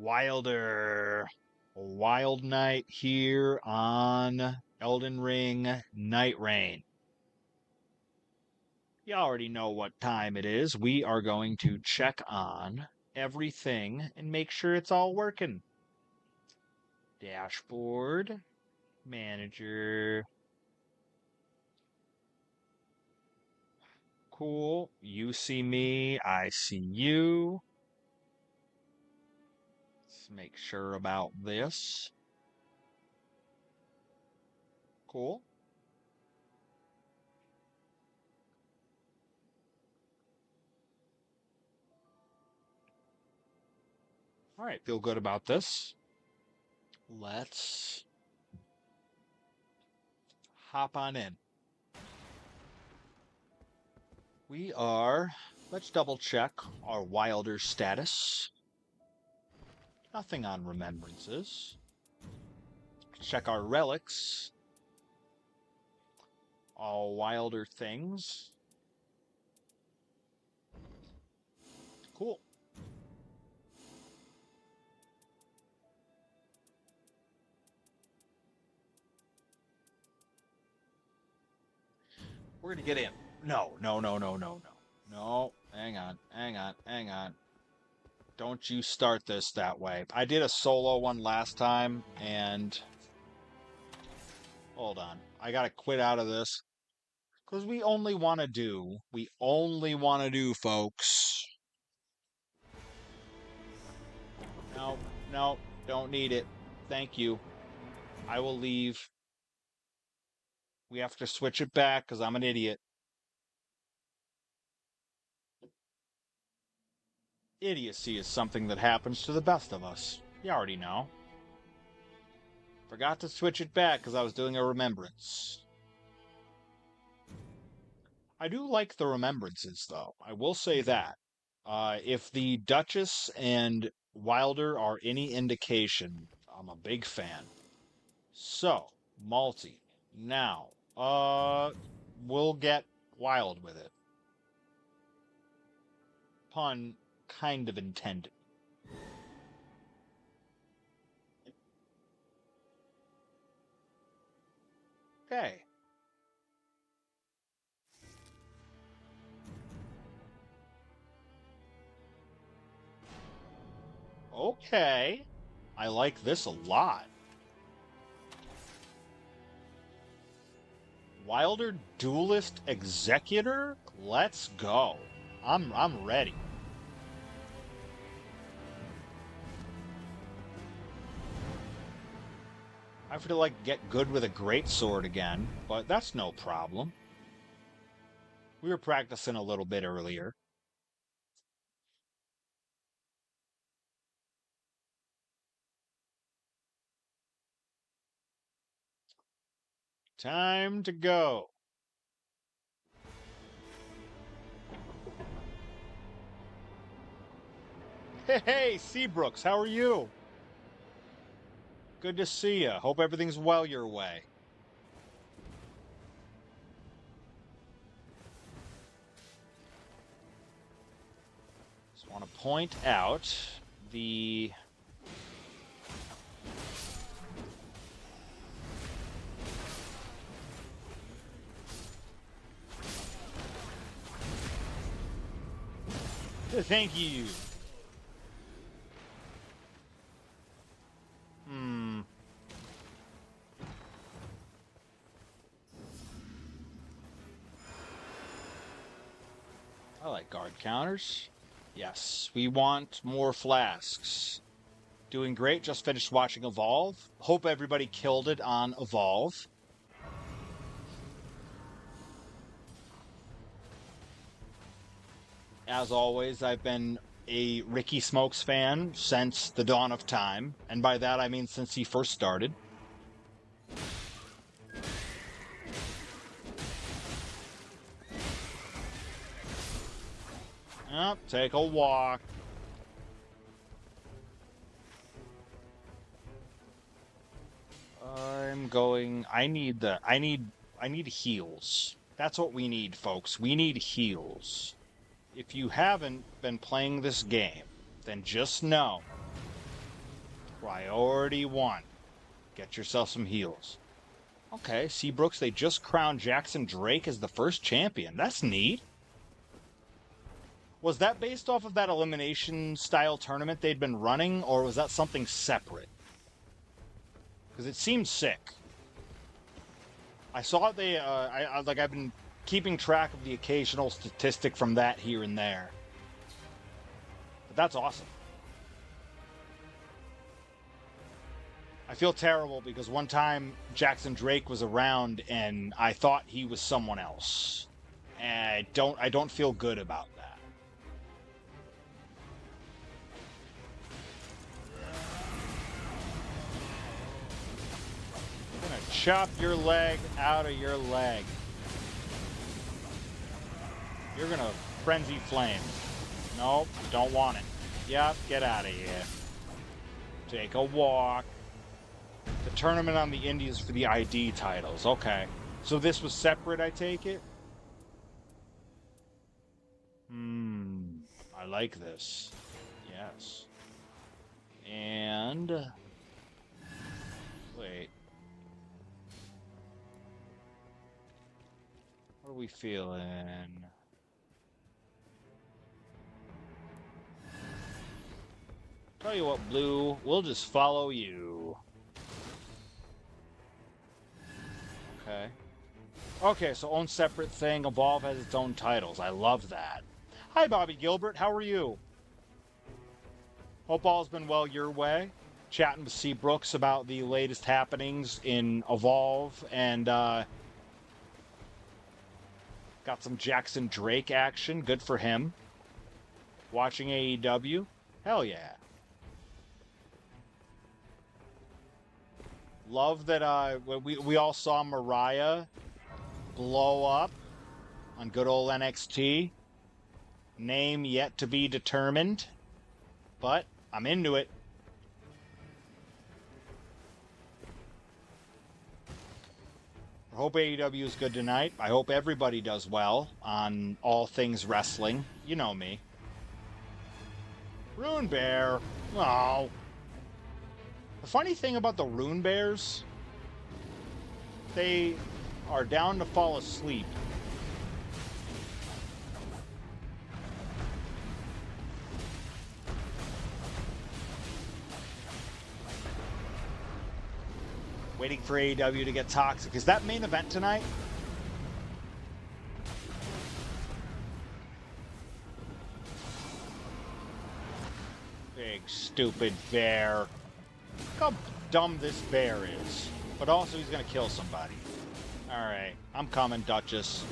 Wylder. Wild Night here on Elden Ring NIGHTREIGN. You already know what time it is. We are going to check on everything and make sure it's all working. Dashboard, manager. Cool. You see me, I see you. Let's make sure about this. Cool. All right, feel good about this. Let's hop on in. Let's double check our Wylder status. Nothing on remembrances. Check our relics. All Wylder things. Cool. We're gonna get in. No. No, hang on. Don't you start this that way. I did a solo one last time, and... Hold on. I gotta quit out of this. Because we only want to do, folks. No, don't need it. Thank you. I will leave. We have to switch it back because I'm an idiot. Idiocy is something that happens to the best of us. You already know. Forgot to switch it back because I was doing a remembrance. I do like the remembrances, though. I will say that. If the Duchess and Wylder are any indication, I'm a big fan. So, Malty. Now, we'll get wild with it. Pun kind of intended. Okay. Okay. I like this a lot. Wylder Duelist Executor? Let's go. I'm ready. I have to like get good with a greatsword again, but that's no problem. We were practicing a little bit earlier. Time to go. Hey, Seabrooks, how are you? Good to see ya. Hope everything's well your way. Just want to point out the... Thank you. I like guard counters. Yes, we want more flasks. Doing great, just finished watching Evolve. Hope everybody killed it on Evolve. As always, I've been a Ricky Smokes fan since the dawn of time, and by that I mean since he first started. Oh, take a walk. I need heals. That's what we need, folks. We need heals. If you haven't been playing this game, then just know Priority 1. Get yourself some heals. Okay, Seabrooks, they just crowned Jackson Drake as the first champion. That's neat. Was that based off of that elimination style tournament they'd been running, or was that something separate? Because it seemed sick. I saw they, I've been keeping track of the occasional statistic from that here and there. But that's awesome. I feel terrible because one time Jackson Drake was around and I thought he was someone else. And I don't feel good about that. I'm gonna chop your leg out of your leg. You're gonna frenzy flame. Nope, don't want it. Yep, get out of here. Take a walk. The tournament on the Indies for the ID titles. Okay. So this was separate, I take it? I like this. Yes. And... wait. What are we feeling? Tell you what, Blue, we'll just follow you. Okay. Okay, so own separate thing. Evolve has its own titles. I love that. Hi, Bobby Gilbert. How are you? Hope all's been well your way. Chatting with C. Brooks about the latest happenings in Evolve and got some Jackson Drake action. Good for him. Watching AEW. Hell yeah. Love that we all saw Mariah blow up on good old NXT. Name yet to be determined, but I'm into it. I hope AEW is good tonight. I hope everybody does well on all things wrestling. You know me. Rune Bear. Oh. The funny thing about the Rune Bears, they are down to fall asleep. Waiting for AEW to get toxic. Is that main event tonight? Big stupid bear. Look how dumb this bear is. But also he's gonna kill somebody. Alright, I'm coming, Duchess.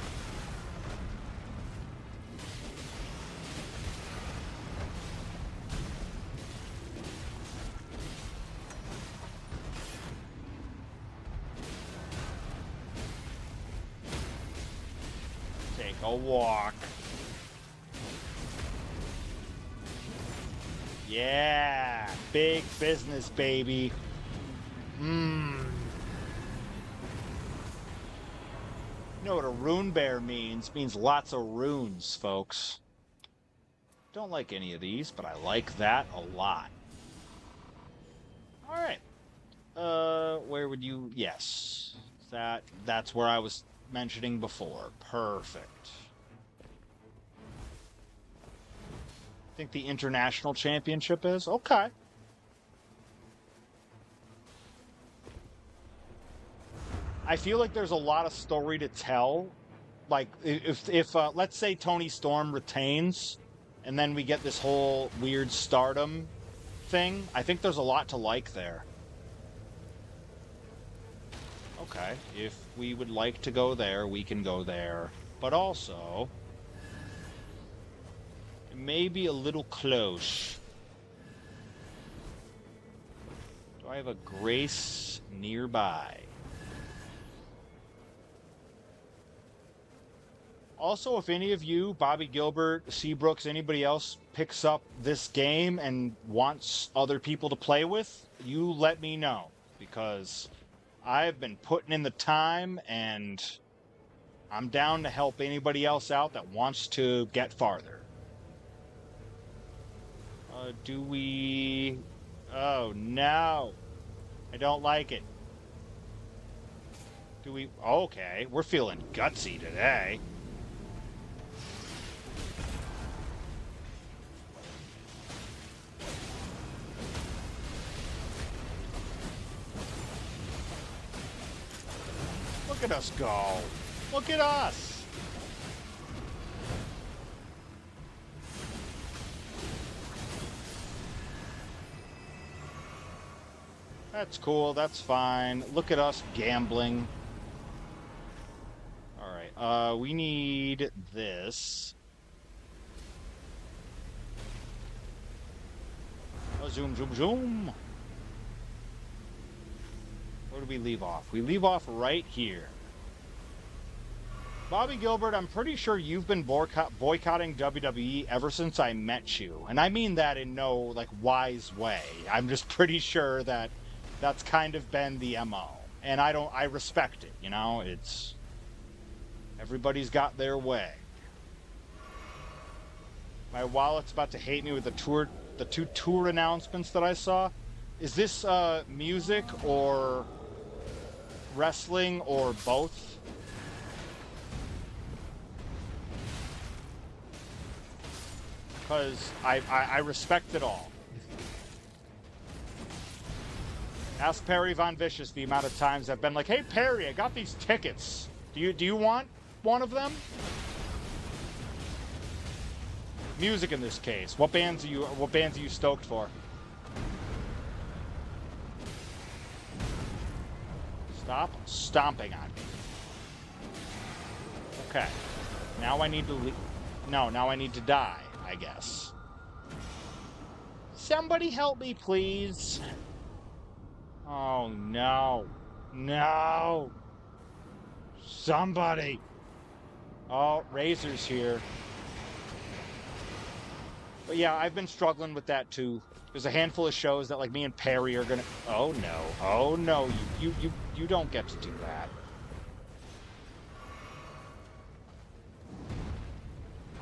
Take a walk. Yeah, big business, baby. You know what a rune bear means? It means lots of runes, folks. Don't like any of these, but I like that a lot. Alright. Where would you... Yes. That's where I was mentioning before. Perfect. Think the international championship is? Okay. I feel like there's a lot of story to tell. Like, if let's say Tony Storm retains, and then we get this whole weird stardom thing, I think there's a lot to like there. Okay, if we would like to go there, we can go there. But also, it may be a little close. Do I have a Grace nearby? Also, if any of you, Bobby Gilbert, Seabrooks, anybody else picks up this game and wants other people to play with, you let me know. Because I've been putting in the time and I'm down to help anybody else out that wants to get farther. Do we... Oh, no. I don't like it. Do we... Okay, we're feeling gutsy today. Look at us go. Look at us. That's cool. That's fine. Look at us gambling. All right. We need this. Oh, zoom, zoom, zoom. Where do we leave off? We leave off right here. Bobby Gilbert, I'm pretty sure you've been boycotting WWE ever since I met you. And I mean that in no, like, wise way. I'm just pretty sure that that's kind of been the MO. And I respect it, you know? It's... Everybody's got their way. My wallet's about to hate me with the two tour announcements that I saw. Is this, music or wrestling or both? Because I respect it all. Ask Perry Von Vicious the amount of times I've been like, hey Perry, I got these tickets. Do you want one of them? Music in this case. What bands are you stoked for? Stop stomping on me. Okay. Now I need to leave. No, now I need to die, I guess. Somebody help me, please. Oh, no. No. Somebody. Oh, Razor's here. But yeah, I've been struggling with that too. There's a handful of shows that like me and Perry are gonna... Oh, no. Oh, no. You don't get to do that.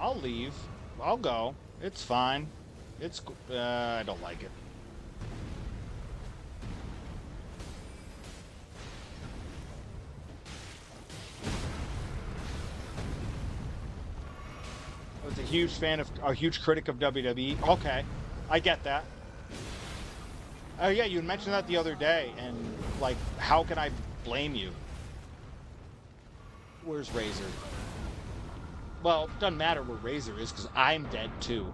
I'll leave. I'll go. It's fine. It's... I don't like it. I was a huge critic of WWE. Okay, I get that. Oh yeah, you mentioned that the other day, and like, how can I blame you? Where's Razor? Well, it doesn't matter where Razor is, because I'm dead too.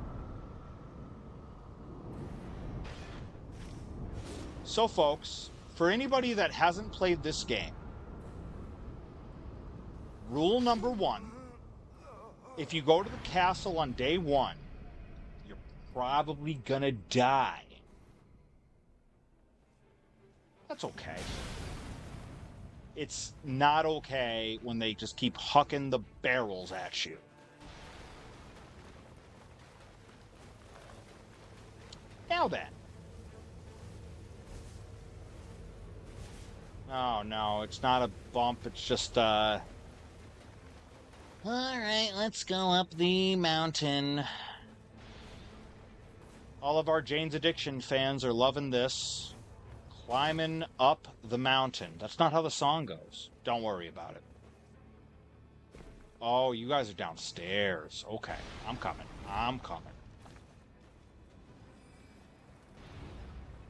So folks, for anybody that hasn't played this game, rule number 1, if you go to the castle on day 1, you're probably gonna die. That's okay. It's not okay when they just keep hucking the barrels at you. Now then. Oh no, it's not a bump, it's just Alright, let's go up the mountain. All of our Jane's Addiction fans are loving this. Climbing up the mountain. That's not how the song goes. Don't worry about it. Oh, you guys are downstairs. Okay, I'm coming. I'm coming.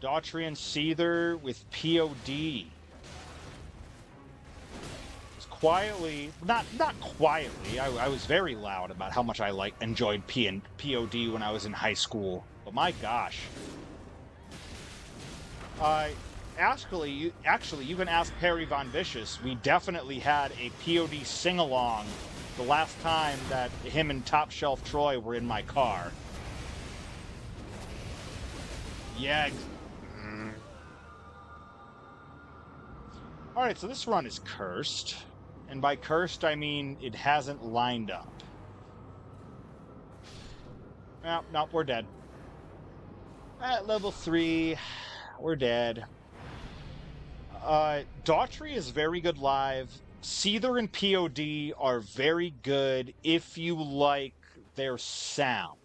Daughtry and Seether with POD. Quietly, not quietly. I was very loud about how much I enjoyed POD when I was in high school. But my gosh, actually, you can ask Perry Von Vicious. We definitely had a POD sing-along the last time that him and Top Shelf Troy were in my car. Yeah. All right, so this run is cursed. And by cursed, I mean it hasn't lined up. No, we're dead. At level 3, we're dead. Daughtry is very good live. Seether and POD are very good if you like their sound.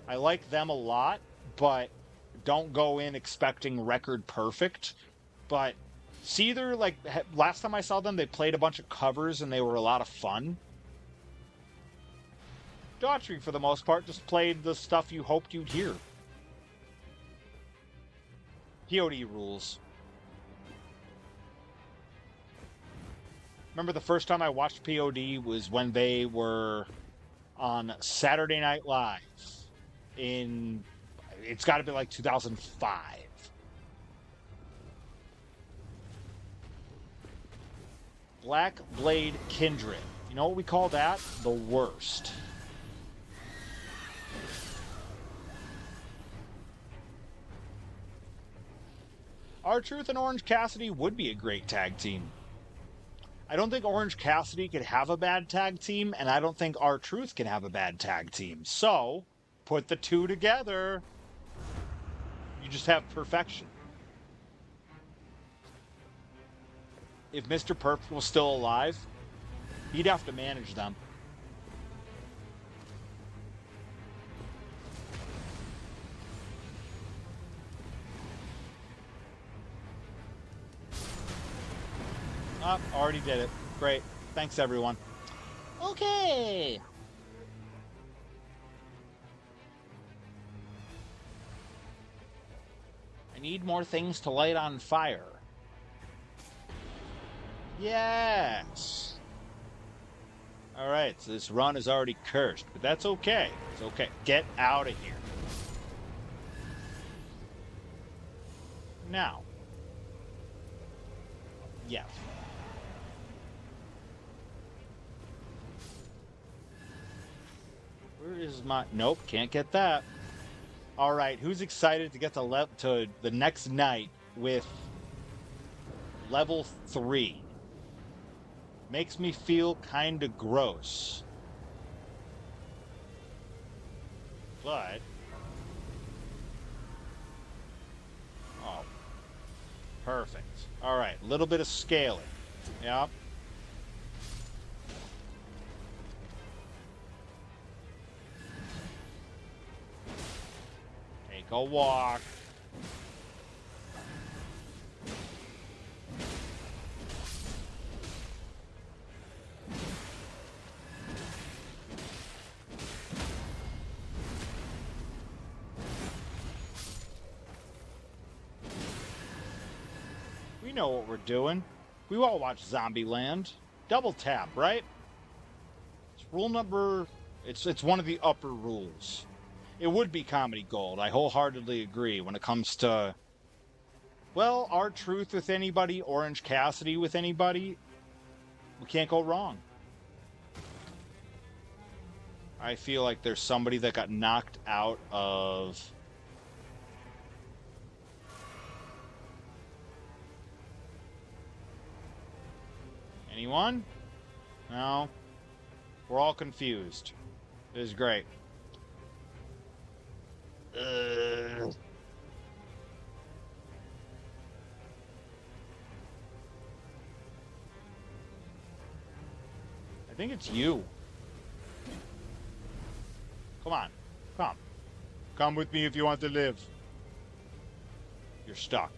I like them a lot, but don't go in expecting record perfect. But see, they're like, last time I saw them, they played a bunch of covers and they were a lot of fun. Daughtry, for the most part, just played the stuff you hoped you'd hear. POD rules. Remember the first time I watched POD was when they were on Saturday Night Live in, it's got to be like 2005. Black Blade Kindred. You know what we call that? The worst. R-Truth and Orange Cassidy would be a great tag team. I don't think Orange Cassidy could have a bad tag team, and I don't think R-Truth can have a bad tag team. So, put the two together. You just have perfection. If Mr. Perp was still alive, he'd have to manage them. Oh, already did it. Great. Thanks, everyone. Okay. I need more things to light on fire. Yes. All right, so this run is already cursed, but that's okay. It's okay. Get out of here. Now. Yes. Where is my... Nope, can't get that. All right, who's excited to get to the next night with level 3? Makes me feel kind of gross. But... Oh. Perfect. All right, a little bit of scaling. Yep. Take a walk. We know what we're doing. We all watch Zombieland. Double tap, right? It's rule number... It's one of the upper rules. It would be comedy gold. I wholeheartedly agree when it comes to... Well, R-Truth with anybody, Orange Cassidy with anybody. We can't go wrong. I feel like there's somebody that got knocked out of... Anyone? No? We're all confused. It is great. I think it's you. Come on. Come. Come with me if you want to live. You're stuck.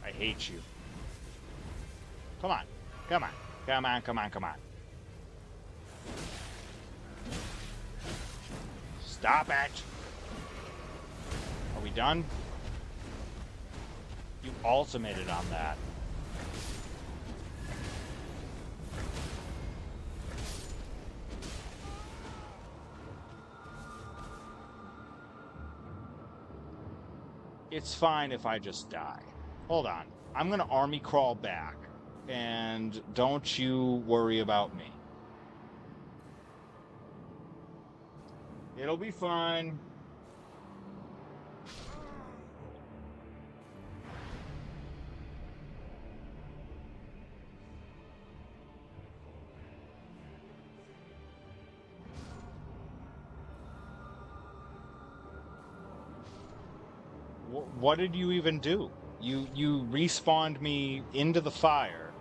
I hate you. Come on. Come on. Come on, come on, come on. Stop it. Are we done? You ultimated on that. It's fine if I just die. Hold on. I'm gonna army crawl back. And don't you worry about me. It'll be fine. What did you even do? You respawned me into the fire,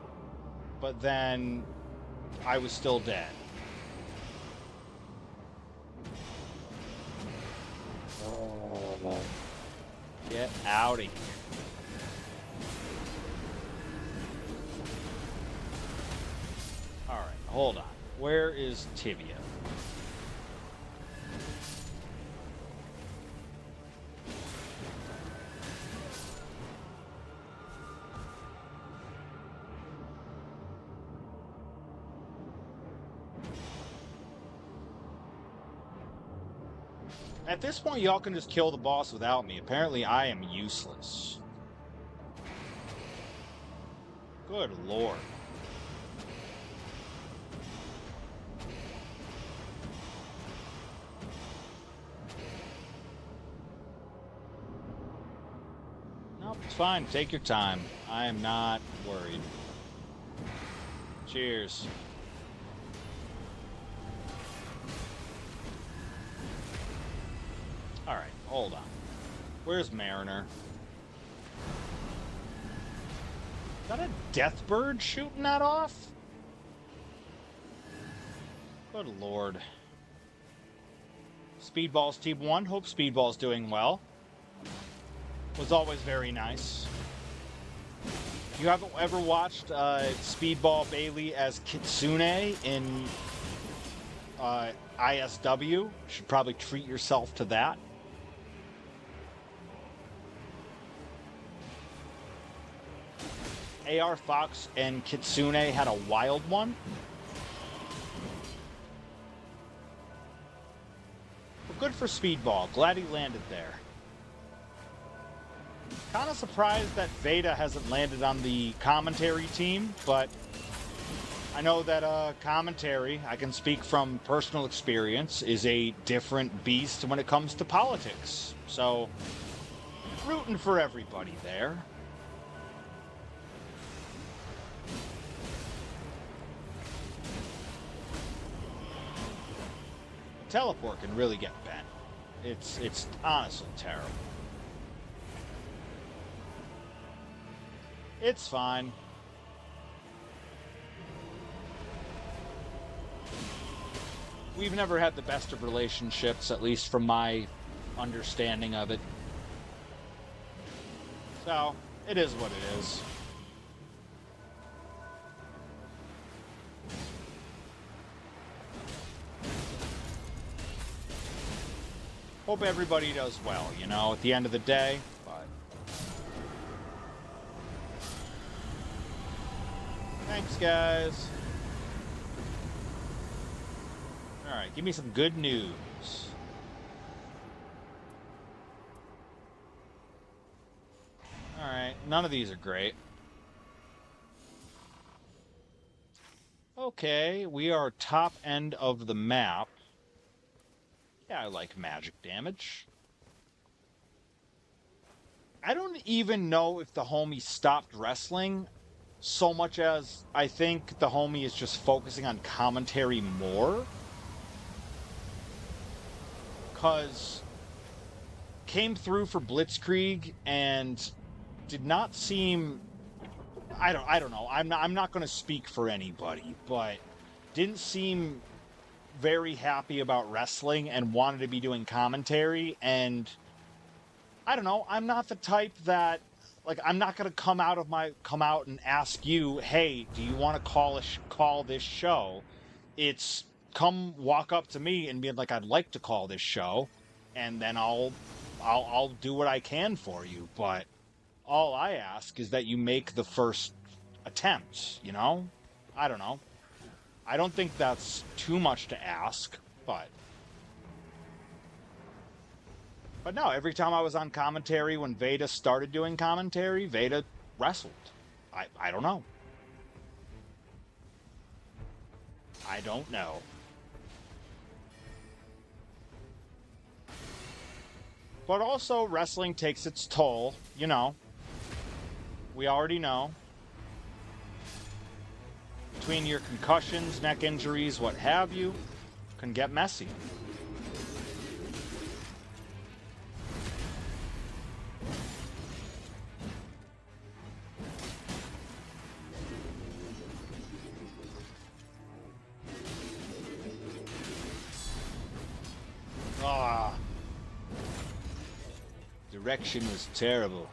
but then I was still dead. Well, Get out of here. Alright, hold on. Where is Tibia? At this point, y'all can just kill the boss without me. Apparently, I am useless. Good lord. Nope, it's fine. Take your time. I am not worried. Cheers. Alright, hold on. Where's Mariner? Is that a death bird shooting that off? Good lord. Speedball's Team 1. Hope Speedball's doing well. Was always very nice. If you haven't ever watched Speedball Bailey as Kitsune in ISW, you should probably treat yourself to that. AR Fox and Kitsune had a Wyld one. But good for Speedball. Glad he landed there. Kind of surprised that Veda hasn't landed on the commentary team, but I know that commentary, I can speak from personal experience, is a different beast when it comes to politics. So, rooting for everybody there. Teleport can really get bent. It's honestly terrible. It's fine. We've never had the best of relationships, at least from my understanding of it. So, it is what it is. Hope everybody does well, you know, at the end of the day. But thanks, guys. Alright, give me some good news. Alright, none of these are great. Okay, we are top end of the map. Yeah, I like magic damage. I don't even know if the homie stopped wrestling so much as I think the homie is just focusing on commentary more. Because came through for Blitzkrieg and did not seem... I don't know. I'm not going to speak for anybody, but didn't seem very happy about wrestling and wanted to be doing commentary. And I don't know, I'm not the type that, like, I'm not going to come out and ask you, hey, do you want to call this show? It's come walk up to me and be like, I'd like to call this show, and then I'll do what I can for you. But all I ask is that you make the first attempt, you know? I don't know. I don't think that's too much to ask, but no, every time I was on commentary when Veda started doing commentary, Veda wrestled. I don't know. I don't know. But also, wrestling takes its toll, you know. We already know. Between your concussions, neck injuries, what have you, can get messy. Ah. direction was terrible.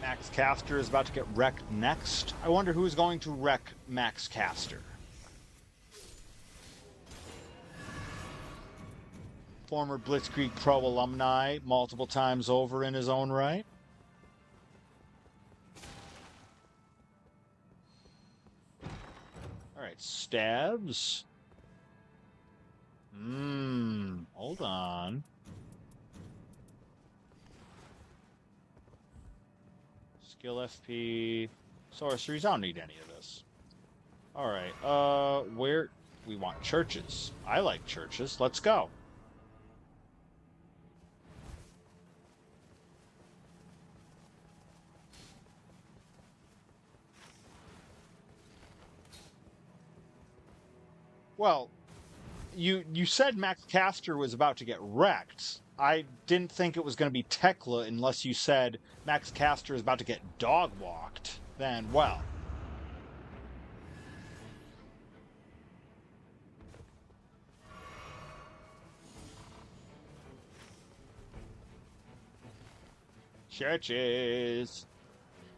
Max Caster is about to get wrecked next. I wonder who's going to wreck Max Caster. Former Blitzkrieg Pro alumni multiple times over in his own right. Alright, stabs. Hold on. Skill FP. Sorceries, I don't need any of this. Alright, where... We want churches. I like churches. Let's go. Well, you said Max Caster was about to get wrecked. I didn't think it was going to be Tekla unless you said Max Caster is about to get dog-walked. Then, well. Churches.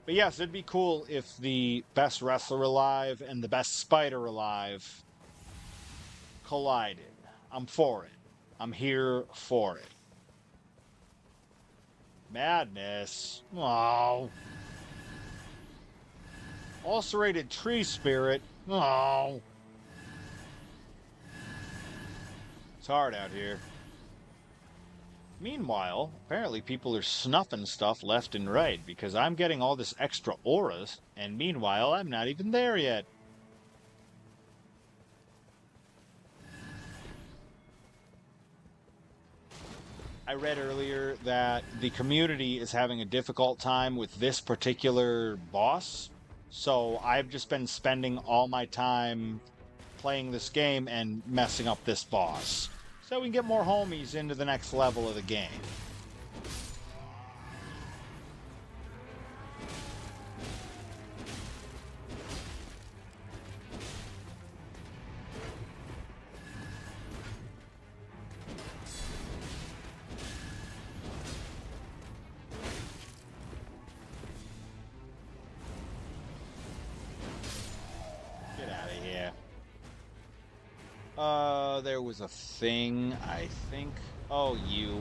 But yes, it'd be cool if the best wrestler alive and the best spider alive collided. I'm for it. I'm here for it. Madness. Oh. Ulcerated tree spirit. Oh. It's hard out here. Meanwhile, apparently people are snuffing stuff left and right because I'm getting all this extra auras, and meanwhile, I'm not even there yet. I read earlier that the community is having a difficult time with this particular boss, so I've just been spending all my time playing this game and messing up this boss, so we can get more homies into the next level of the game. There was a thing, I think. Oh, you.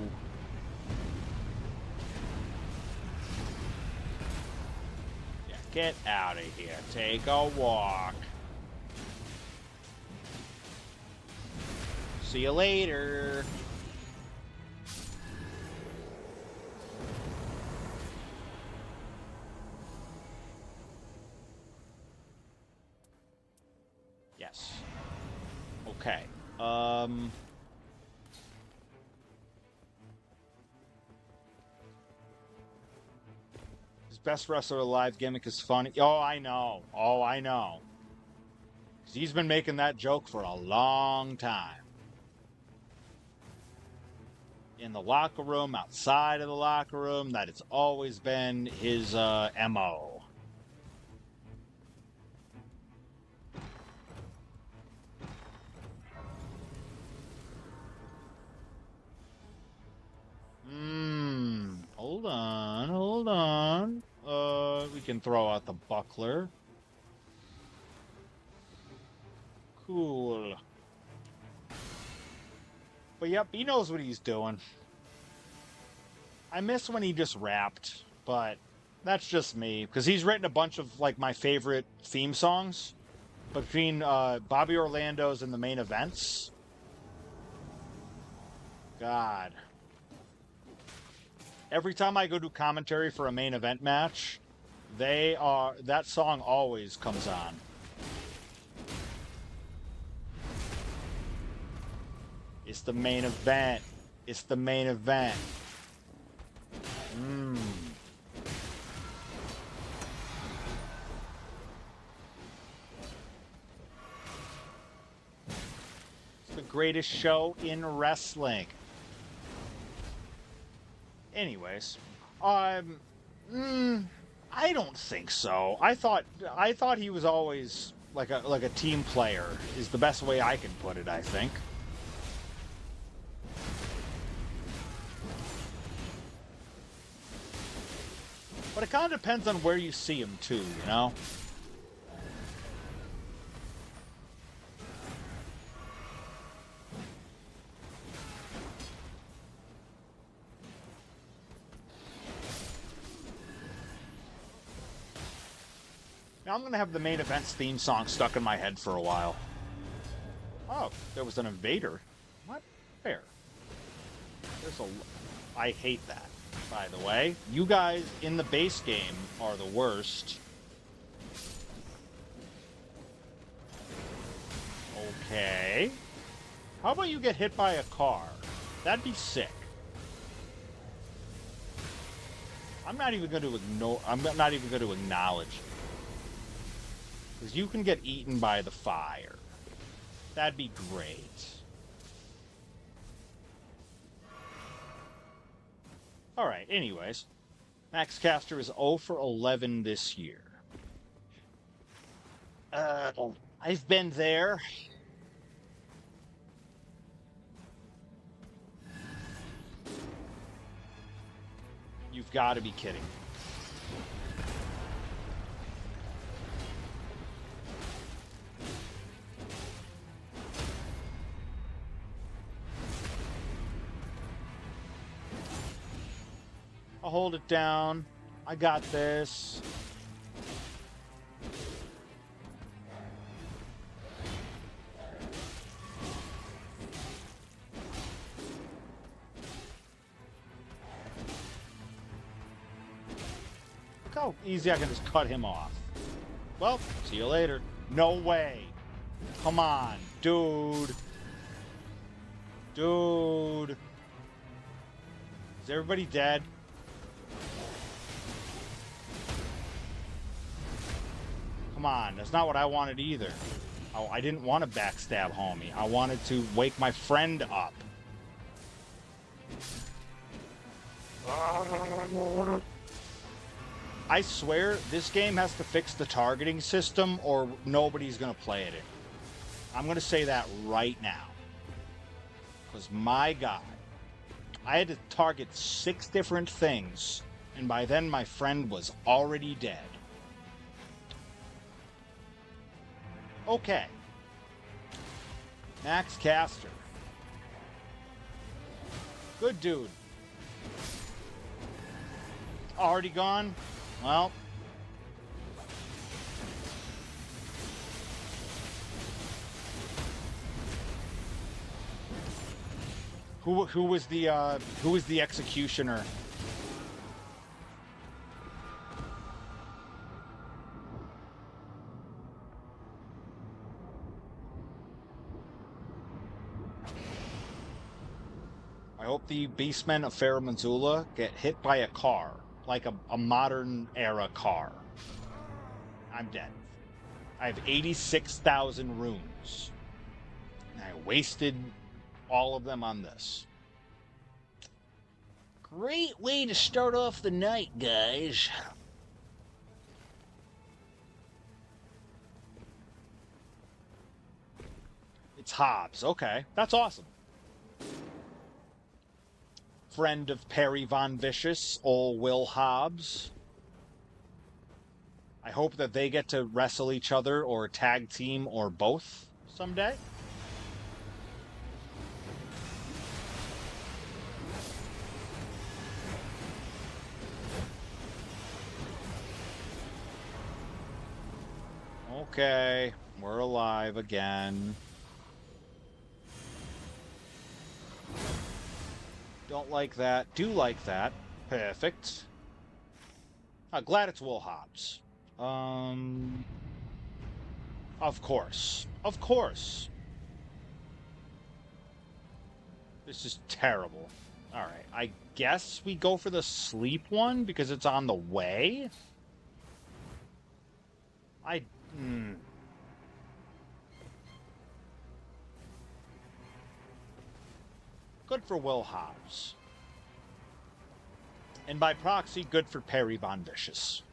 Yeah, get out of here. Take a walk. See you later. Yes. Okay. His best wrestler alive gimmick is funny. Oh, I know. Oh, I know. 'Cause he's been making that joke for a long time. In the locker room, outside of the locker room, that it's always been his MO. Hold on, hold on. We can throw out the buckler. Cool. But yep, he knows what he's doing. I miss when he just rapped, but that's just me, because he's written a bunch of like my favorite theme songs between Bobby Orlando's and the main events. God. Every time I go do commentary for a main event match, that song always comes on. It's the main event. It's the main event. It's the greatest show in wrestling. Anyways, I don't think so. I thought he was always like a team player is the best way I can put it, I think. But it kind of depends on where you see him too, you know? Now I'm going to have the main event's theme song stuck in my head for a while. Oh, there was an invader. What? Where? There's a... I hate that, by the way. You guys in the base game are the worst. Okay. How about you get hit by a car? That'd be sick. I'm not even going to ignore... I'm not even going to acknowledge it. Because you can get eaten by the fire. That'd be great. Alright, anyways. Max Caster is 0 for 11 this year. I've been there. You've got to be kidding. I'll hold it down. I got this. Look how easy I can just cut him off. Well, see you later. No way. Come on, dude. Dude. Is everybody dead? Come on, that's not what I wanted either. Oh, I didn't want to backstab homie. I wanted to wake my friend up. I swear, this game has to fix the targeting system or nobody's going to play it. I'm going to say that right now. Because my God, I had to target 6 different things, and by then my friend was already dead. Okay. Max Caster. Good dude. Already gone? Well. Who was the executioner? I hope the beastmen of Farum Azula get hit by a car, like a modern era car. I'm dead. I have 86,000 runes. And I wasted all of them on this. Great way to start off the night, guys. It's Hobbs. Okay, that's awesome. Friend of Perry Von Vicious, old Will Hobbs. I hope that they get to wrestle each other or tag team or both someday. Okay, we're alive again. Don't like that. Do like that. Perfect. I'm glad it's Will Hobbs. Of course. Of course. This is terrible. Alright, I guess we go for the sleep one because it's on the way? Good for Will Hobbs. And by proxy, good for Perry Von Vicious.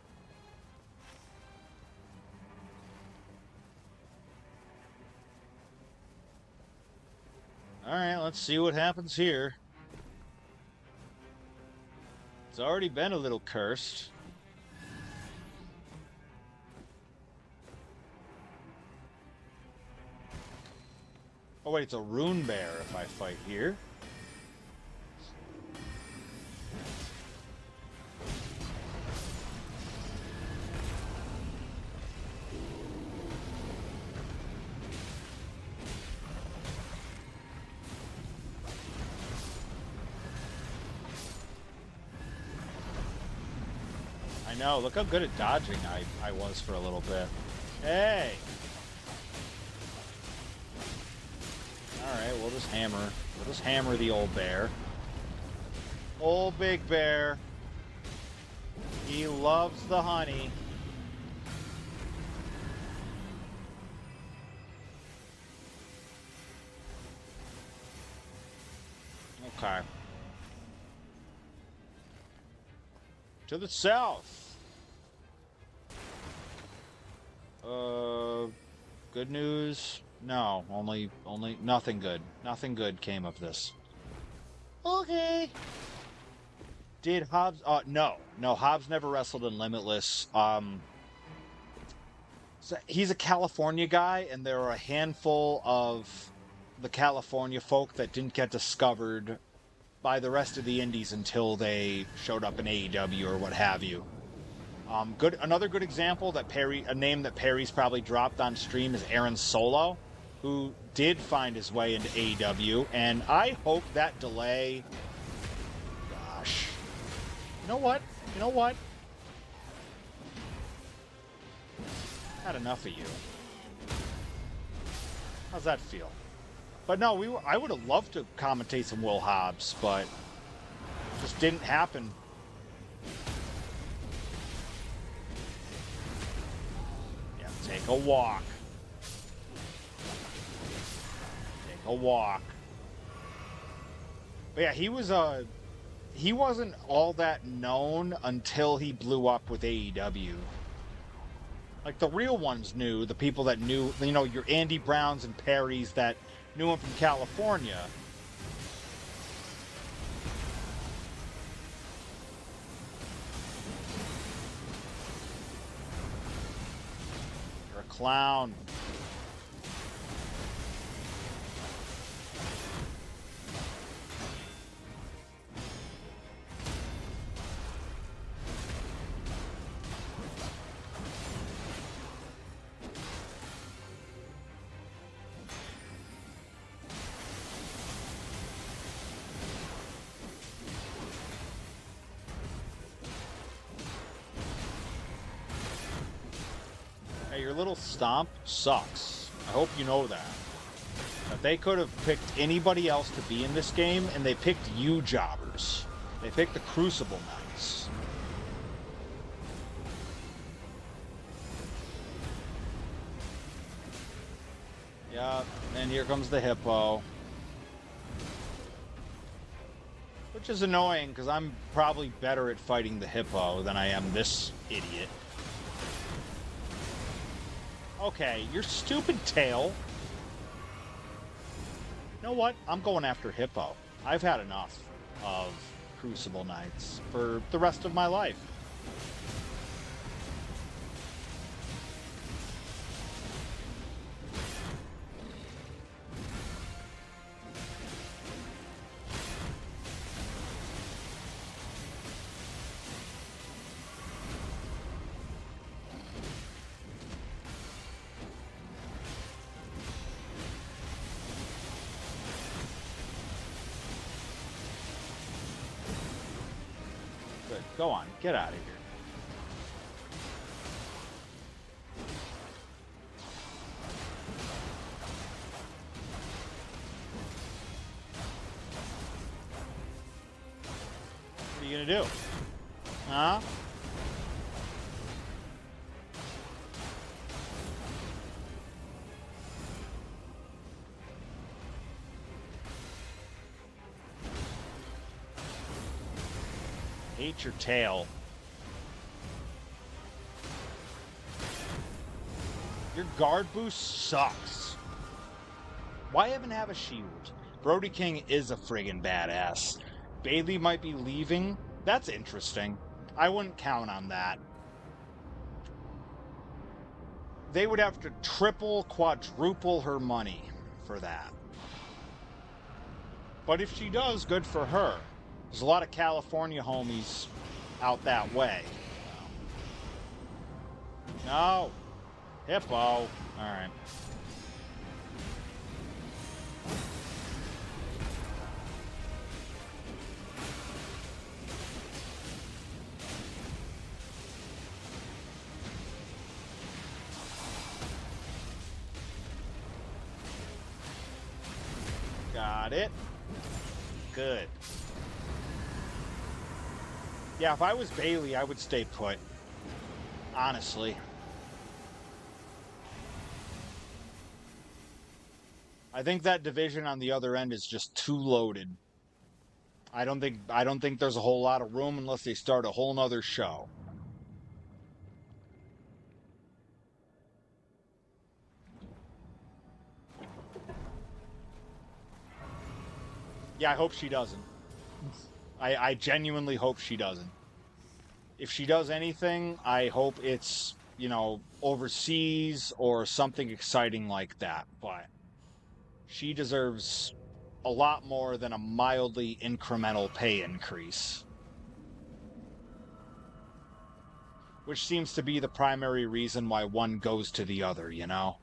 Alright, let's see what happens here. It's already been a little cursed. Oh wait, it's a rune bear if I fight here. I know, look how good at dodging I was for a little bit. Hey! Alright, we'll just hammer the old bear. Old big bear. He loves the honey. Okay. To the south. Good news? No, only nothing good. Nothing good came of this. Okay. Did Hobbs? No, Hobbs never wrestled in Limitless. So he's a California guy, and there are a handful of the California folk that didn't get discovered by the rest of the indies until they showed up in AEW or what have you. Another good example that a name that Perry's probably dropped on stream is Aaron Solo, who did find his way into AEW, and I hope that delay. Gosh, you know what? Had enough of you. How's that feel? But no, I would have loved to commentate some Will Hobbs, but it just didn't happen. Yeah, take a walk. Take a walk. But yeah, he wasn't all that known until he blew up with AEW. Like, the real ones knew, the people that knew, you know, your Andy Browns and Perrys that knew him from California. You're a clown. Your little stomp sucks. I hope you know that. But they could have picked anybody else to be in this game, and they picked you jobbers. They picked the Crucible Knights. Yep, and here comes the hippo. Which is annoying, because I'm probably better at fighting the hippo than I am this idiot. Okay, your stupid tail. You know what? I'm going after Hippo. I've had enough of Crucible Knights for the rest of my life. Go on, get out of here. What are you gonna do? Huh? hate your tail. Your guard boost sucks. Why even have a shield? Brody King is a friggin' badass. Bailey might be leaving. That's interesting. I wouldn't count on that. They would have to triple, quadruple her money for that. But if she does, good for her. There's a lot of California homies out that way. No. Hippo. Alright. Got it. Good. Yeah, if I was Bailey, I would stay put. Honestly. I think that division on the other end is just too loaded. I don't think there's a whole lot of room unless they start a whole nother show. Yeah, I hope she doesn't. I genuinely hope she doesn't. If she does anything, I hope it's, you know, overseas or something exciting like that. But she deserves a lot more than a mildly incremental pay increase. Which seems to be the primary reason why one goes to the other, you know?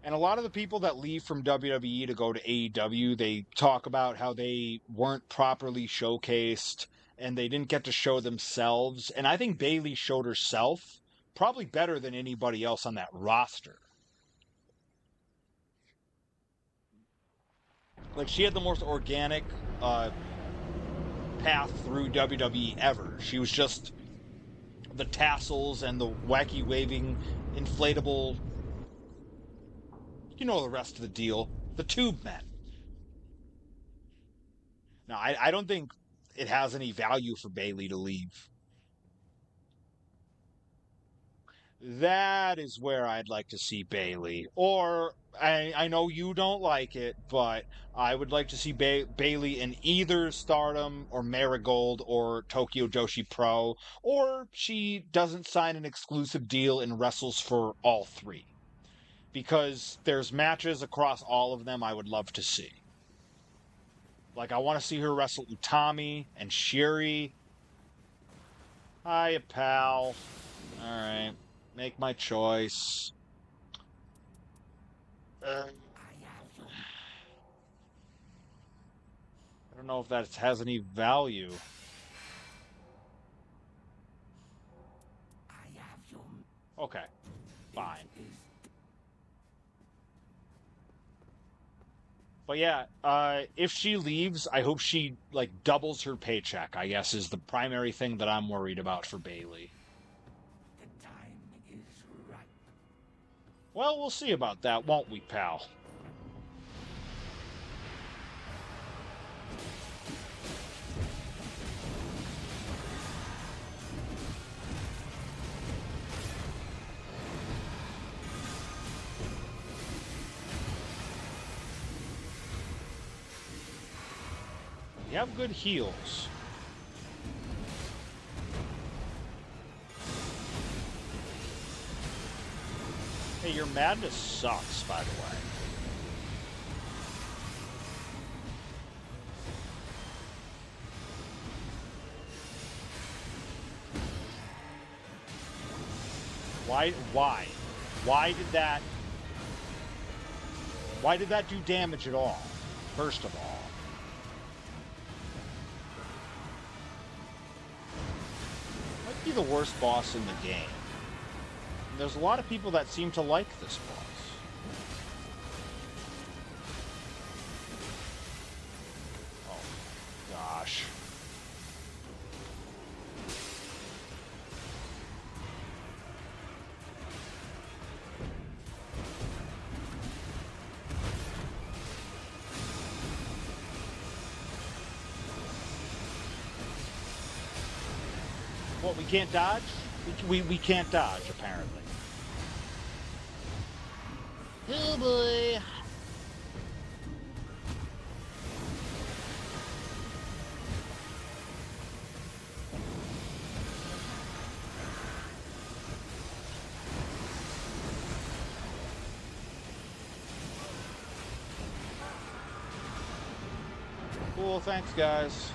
And a lot of the people that leave from WWE to go to AEW, they talk about how they weren't properly showcased and they didn't get to show themselves. And I think Bayley showed herself probably better than anybody else on that roster. Like, she had the most organic path through WWE ever. She was just the tassels and the wacky waving inflatable, you know, the rest of the deal. The tube men. Now, I don't think it has any value for Bayley to leave. That is where I'd like to see Bayley. Or, I know you don't like it, but I would like to see Bayley in either Stardom or Marigold or Tokyo Joshi Pro, or she doesn't sign an exclusive deal and wrestles for all three. Because there's matches across all of them I would love to see. Like, I want to see her wrestle Utami and Shiri. Hiya, pal. Alright. Make my choice. I don't know if that has any value. Okay. Fine. But yeah, if she leaves, I hope she, like, doubles her paycheck, I guess, is the primary thing that I'm worried about for Bayley. The time is ripe. Well, we'll see about that, won't we, pal? You have good heals. Hey, your madness sucks, by the way. Why? Why did that do damage at all? First of all. Might be the worst boss in the game. And there's a lot of people that seem to like this boss. Oh, gosh. What, we can't dodge? We can't dodge, apparently. Oh boy. Cool, thanks guys.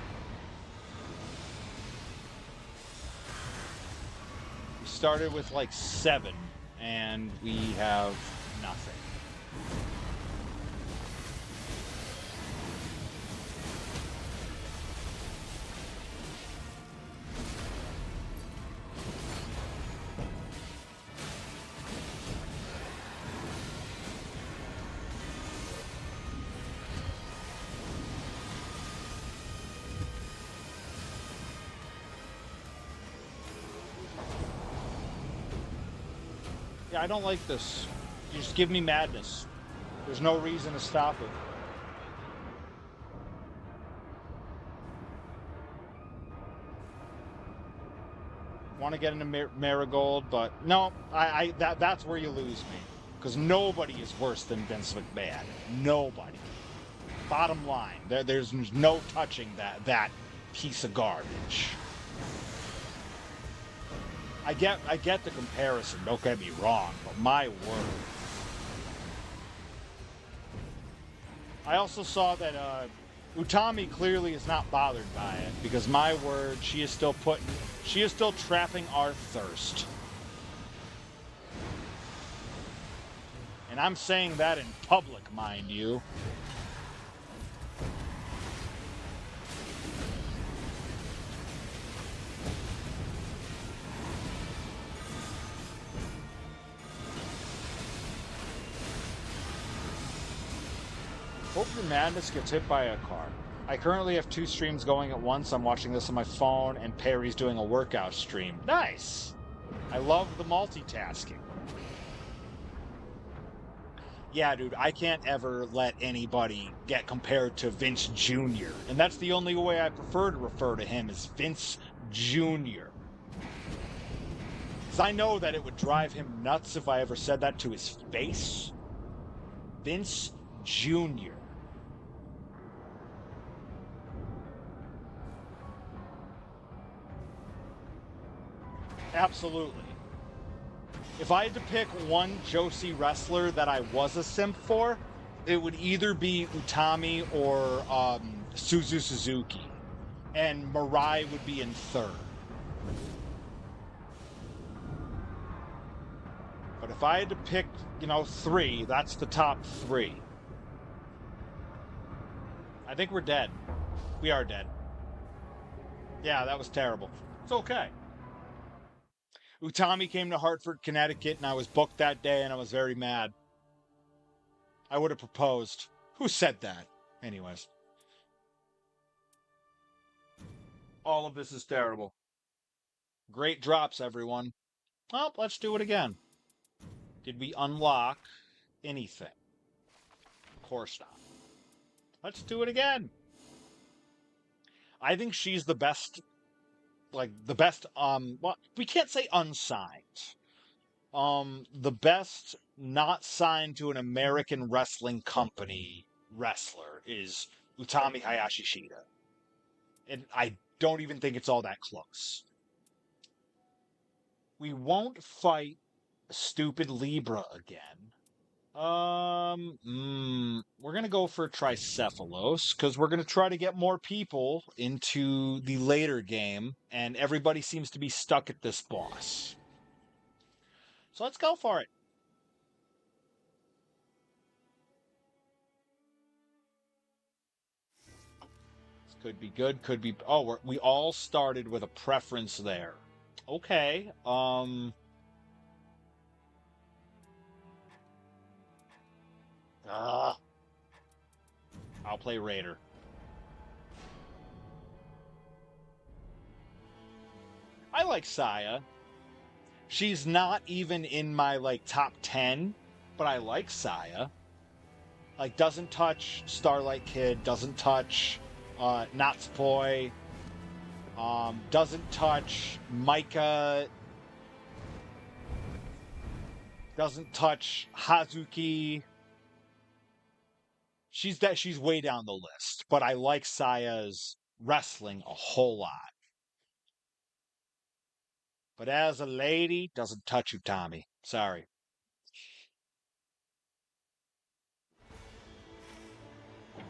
We started with like 7, and we have nothing. Yeah, I don't like this. You just give me madness. There's no reason to stop it. Want to get into Marigold, but no, that's where you lose me. Because nobody is worse than Vince McMahon. Nobody. Bottom line, there's no touching that piece of garbage. I get the comparison, don't get me wrong, but my word. I also saw that Utami clearly is not bothered by it, because my word, she is still trapping our thirst. And I'm saying that in public, mind you. Hope your madness gets hit by a car. I currently have 2 streams going at once. I'm watching this on my phone, and Perry's doing a workout stream. Nice! I love the multitasking. Yeah, dude, I can't ever let anybody get compared to Vince Jr. And that's the only way I prefer to refer to him, as Vince Jr. Because I know that it would drive him nuts if I ever said that to his face. Vince Jr. Absolutely. If I had to pick one Joshi wrestler that I was a simp for, it would either be Utami or Suzu Suzuki. And Mirai would be in third. But if I had to pick, 3, that's the top 3. I think we're dead. We are dead. Yeah, that was terrible. It's okay. Utami came to Hartford, Connecticut, and I was booked that day, and I was very mad. I would have proposed. Who said that? Anyways. All of this is terrible. Great drops, everyone. Well, let's do it again. Did we unlock anything? Of course not. Let's do it again. I think she's the best, well, we can't say unsigned. The best not signed to an American wrestling company wrestler is Utami Hayashi Shida. And I don't even think it's all that close. We won't fight stupid Libra again. We're gonna go for Tricephalos, because we're gonna try to get more people into the later game, and everybody seems to be stuck at this boss. So let's go for it. This could be good, could be... Oh, we all started with a preference there. Okay, I'll play Raider. I like Saya. She's not even in my, top 10, but I like Saya. Doesn't touch Starlight Kid, doesn't touch Natsupoi. Doesn't touch Micah. Doesn't touch Hazuki. She's way down the list, but I like Saya's wrestling a whole lot. But as a lady, doesn't touch you, Tommy. Sorry.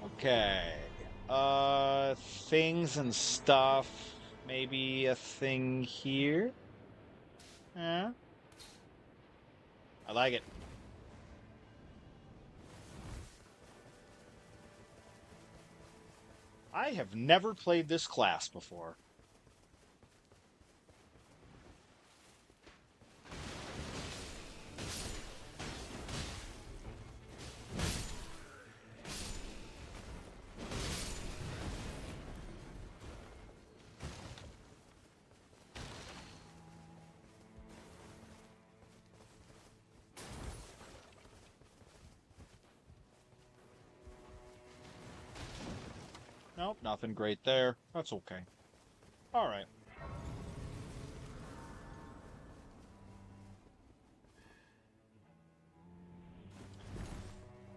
Okay. Things and stuff. Maybe a thing here. Yeah. I like it. I have never played this class before. Nope, nothing great there. That's okay. Alright.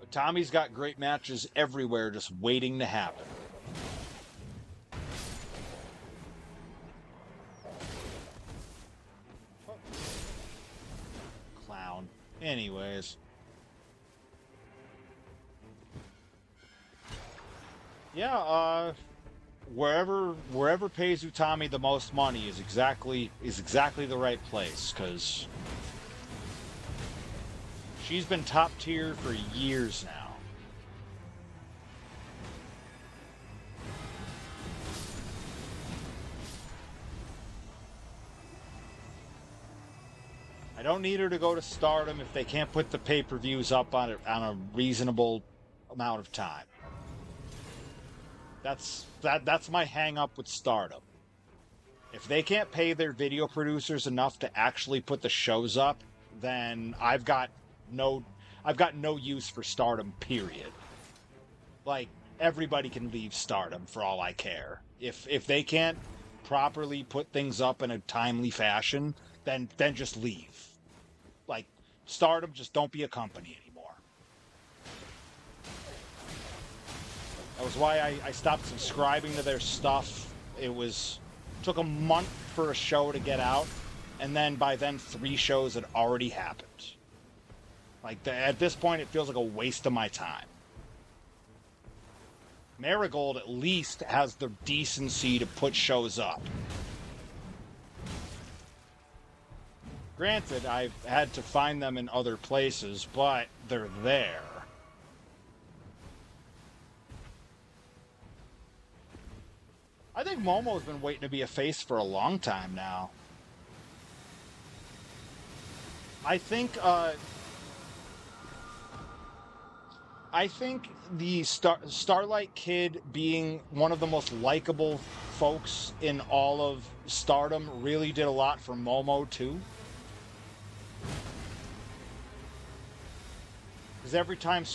Tommy's got great matches everywhere just waiting to happen. Clown. Anyways. Yeah, wherever pays Utami the most money is exactly the right place, because she's been top tier for years now. I don't need her to go to Stardom if they can't put the pay-per-views up on a reasonable amount of time. That's my hang-up with Stardom. If they can't pay their video producers enough to actually put the shows up, then I've got no use for Stardom, period. Like, everybody can leave Stardom for all I care. If they can't properly put things up in a timely fashion, then just leave. Like, Stardom, just don't be a company anymore. That was why I stopped subscribing to their stuff. Took a month for a show to get out, and then by then 3 shows had already happened. Like, at this point, it feels like a waste of my time. Marigold at least has the decency to put shows up. Granted, I've had to find them in other places, but they're there. I think Momo's been waiting to be a face for a long time now. I think the Starlight Kid being one of the most likable folks in all of Stardom really did a lot for Momo too. Because every time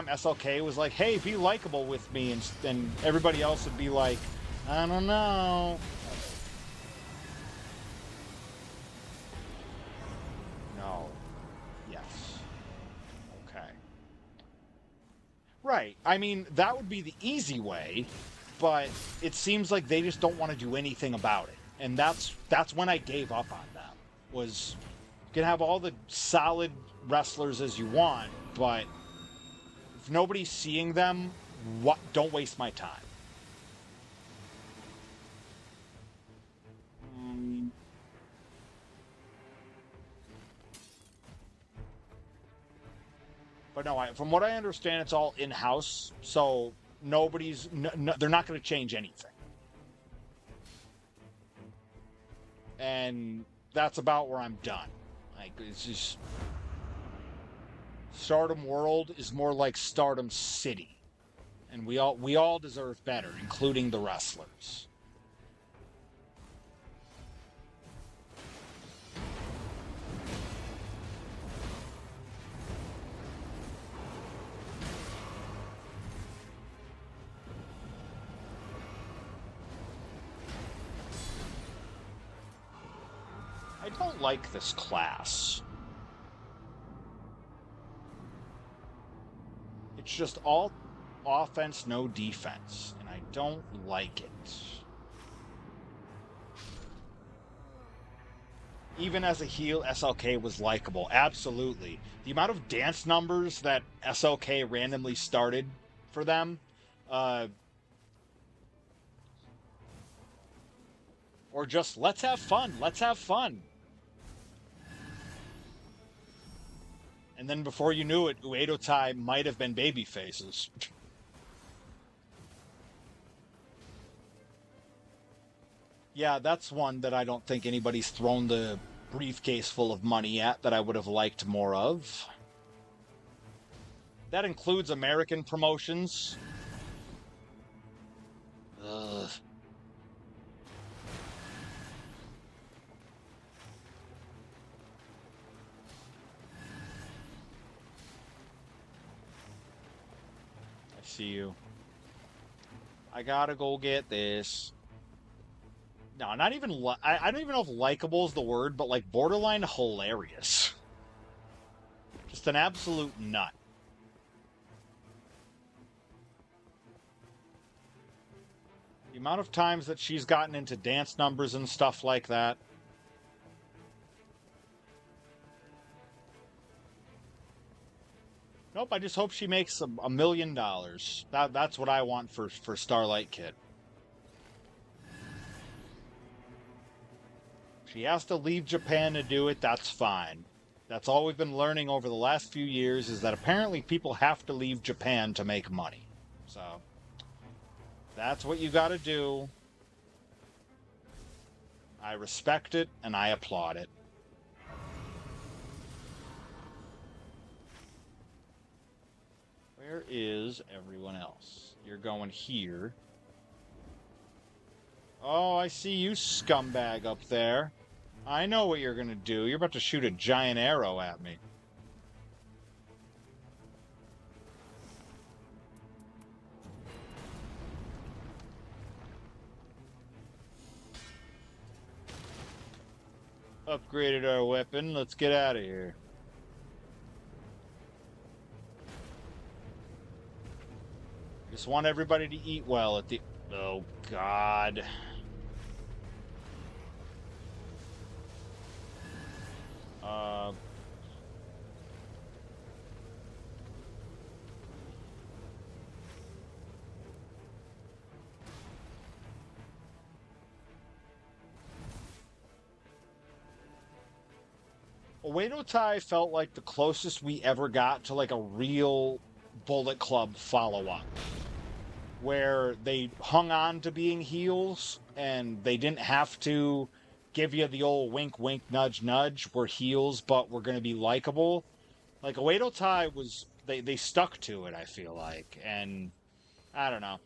SLK was like, "Hey, be likable with me," and everybody else would be like, "I don't know." No. Yes. Okay. Right. I mean, that would be the easy way, but it seems like they just don't want to do anything about it. And that's when I gave up on them. Was, you can have all the solid wrestlers as you want, but if nobody's seeing them, don't waste my time. But no, from what I understand, it's all in-house, so they're not going to change anything. And that's about where I'm done. Like, it's just, Stardom World is more like Stardom City, and we all deserve better, including the wrestlers. don't like this class. It's just all offense, no defense, and I don't like it. Even as a heel, SLK was likable. Absolutely. The amount of dance numbers that SLK randomly started for them, or just let's have fun, let's have fun. And then before you knew it, Uedo Tai might have been baby faces. Yeah, that's one that I don't think anybody's thrown the briefcase full of money at that I would have liked more of. That includes American promotions. Ugh. I see you. I gotta go get this. No, not even. I don't even know if likable is the word, but like borderline hilarious. Just an absolute nut. The amount of times that she's gotten into dance numbers and stuff like that. Nope, I just hope she makes $1 million. That's what I want for Starlight Kid. She has to leave Japan to do it, that's fine. That's all we've been learning over the last few years, is that apparently people have to leave Japan to make money. So, that's what you gotta do. I respect it, and I applaud it. Where is everyone else? You're going here. Oh, I see you, scumbag, up there. I know what you're gonna do. You're about to shoot a giant arrow at me. Upgraded our weapon. Let's get out of here. Just want everybody to eat well at the... Oh, God. Oedo Tai felt like the closest we ever got to like a real Bullet Club follow-up, where they hung on to being heels and they didn't have to give you the old wink wink nudge nudge, we're heels but we're going to be likable. Like Oedo Tai was, they stuck to it, I feel like. And I don't know,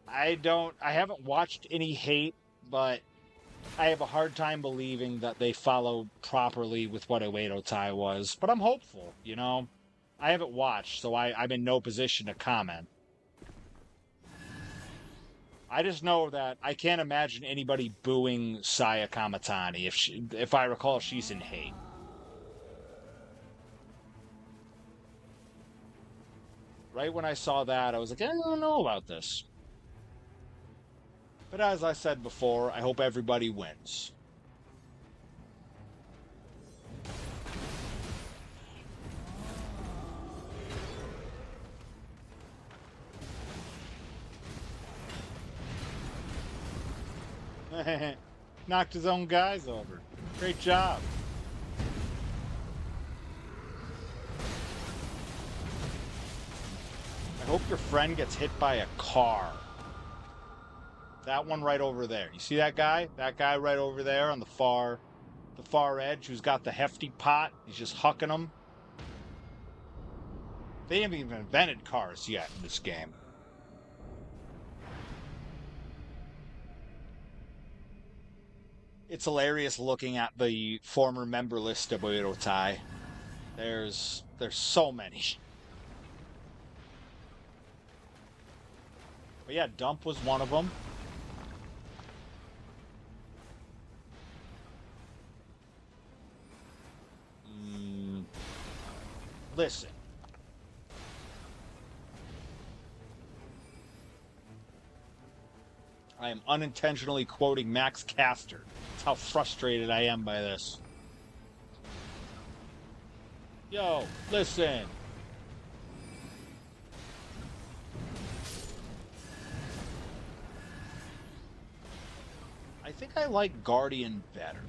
I haven't watched any hate, but I have a hard time believing that they follow properly with what Oedo Tai was. But I'm hopeful, you know? I haven't watched, so I'm in no position to comment. I just know that I can't imagine anybody booing Saya Kamatani. If I recall, she's in hate. Right when I saw that, I was like, I don't know about this. But as I said before, I hope everybody wins. Knocked his own guys over. Great job. I hope your friend gets hit by a car. That one right over there. You see that guy? That guy right over there on the far edge who's got the hefty pot. He's just hucking them. They haven't even invented cars yet in this game. It's hilarious looking at the former member list of Oedo Tai. There's so many. But yeah, Dump was one of them. Listen. I am unintentionally quoting Max Caster. That's how frustrated I am by this. Yo, listen. I think I like Guardian better.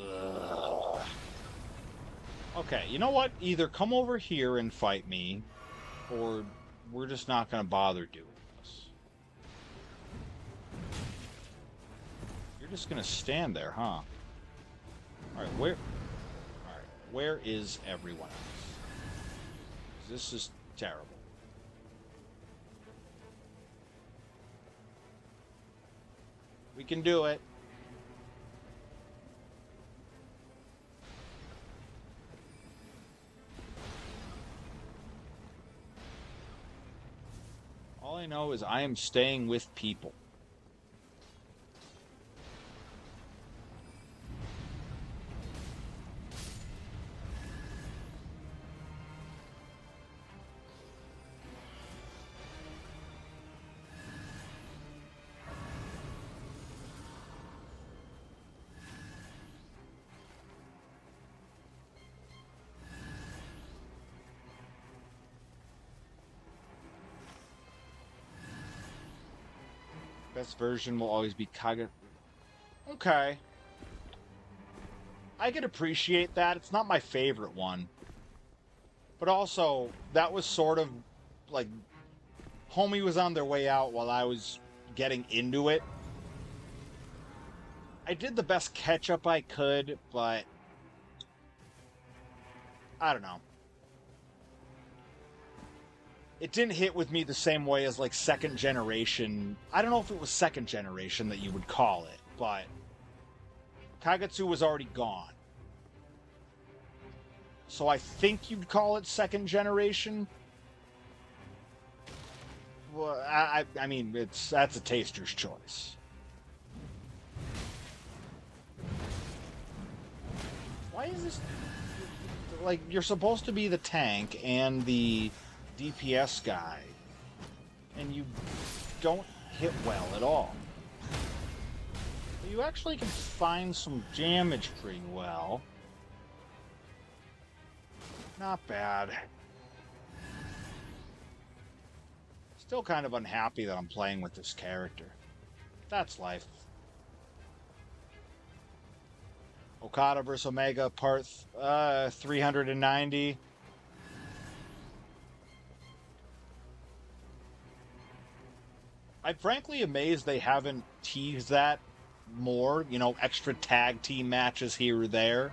Ugh. Okay, you know what? Either come over here and fight me, or we're just not going to bother doing this. You're just going to stand there, huh? Alright, where is everyone else? This is terrible. We can do it. All I know is I am staying with people. Best version will always be Kaga. Okay. I can appreciate that. It's not my favorite one. But also, that was sort of like homie was on their way out while I was getting into it. I did the best catch up I could, but I don't know. It didn't hit with me the same way as like second generation. I don't know if it was second generation that you would call it, but Kagetsu was already gone. So I think you'd call it second generation. Well, I mean, that's a taster's choice. Why is this like you're supposed to be the tank and the DPS guy, and you don't hit well at all. You actually can find some damage pretty well. Not bad. Still kind of unhappy that I'm playing with this character. That's life. Okada vs. Omega, part 390. I'm frankly amazed they haven't teased that more, you know, extra tag team matches here or there.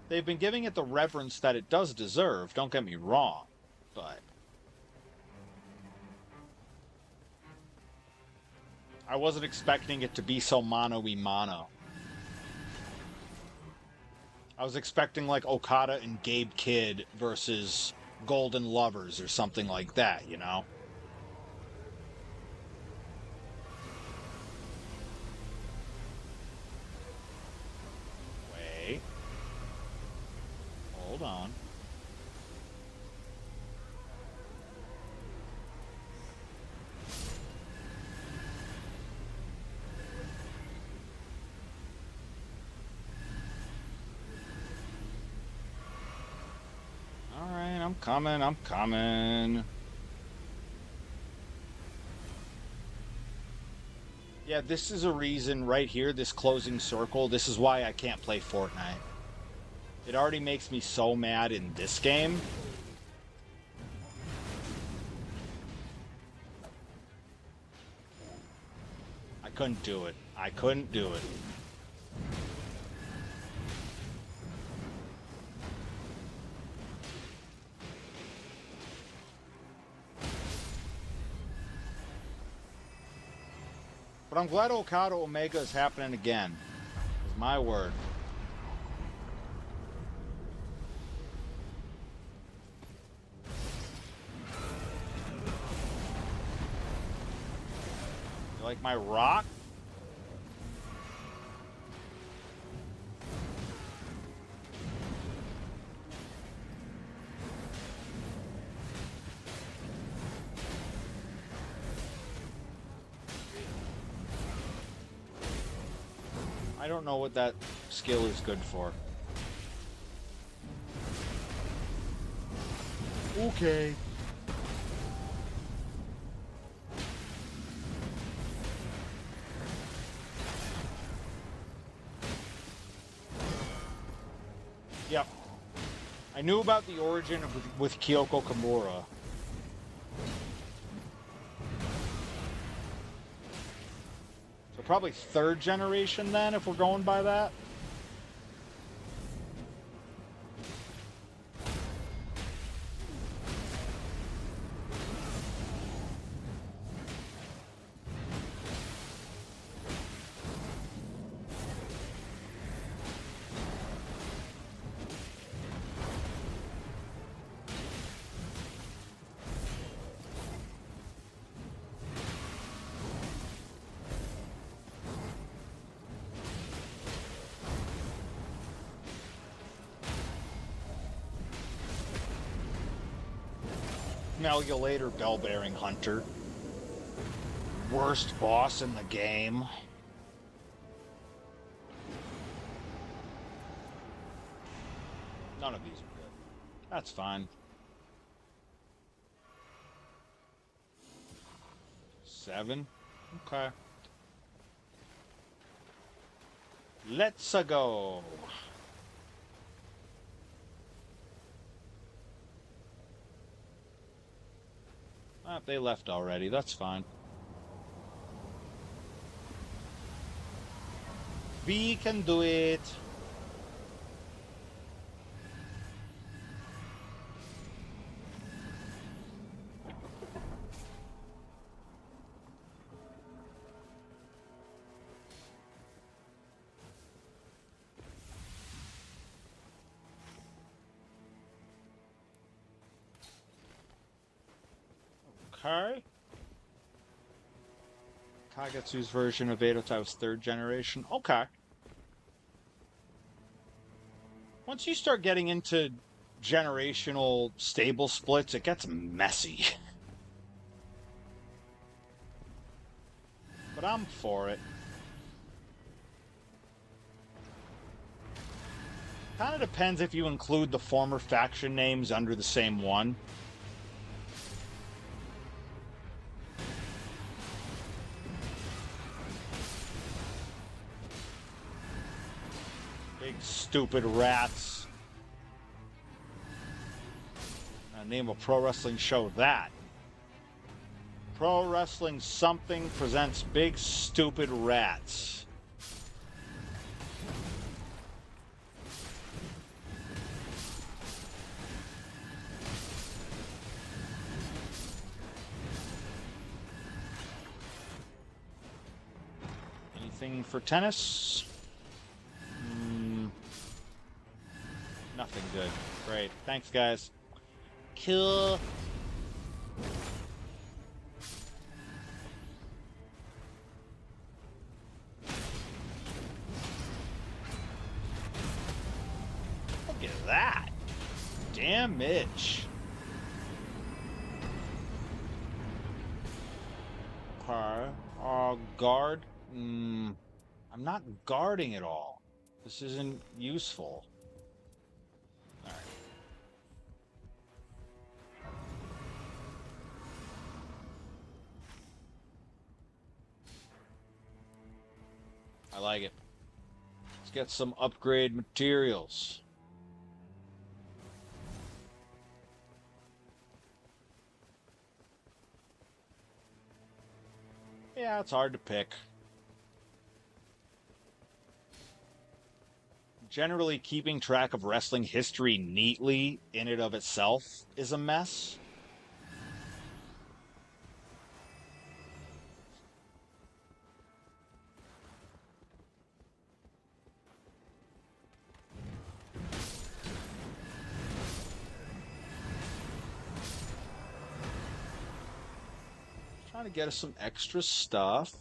They've been giving it the reverence that it does deserve, don't get me wrong, but I wasn't expecting it to be so mano-y-mano. I was expecting like Okada and Gabe Kidd versus Golden Lovers or something like that, you know? Wait. Hold on. Alright, I'm coming. Yeah, this is a reason right here, this closing circle, this is why I can't play Fortnite. It already makes me so mad in this game. I couldn't do it. I couldn't do it. But I'm glad Okada Omega is happening again. It's my word. like my rock? I don't know what that skill is good for. Okay. Yep. I knew about the origin with Kyoko Kimura. So probably third generation then, if we're going by that. Smell you later, bell-bearing hunter. Worst boss in the game. None of these are good. That's fine. 7. Okay. Let's go. Ah, they left already. That's fine. We can do it. Okay. Kagetsu's version of Edo-Tai's third generation. Okay. Once you start getting into generational stable splits, it gets messy. But I'm for it. Kind of depends if you include the former faction names under the same one. Big stupid rats. Name a pro wrestling show that. Pro Wrestling Something presents Big Stupid Rats. Anything for tennis? Nothing good. Great. Thanks, guys. Cool. Look at that. Damage. Okay. Guard. I'm not guarding at all. This isn't useful. Alright. I like it. Let's get some upgrade materials. Yeah, it's hard to pick. Generally, keeping track of wrestling history neatly in and of itself is a mess. Trying to get us some extra stuff.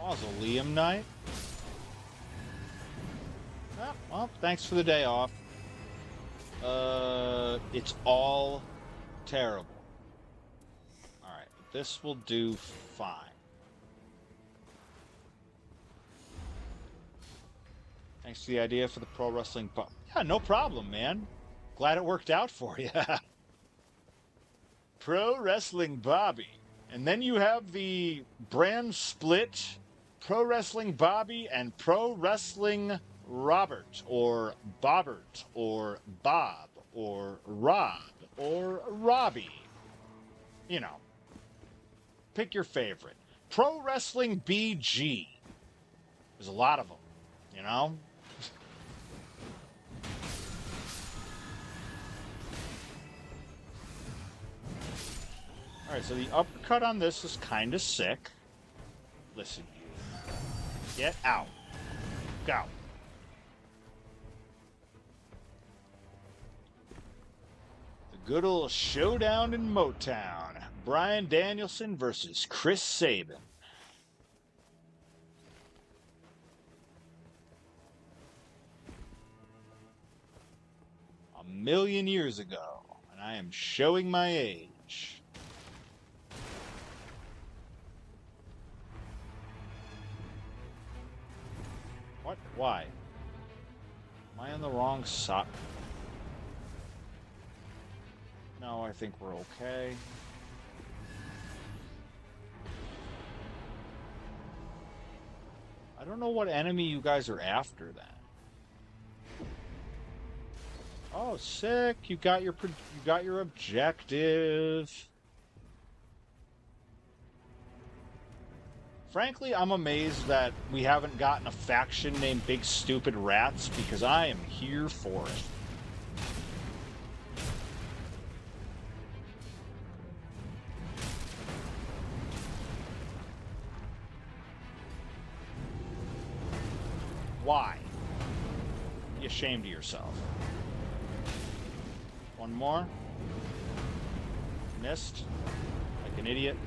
Mausoleum Knight. Ah, well, thanks for the day off. It's all terrible. Alright, this will do fine. Thanks for the idea for the pro wrestling bump. Yeah, no problem, man. Glad it worked out for you. Pro Wrestling Bobby. And then you have the brand split Pro Wrestling Bobby and Pro Wrestling Robert, or Bobbert, or Bob, or Rob, or Robbie. You know, pick your favorite. Pro Wrestling BG. There's a lot of them, you know? Alright, so the uppercut on this is kind of sick. Listen, you. Get out. Go. The good old showdown in Motown. Bryan Danielson versus Chris Sabin. A million years ago, and I am showing my age. What? Why? Am I on the wrong side? No, I think we're okay. I don't know what enemy you guys are after then. Oh, sick! You got your objective. Frankly, I'm amazed that we haven't gotten a faction named Big Stupid Rats, because I am here for it. Why? Be ashamed of yourself. One more. Missed. Like an idiot.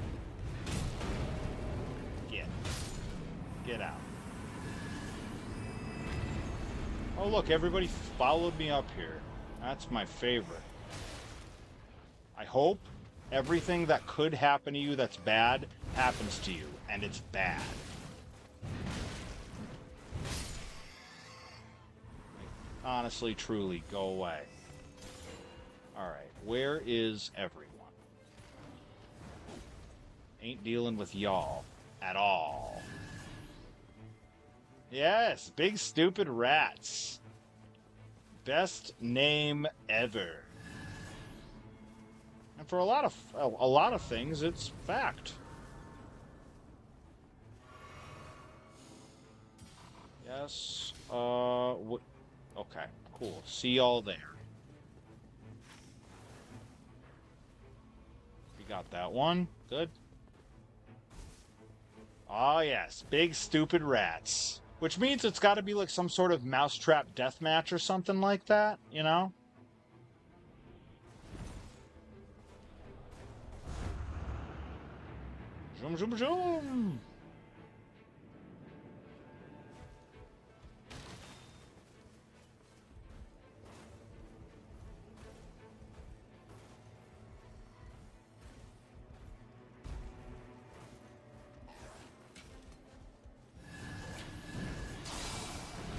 Get out. Oh look, everybody followed me up here. That's my favorite. I hope everything that could happen to you that's bad happens to you, and it's bad. Honestly, truly, go away. Alright, where is everyone? Ain't dealing with y'all at all. Yes, Big Stupid Rats. Best name ever. And for a lot of things, it's fact. Yes. Okay, cool. See y'all there. We got that one. Good. Oh yes, Big Stupid Rats. Which means it's got to be like some sort of mousetrap deathmatch or something like that, you know? Zoom, zoom, zoom!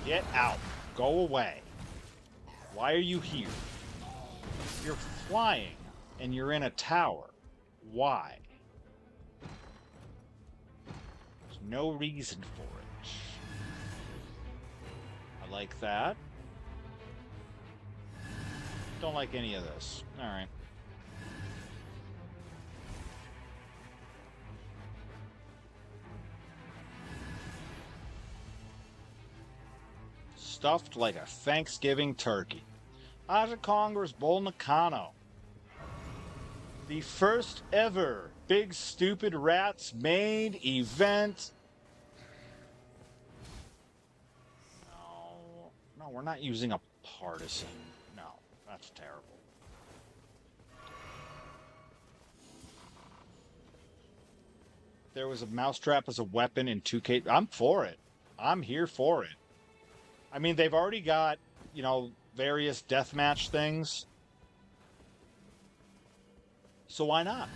Get out. Go away. Why are you here? You're flying, and you're in a tower. Why? There's no reason for it. I like that. Don't like any of this. Alright. Stuffed like a Thanksgiving turkey. Aja Congress Bull Nakano. The first ever Big Stupid Rats main event. No, we're not using a partisan. No, that's terrible. There was a mousetrap as a weapon in 2K. I'm for it. I'm here for it. I mean, they've already got, various deathmatch things. So why not?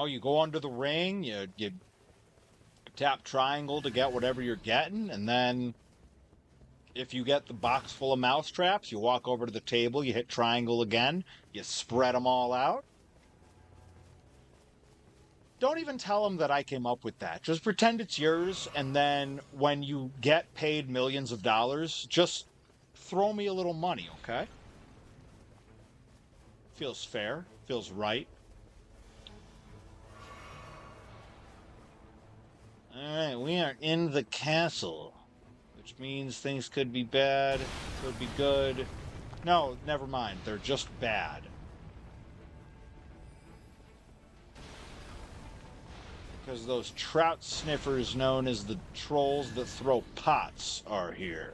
You go under the ring, you tap triangle to get whatever you're getting, and then if you get the box full of mousetraps, you walk over to the table, you hit triangle again, you spread them all out. Don't even tell them that I came up with that. Just pretend it's yours, and then when you get paid millions of dollars, just throw me a little money, okay? Feels fair, feels right. Alright, we are in the castle, which means things could be bad, could be good. No, never mind, they're just bad. Because those trout sniffers known as the trolls that throw pots are here.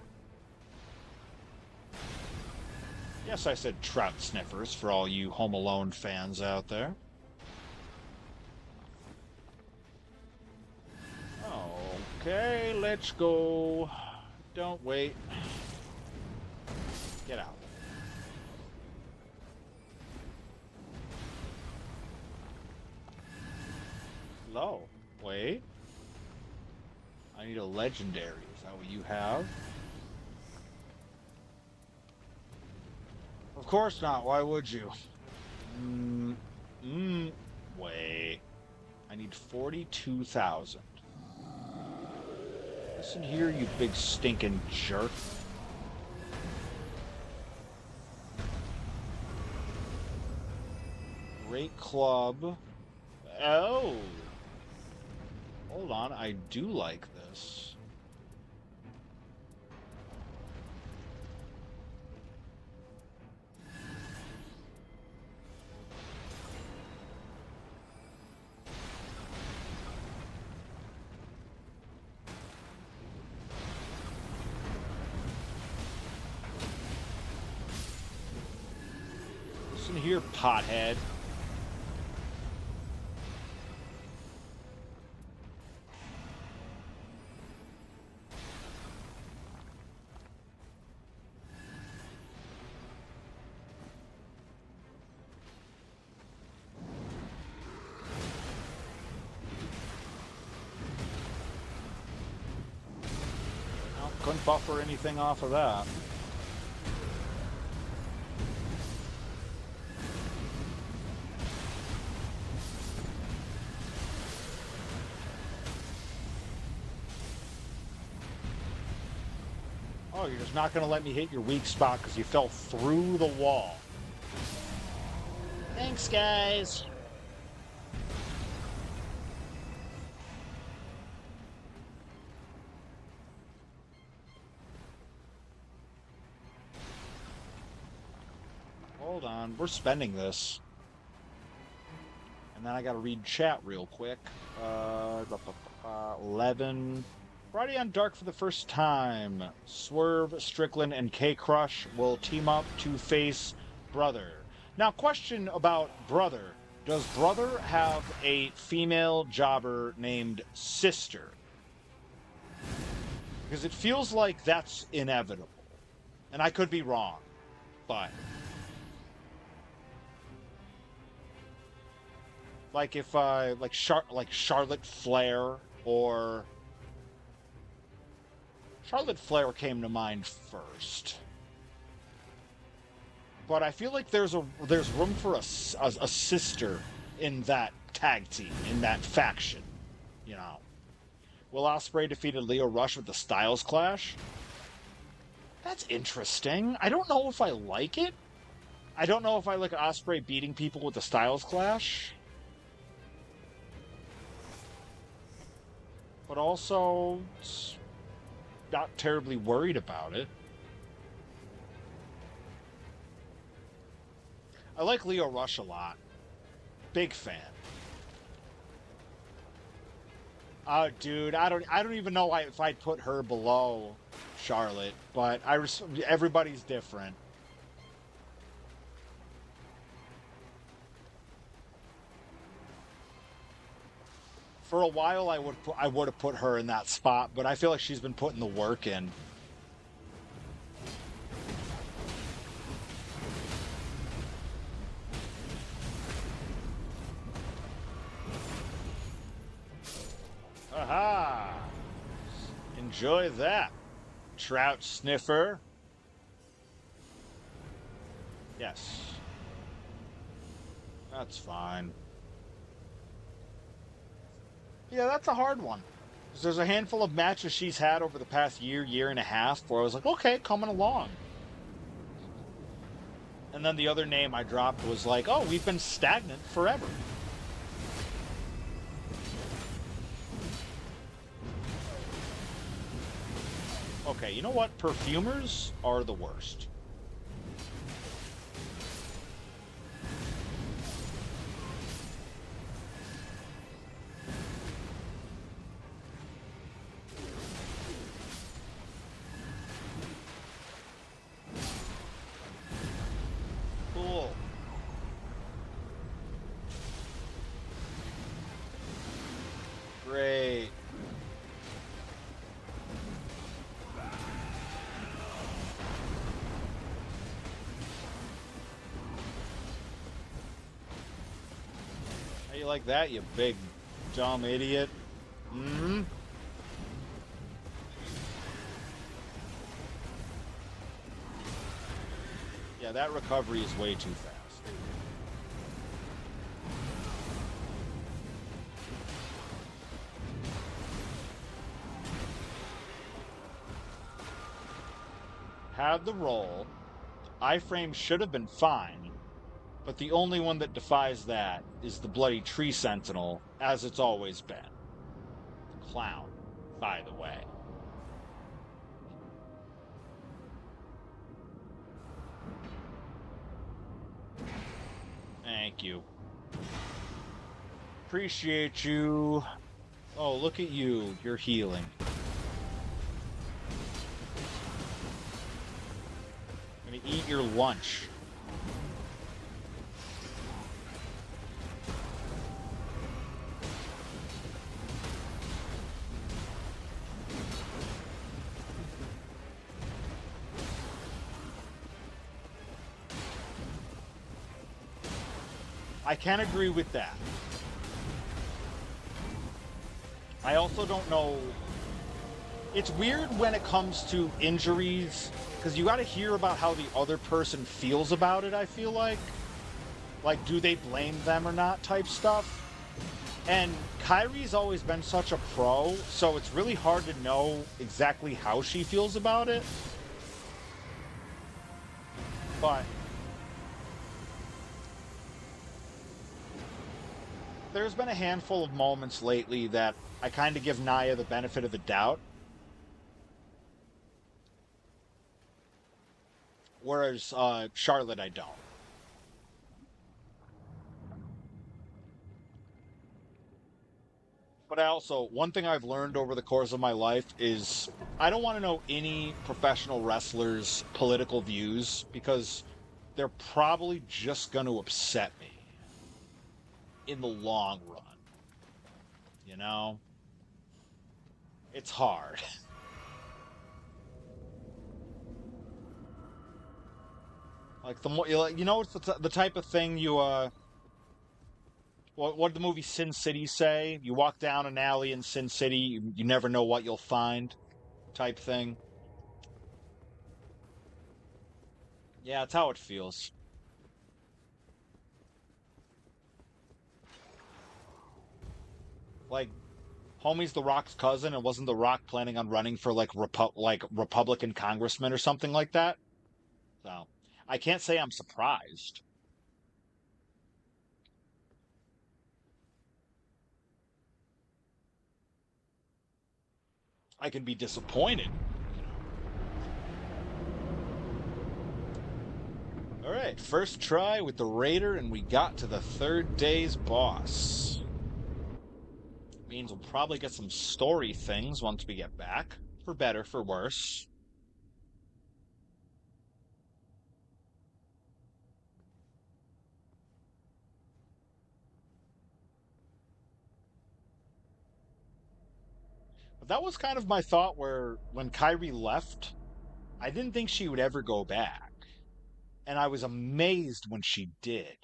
Yes, I said trout sniffers for all you Home Alone fans out there. Okay, let's go. Don't wait. Get out. Hello. Wait. I need a legendary. Is that what you have? Of course not. Why would you? Wait. I need 42,000. Listen here, you big stinking jerk. Great club. Oh! Hold on, I do like this. Listen here, pothead. Couldn't buffer anything off of that. Oh, you're just not going to let me hit your weak spot because you fell through the wall. Thanks, guys. Hold on, we're spending this. And then I gotta read chat real quick. 11. Friday on Dark for the first time. Swerve, Strickland, and K-Crush will team up to face Brother. Now, question about Brother. Does Brother have a female jobber named Sister? Because it feels like that's inevitable. And I could be wrong, but... like if, like Charlotte Flair or... Charlotte Flair came to mind first. But I feel like there's room for a sister in that tag team, in that faction, you know. Will Ospreay defeated Lio Rush with the Styles Clash? That's interesting. I don't know if I like it. I don't know if I like Ospreay beating people with the Styles Clash. But also, not terribly worried about it. I like Lio Rush a lot. Big fan. Dude, I don't even know if I'd put her below Charlotte, but everybody's different. For a while, I would have put her in that spot, but I feel like she's been putting the work in. Aha! Enjoy that, trout sniffer. Yes, that's fine. Yeah, that's a hard one. 'Cause there's a handful of matches she's had over the past year, year and a half where I was like, okay, coming along. And then the other name I dropped was like, oh, we've been stagnant forever. Okay, you know what? Perfumers are the worst. Cool. Great. How you like that, you big dumb idiot? Mm-hmm. Yeah, that recovery is way too fast. Had the roll. Iframe should have been fine, but the only one that defies that is the bloody tree sentinel, as it's always been. Clown, by the way. Thank you. Appreciate you. Oh, look at you. You're healing. I'm gonna eat your lunch. I can agree with that. I also don't know. It's weird when it comes to injuries, because you got to hear about how the other person feels about it, I feel like. Like, do they blame them or not type stuff. And Kyrie's always been such a pro, so it's really hard to know exactly how she feels about it. But there's been a handful of moments lately that I kind of give Naya the benefit of the doubt, whereas Charlotte I don't. But I also, one thing I've learned over the course of my life is I don't want to know any professional wrestlers' political views because they're probably just going to upset me in the long run. You know? It's hard. Like the more you know, it's the type of thing you what did the movie Sin City say? You walk down an alley in Sin City, you never know what you'll find, type thing. Yeah, it's how it feels. Like homie's The Rock's cousin, and wasn't The Rock planning on running for like Republican congressman or something like that? So I can't say I'm surprised. I can be disappointed. All right, first try with the Raider, and we got to the third day's boss. Means we'll probably get some story things once we get back, for better, for worse. That was kind of my thought where when Kyrie left, I didn't think she would ever go back. And I was amazed when she did.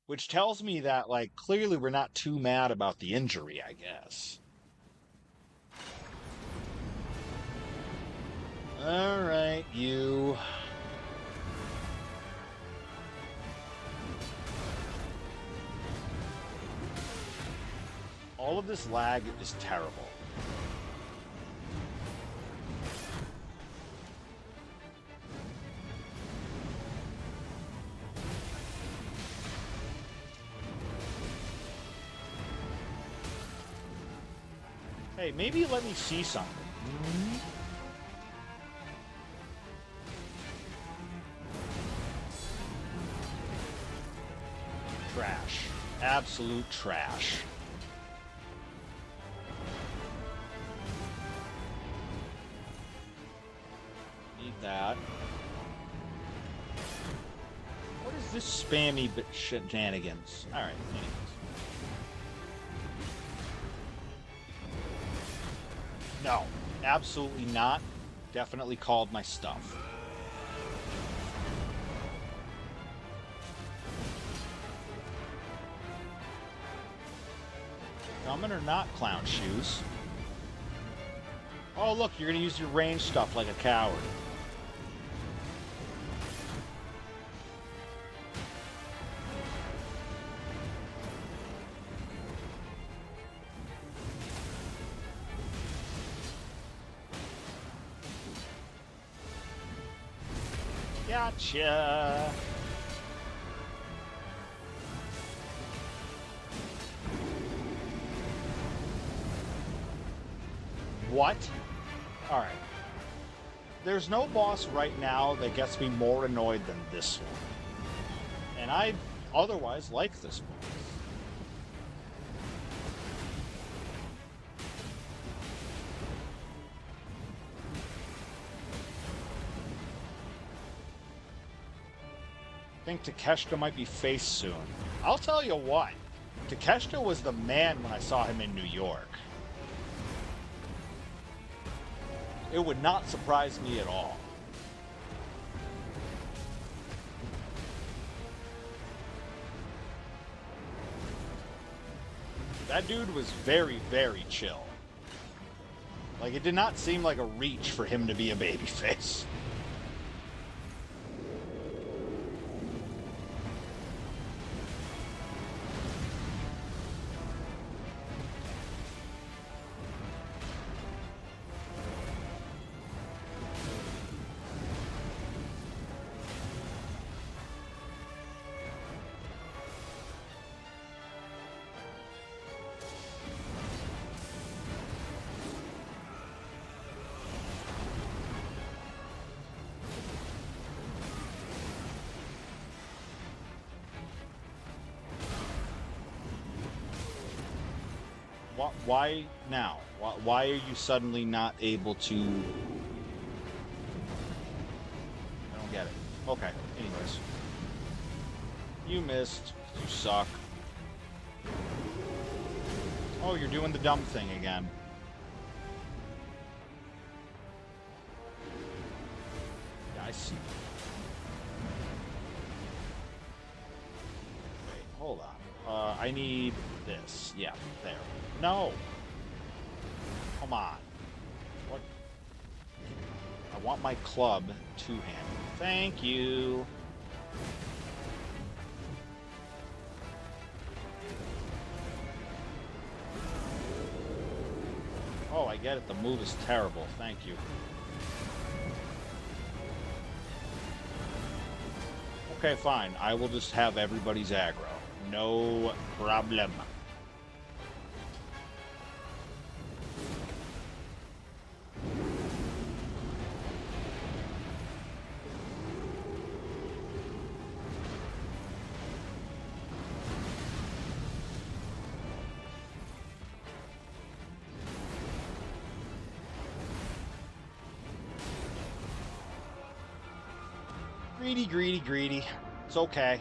Which tells me that, like, clearly we're not too mad about the injury, I guess. Alright, you. All of this lag is terrible. Hey, maybe let me see something. Trash. Absolute trash. Need that. What is this spammy shenanigans? Alright, anyways. No, absolutely not. Definitely called my stuff. Coming or not, clown shoes? Oh, look, you're gonna use your range stuff like a coward. Gotcha. What? Alright. There's no boss right now that gets me more annoyed than this one. And I otherwise like this boss. I think Takeshita might be faced soon. I'll tell you what. Takeshita was the man when I saw him in New York. It would not surprise me at all. That dude was very, very chill. Like, it did not seem like a reach for him to be a babyface. Why now? Why are you suddenly not able to... I don't get it. Okay, anyways. You missed. You suck. Oh, you're doing the dumb thing again. Yeah, I see. Wait, hold on. I need this. Yeah, there. No! Come on. What? I want my club two-handed. Thank you. Oh, I get it. The move is terrible. Thank you. Okay, fine. I will just have everybody's aggro. No problem. Greedy, greedy, greedy. It's okay.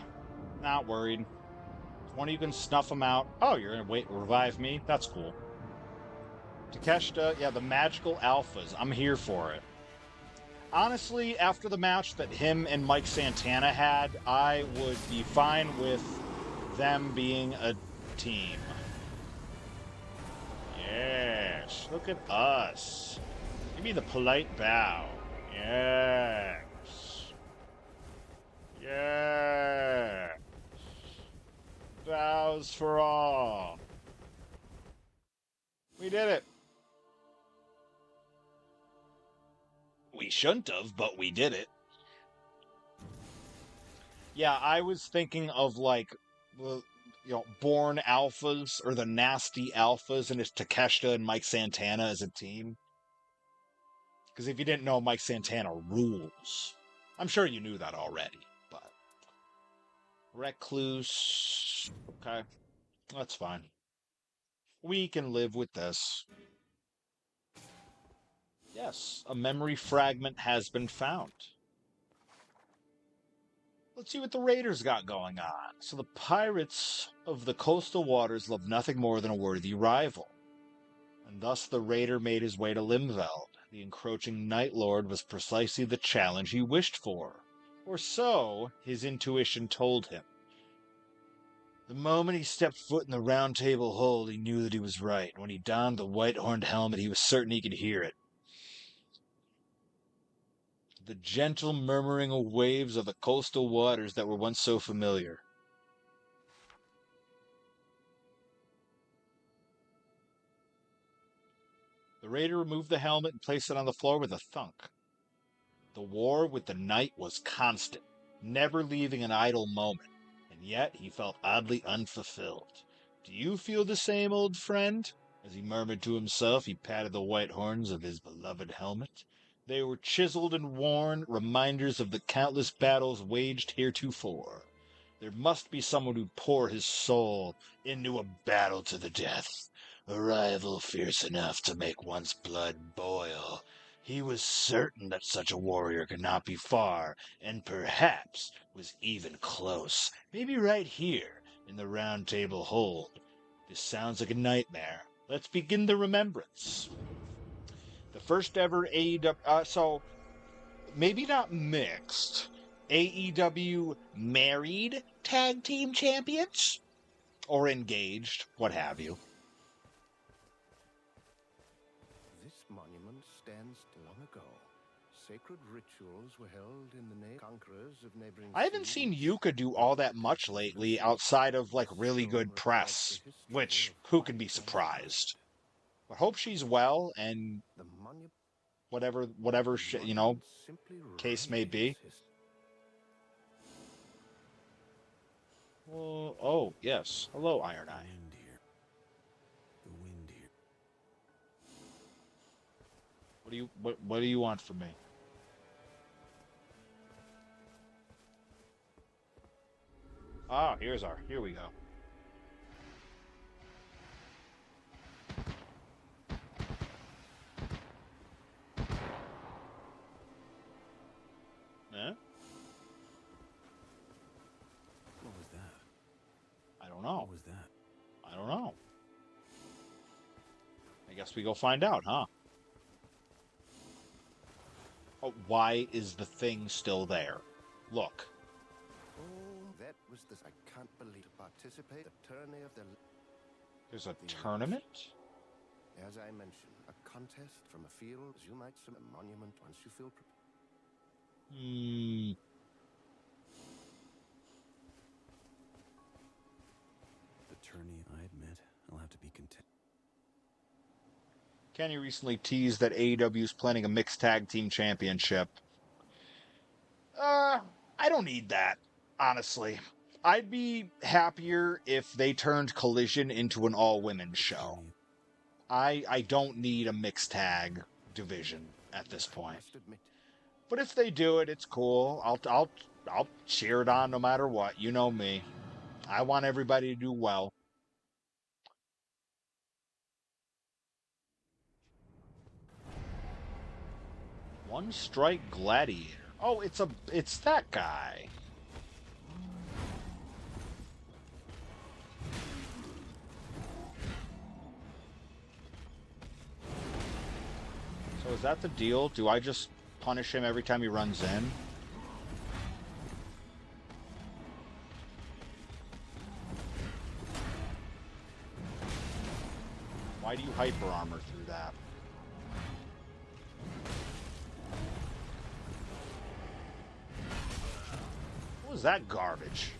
Not worried. If one of you can snuff them out. Oh, you're gonna wait, revive me? That's cool. Takeshita, yeah, the magical alphas. I'm here for it. Honestly, after the match that him and Mike Santana had, I would be fine with them being a team. Yes, look at us. Give me the polite bow. Yes. Yes. Bows for all. We did it. We shouldn't have, but we did it. Yeah, I was thinking of like the born alphas or the nasty alphas, and it's Takeshita and Mike Santana as a team. Because if you didn't know, Mike Santana rules. I'm sure you knew that already, but Recluse. Okay, that's fine. We can live with this. Yes, a memory fragment has been found. Let's see what the Raiders got going on. So the pirates of the coastal waters love nothing more than a worthy rival. And thus the raider made his way to Limveld. The encroaching Night Lord was precisely the challenge he wished for. Or so his intuition told him. The moment he stepped foot in the Round Table hold, he knew that he was right. When he donned the white-horned helmet, he was certain he could hear it. The gentle murmuring of waves of the coastal waters that were once so familiar. The raider removed the helmet and placed it on the floor with a thunk. The war with the night was constant, never leaving an idle moment, and yet he felt oddly unfulfilled. Do you feel the same, old friend? As he murmured to himself, he patted the white horns of his beloved helmet. They were chiseled and worn, reminders of the countless battles waged heretofore. There must be someone who'd pour his soul into a battle to the death, a rival fierce enough to make one's blood boil. He was certain that such a warrior could not be far, and perhaps was even close, maybe right here in the Round Table hold. This sounds like a nightmare. Let's begin the remembrance. The first ever AEW, so maybe not mixed, AEW married tag team champions? Or engaged, what have you. This monument stands long ago. Sacred rituals were held in the name of conquerors of neighboring I haven't seen seas. Yuka do all that much lately outside of like really good press, which who could be surprised? But hope she's well and The whatever case may be. Well, oh yes, hello Iron Eye. The wind here. What do you want from me? Ah, here we go. Eh? What was that? I don't know. What was that? I don't know. I guess we go find out, huh? Oh, why is the thing still there? Look. Oh, that was this. I can't believe to participate in the tourney of the. There's a tournament? As I mentioned, a contest from a field, as you might say, a monument once you feel prepared. The tourney, I admit, I'll have to be content. Kenny recently teased that AEW is planning a mixed tag team championship. I don't need that, honestly. I'd be happier if they turned Collision into an all-women's show. I don't need a mixed tag division at this point. But if they do it, it's cool. I'll cheer it on no matter what. You know me. I want everybody to do well. One Strike Gladiator. Oh, it's that guy. So is that the deal? Do I just punish him every time he runs in? Why do you hyper armor through that? What was that garbage?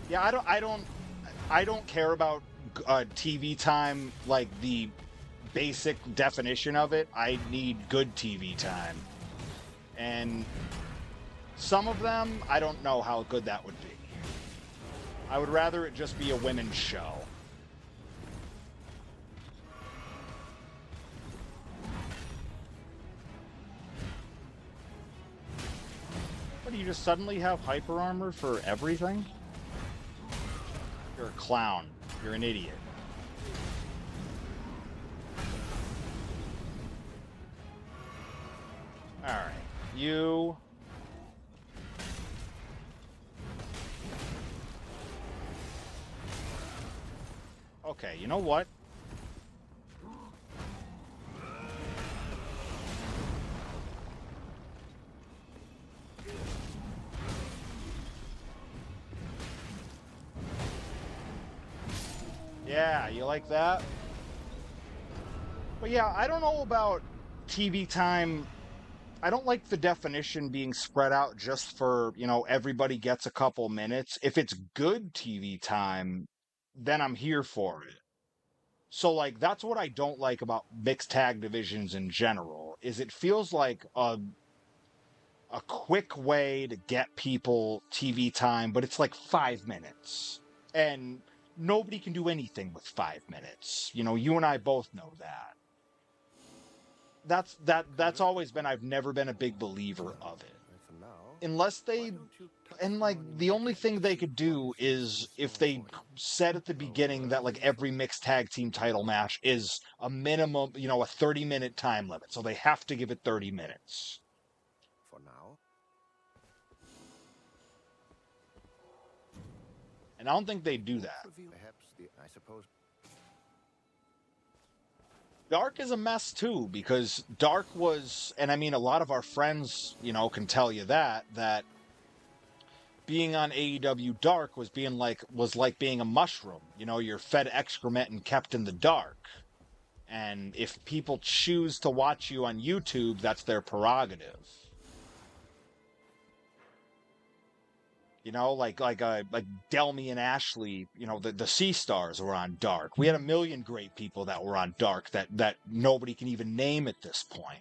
Yeah, I don't care about TV time, like the basic definition of it. I need good TV time. And some of them, I don't know how good that would be. I would rather it just be a women's show. What, do you just suddenly have hyper armor for everything? You're a clown. You're an idiot. Alright. You... Okay, you know what? Yeah, you like that? But yeah, I don't know about TV time. I don't like the definition being spread out just for, you know, everybody gets a couple minutes. If it's good TV time, then I'm here for it. So like that's what I don't like about mixed tag divisions in general, is it feels like a quick way to get people TV time, but it's like 5 minutes. And nobody can do anything with 5 minutes. You know, you and I both know that. That's always been, I've never been a big believer of it. For now, Unless they, and like the only thing they could do is if they said at the beginning that like every mixed tag team title match is a minimum, you know, a 30-minute time limit. So they have to give it 30 minutes. For now. And I don't think they do that. Perhaps I suppose. Dark is a mess too, because Dark was, and I mean, a lot of our friends, you know, can tell you that being on AEW Dark was like being a mushroom. You know, you're fed excrement and kept in the dark. And if people choose to watch you on YouTube, that's their prerogative. You know, like Delmy and Ashley, you know, the Sea Stars were on Dark. We had a million great people that were on Dark that nobody can even name at this point.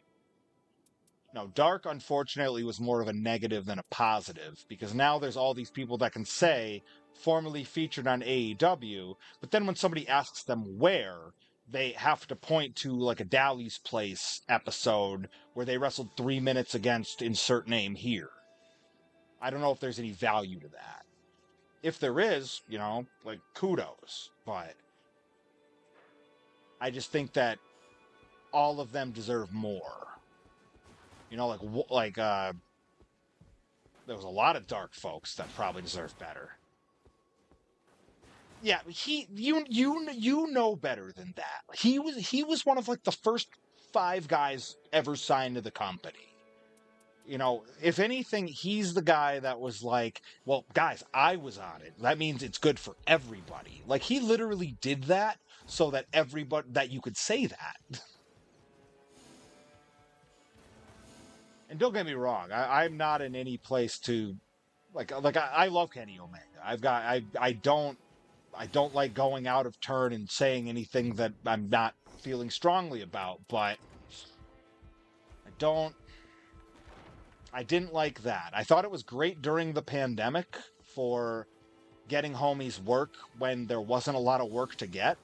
No, Dark, unfortunately, was more of a negative than a positive, because now there's all these people that can say, formerly featured on AEW, but then when somebody asks them where, they have to point to like a Dali's Place episode where they wrestled 3 minutes against insert name here. I don't know if there's any value to that. If there is, you know, like, kudos. But I just think that all of them deserve more. You know, there was a lot of Dark folks that probably deserve better. Yeah, you know better than that. He was one of like the first 5 guys ever signed to the company. You know, if anything, he's the guy that was like, well, guys, I was on it. That means it's good for everybody. Like, he literally did that so that everybody, that you could say that. And don't get me wrong, I'm not in any place to, I love Kenny Omega. I don't like going out of turn and saying anything that I'm not feeling strongly about, but I didn't like that. I thought it was great during the pandemic for getting homies work when there wasn't a lot of work to get.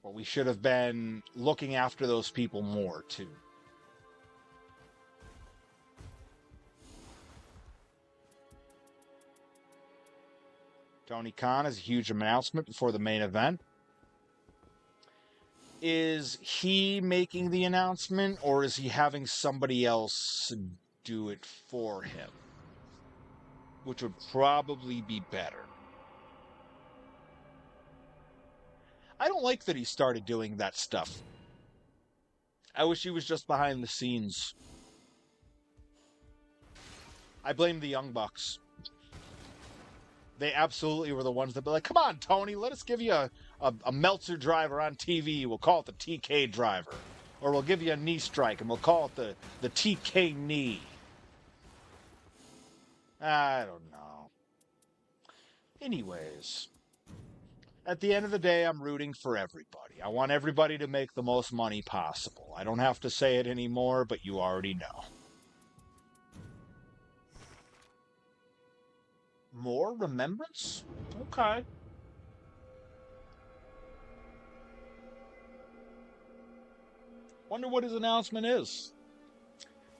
But we should have been looking after those people more, too. Tony Khan has a huge announcement before the main event. Is he making the announcement, or is he having somebody else do it for him? Which would probably be better. I don't like that he started doing that stuff. I wish he was just behind the scenes. I blame the Young Bucks. They absolutely were the ones that be like, come on, Tony, let us give you a Meltzer driver on TV. We'll call it the TK driver. Or we'll give you a knee strike and we'll call it the TK knee. I don't know. Anyways, at the end of the day, I'm rooting for everybody. I want everybody to make the most money possible. I don't have to say it anymore, but you already know. More remembrance? Okay. Wonder what his announcement is.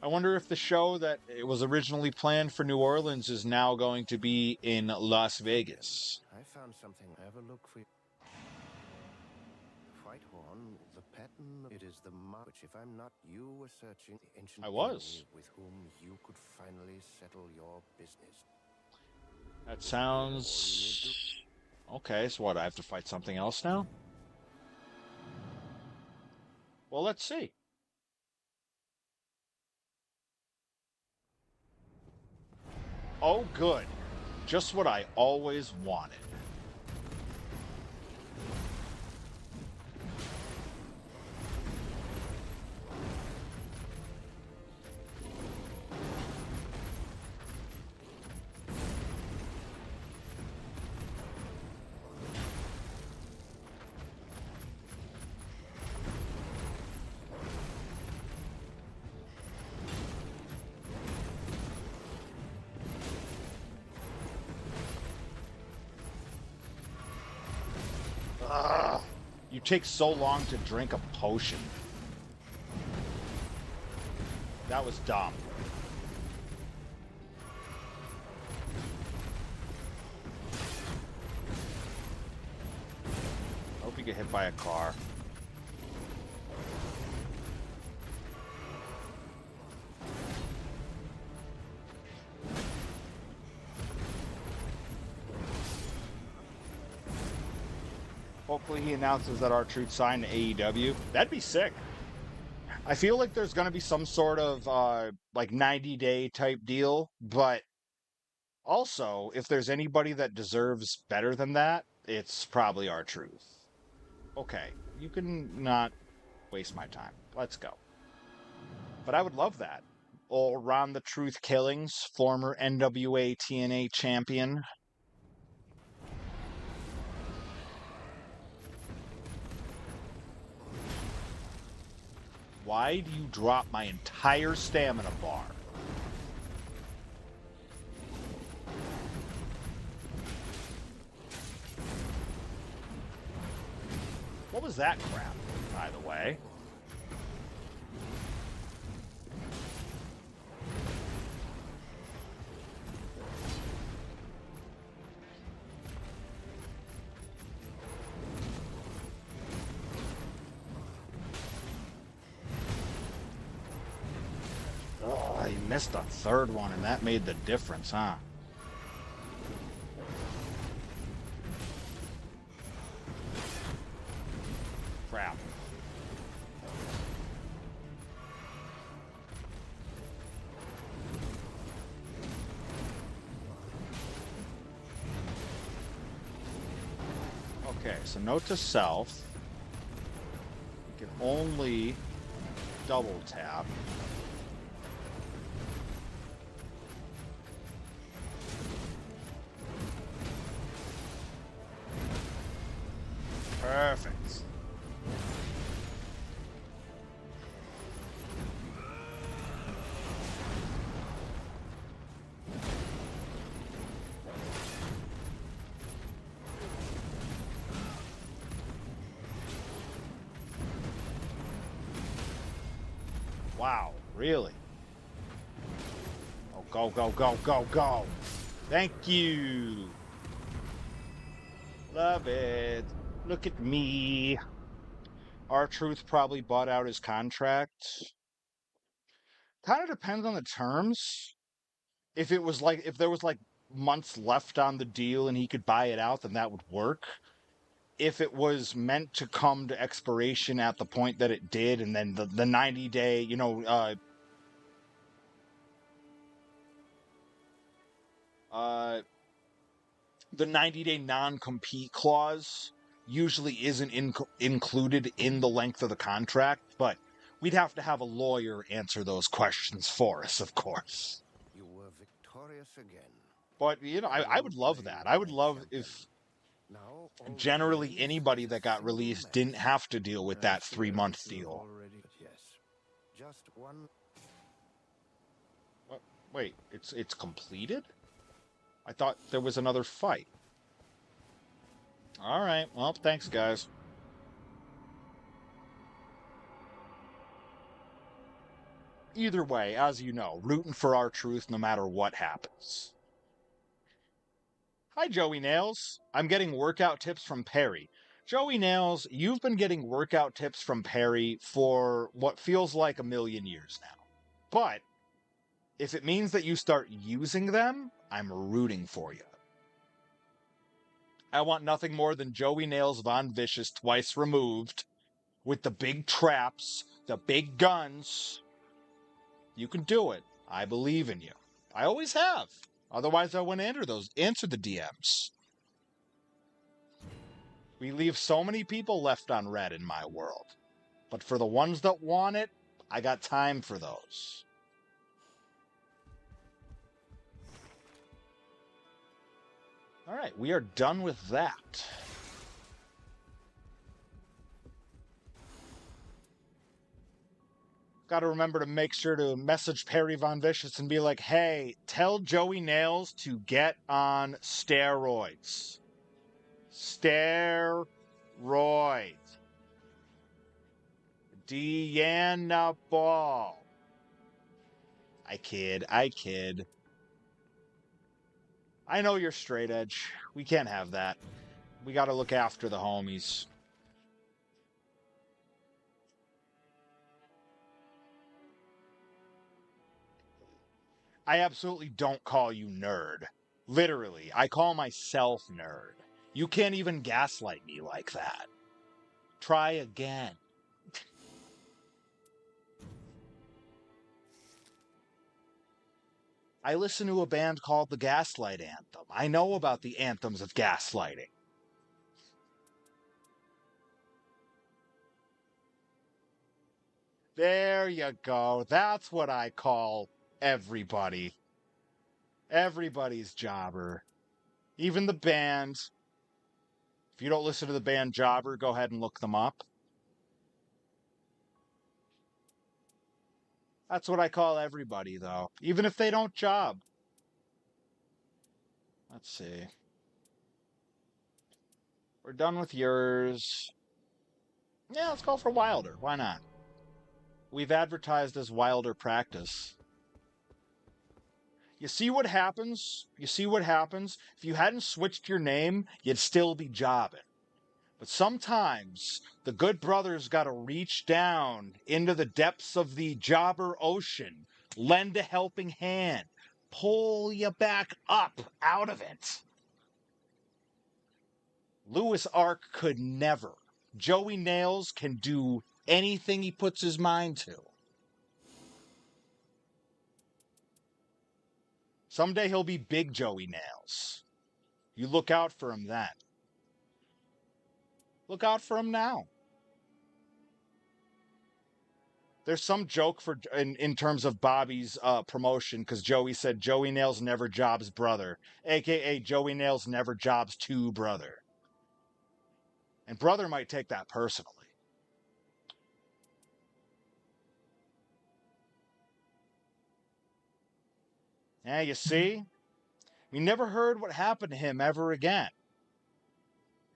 I wonder if the show that it was originally planned for New Orleans is now going to be in Las Vegas. I found something. Have a look for you. Whitehorn, the pattern, it is the mark which, if I'm not, you were searching the ancient I was. enemy with whom you could finally settle your business. That sounds... Okay, so what, I have to fight something else now? Well, let's see. Oh, good. Just what I always wanted. Ugh. You take so long to drink a potion. That was dumb. I hope you get hit by a car. Hopefully he announces that R-Truth signed to AEW. That'd be sick. I feel like there's going to be some sort of like 90-day type deal, but also, if there's anybody that deserves better than that, it's probably R-Truth. Okay, you can not waste my time. Let's go. But I would love that. Or Ron the Truth Killings, former NWA TNA champion. Why do you drop my entire stamina bar? What was that crap, by the way? Oh, he missed a third one, and that made the difference, huh? Crap. Okay, so note to self. You can only double tap. Perfect. Wow, really? Oh, go, go, go, go, go. Thank you. Love it. Look at me. R-Truth probably bought out his contract. Kind of depends on the terms. If it was like, if there was like months left on the deal and he could buy it out, then that would work. if it was meant to come to expiration at the point that it did, and then the 90-day, the 90-day non-compete clause usually isn't included in the length of the contract, but we'd have to have a lawyer answer those questions for us, of course. You were victorious again. But, I would love that. I would love if Now, all that generally remains anybody is a that got single released match. didn't have to deal with that I fear 3-month you have deal. already. Yes, just one. Wait, it's completed? I thought there was another fight. All right, well, thanks, guys. Either way, as you know, rooting for our truth no matter what happens. Hi, Joey Nails. I'm getting workout tips from Perry. Joey Nails, you've been getting workout tips from Perry for what feels like a million years now. But if it means that you start using them, I'm rooting for you. I want nothing more than Joey Nails Von Vicious twice removed, with the big traps, the big guns. You can do it. I believe in you. I always have. Otherwise, I wouldn't answer the DMs. We leave so many people left on red in my world. But for the ones that want it, I got time for those. All right, we are done with that. Got to remember to make sure to message Perry Von Vicious and be like, hey, tell Joey Nails to get on steroids. Steroids. Deanna Ball. I kid. I know you're straight edge. We can't have that. We got to look after the homies. I absolutely don't call you nerd. Literally, I call myself nerd. You can't even gaslight me like that. Try again. I listen to a band called the Gaslight Anthem. I know about the anthems of gaslighting. There you go. That's what I call everybody. Everybody's jobber. Even the band. If you don't listen to the band Jobber, go ahead and look them up. That's what I call everybody, though. Even if they don't job. Let's see. We're done with yours. Yeah, let's go for Wylder. Why not? We've advertised as Wylder Practice. You see what happens? If you hadn't switched your name, you'd still be jobbing. But sometimes the good brothers gotta reach down into the depths of the jobber ocean, lend a helping hand, pull you back up out of it. Lewis Ark could never. Joey Nails can do anything he puts his mind to. Someday he'll be Big Joey Nails. You look out for him then. Look out for him now. There's some joke in terms of Bobby's promotion, because Joey said Joey Nails never jobs brother, aka Joey Nails never jobs to brother. And brother might take that personally. Yeah, you see? We never heard what happened to him ever again.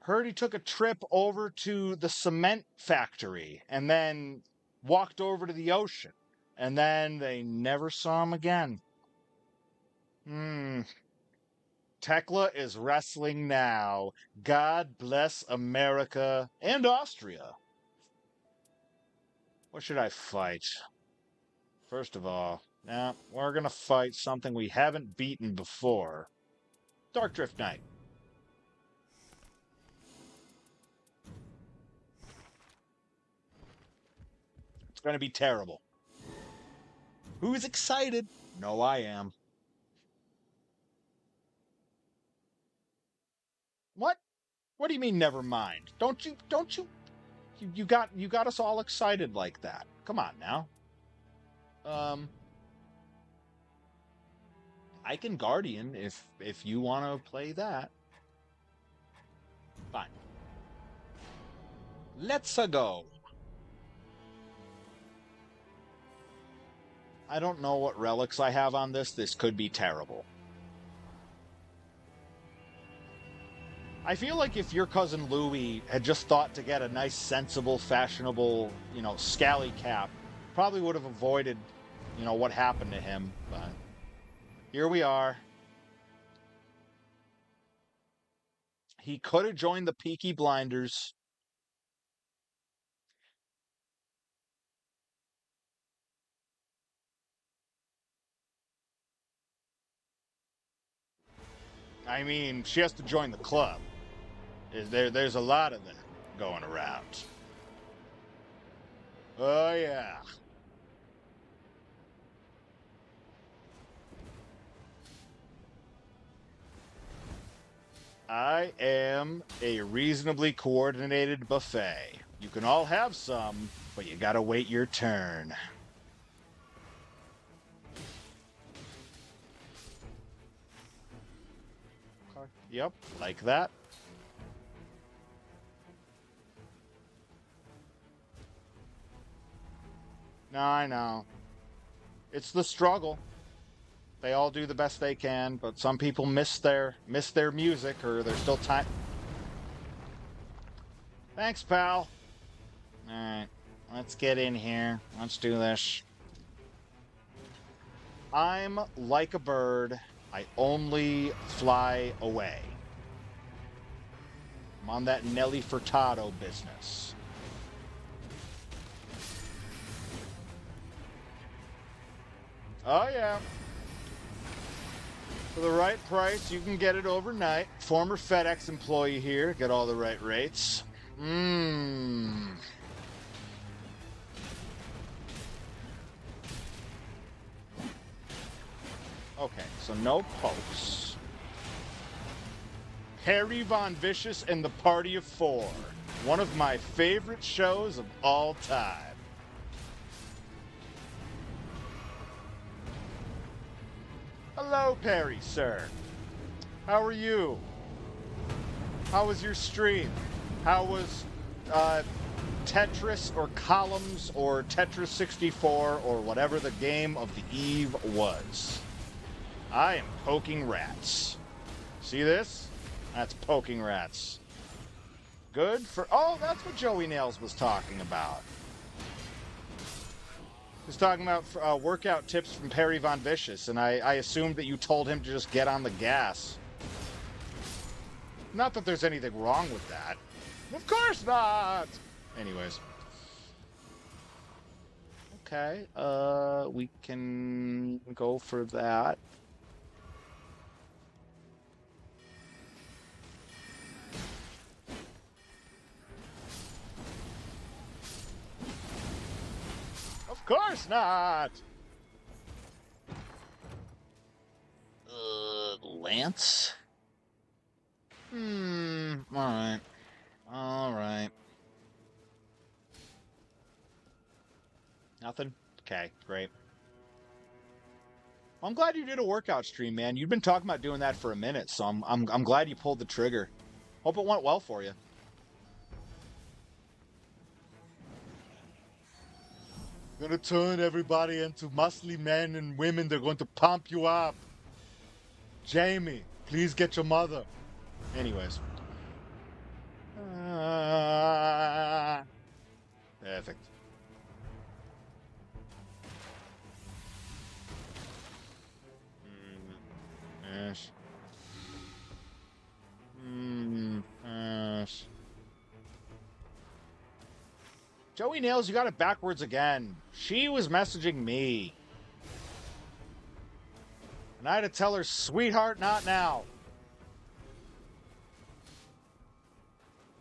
Heard he took a trip over to the cement factory and then walked over to the ocean. And then they never saw him again. Tekla is wrestling now. God bless America and Austria. What should I fight? First of all, we're gonna fight something we haven't beaten before. Dark Drift Knight. It's going to be terrible. Who's excited? No, I am. What? What do you mean never mind? You got us all excited like that. Come on now. I can Guardian if you want to play that. Fine. Let's-a go. I don't know what relics I have on this. This could be terrible. I feel like if your cousin Louis had just thought to get a nice, sensible, fashionable, scally cap, probably would have avoided, what happened to him. But here we are. He could have joined the Peaky Blinders. I mean, she has to join the club. There's a lot of that going around. Oh, yeah. I am a reasonably coordinated buffet. You can all have some, but you gotta wait your turn. Yep, like that. No, I know. It's the struggle. They all do the best they can, but some people miss their music, or they're still time. Thanks, pal. All right, let's get in here. Let's do this. I'm like a bird. I only fly away. I'm on that Nelly Furtado business. Oh, yeah. For the right price, you can get it overnight. Former FedEx employee here. Get all the right rates. Mmm. Okay, so no pokes. Harry Von Vicious and the Party of Four. One of my favorite shows of all time. Hello, Perry, sir. How are you? How was your stream? How was Tetris or Columns or Tetris 64 or whatever the game of the eve was? I am poking rats. See this? That's poking rats. Good for... Oh, that's what Joey Nails was talking about. He was talking about workout tips from Perry Von Vicious, and I assumed that you told him to just get on the gas. Not that there's anything wrong with that. Of course not! Anyways. Okay, we can go for that. Of course not! Lance? Alright. Alright. Nothing? Okay, great. Well, I'm glad you did a workout stream, man. You've been talking about doing that for a minute, so I'm glad you pulled the trigger. Hope it went well for you. Gonna turn everybody into muscly men and women. They're going to pump you up. Jamie, please get your mother. Anyways. Perfect. Yes. Yes. Joey Nails, you got it backwards again. She was messaging me. And I had to tell her, sweetheart, not now.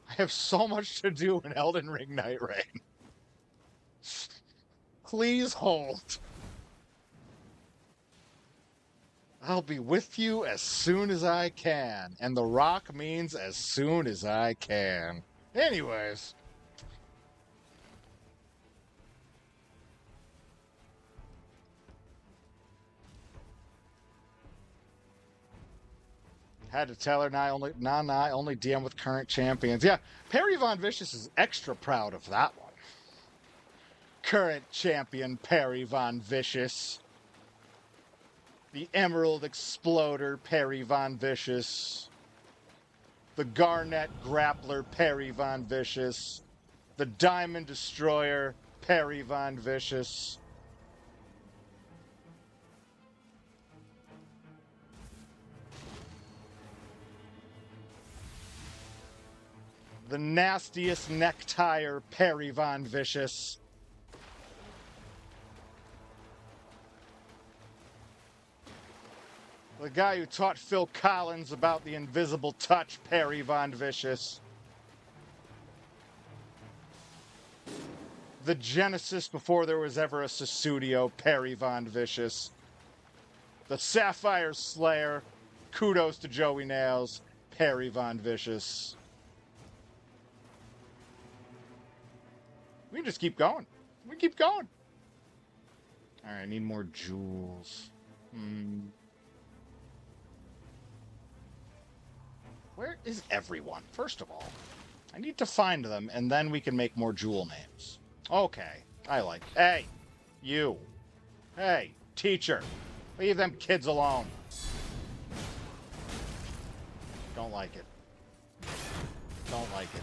I have so much to do in Elden Ring NIGHTREIGN. Please hold. I'll be with you as soon as I can. And the rock means as soon as I can. Anyways. Had to tell her, I only DM with current champions. Yeah, Perry Von Vicious is extra proud of that one. Current champion Perry Von Vicious. The Emerald Exploder Perry Von Vicious. The Garnet Grappler Perry Von Vicious. The Diamond Destroyer Perry Von Vicious. The Nastiest Necktie Perry Von Vicious. The guy who taught Phil Collins about the invisible touch, Perry Von Vicious. The Genesis before there was ever a Susudio, Perry Von Vicious. The Sapphire Slayer, kudos to Joey Nails, Perry Von Vicious. We can just keep going. We keep going. Alright, I need more jewels. Where is everyone? First of all, I need to find them, and then we can make more jewel names. Okay, I like. Hey, you. Hey, teacher. Leave them kids alone. Don't like it. Don't like it.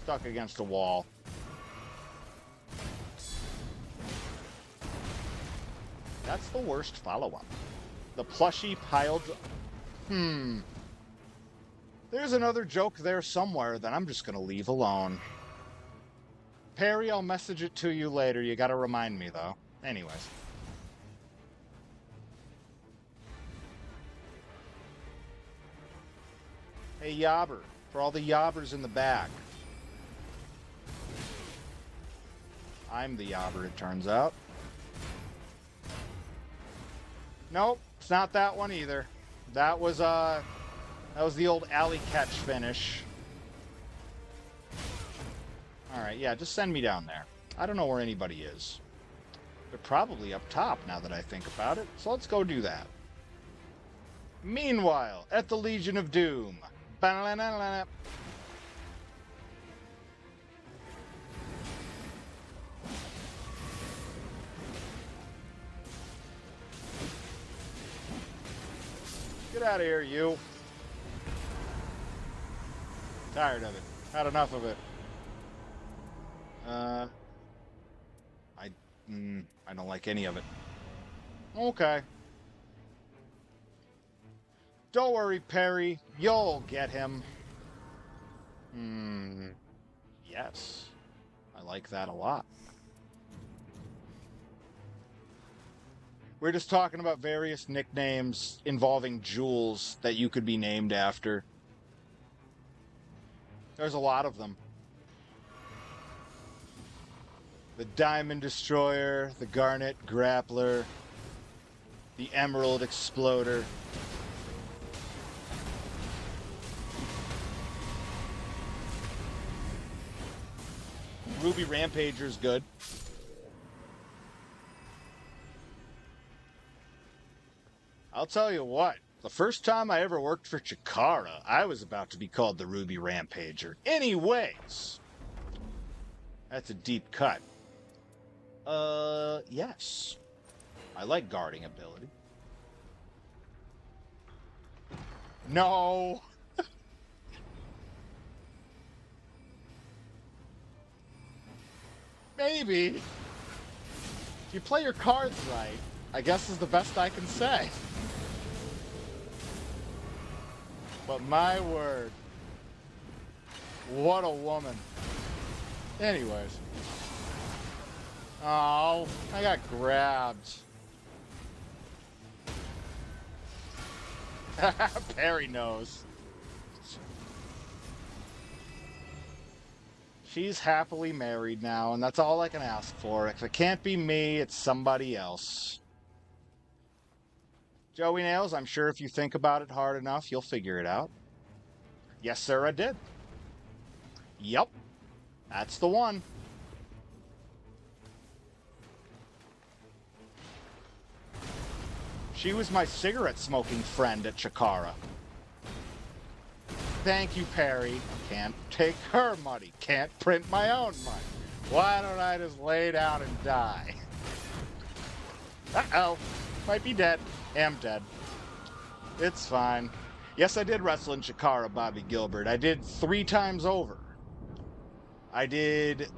Stuck against a wall. That's the worst follow-up. The plushie piled... There's another joke there somewhere that I'm just going to leave alone. Perry, I'll message it to you later. You got to remind me, though. Anyways. Hey, Yobber. For all the Yobbers in the back. I'm the Yobber, it turns out. Nope, it's not that one either. That was the old alley catch finish. Alright, yeah, just send me down there. I don't know where anybody is. They're probably up top now that I think about it, so let's go do that. Meanwhile, at the Legion of Doom. Get out of here, you. Tired of it. Had enough of it. I don't like any of it. Okay. Don't worry, Perry. You'll get him. Yes. I like that a lot. We're just talking about various nicknames involving jewels that you could be named after. There's a lot of them. The Diamond Destroyer, the Garnet Grappler, the Emerald Exploder. Ruby Rampager's good. I'll tell you what, the first time I ever worked for Chikara, I was about to be called the Ruby Rampager. Anyways, that's a deep cut. Yes. I like guarding ability. No. Maybe. If you play your cards right, I guess is the best I can say. But my word. What a woman. Anyways. Oh, I got grabbed. Perry knows. She's happily married now, and that's all I can ask for. If it can't be me, it's somebody else. Joey Nails, I'm sure if you think about it hard enough, you'll figure it out. Yes, sir, I did. Yup, that's the one. She was my cigarette-smoking friend at Chikara. Thank you, Perry. Can't take her money. Can't print my own money. Why don't I just lay down and die? Uh-oh. Might be dead. Am dead. It's fine. Yes, I did wrestle in Chikara, Bobby Gilbert. I did 3 times over. I did...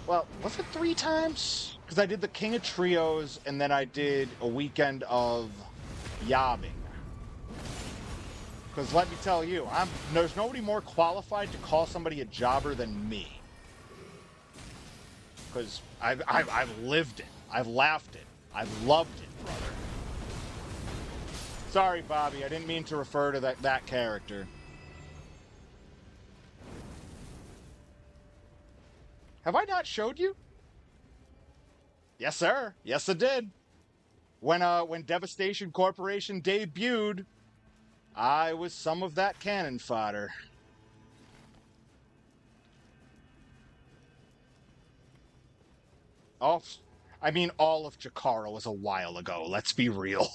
Well, was it 3 times? Because I did the King of Trios, and then I did a weekend of Yabbing. Because let me tell you, there's nobody more qualified to call somebody a jobber than me. Because I've lived it. I've laughed it. I've loved it, brother. Sorry, Bobby. I didn't mean to refer to that character. Have I not showed you? Yes, sir. Yes, I did. When Devastation Corporation debuted, I was some of that cannon fodder. Oh, I mean, all of Chikara was a while ago. Let's be real.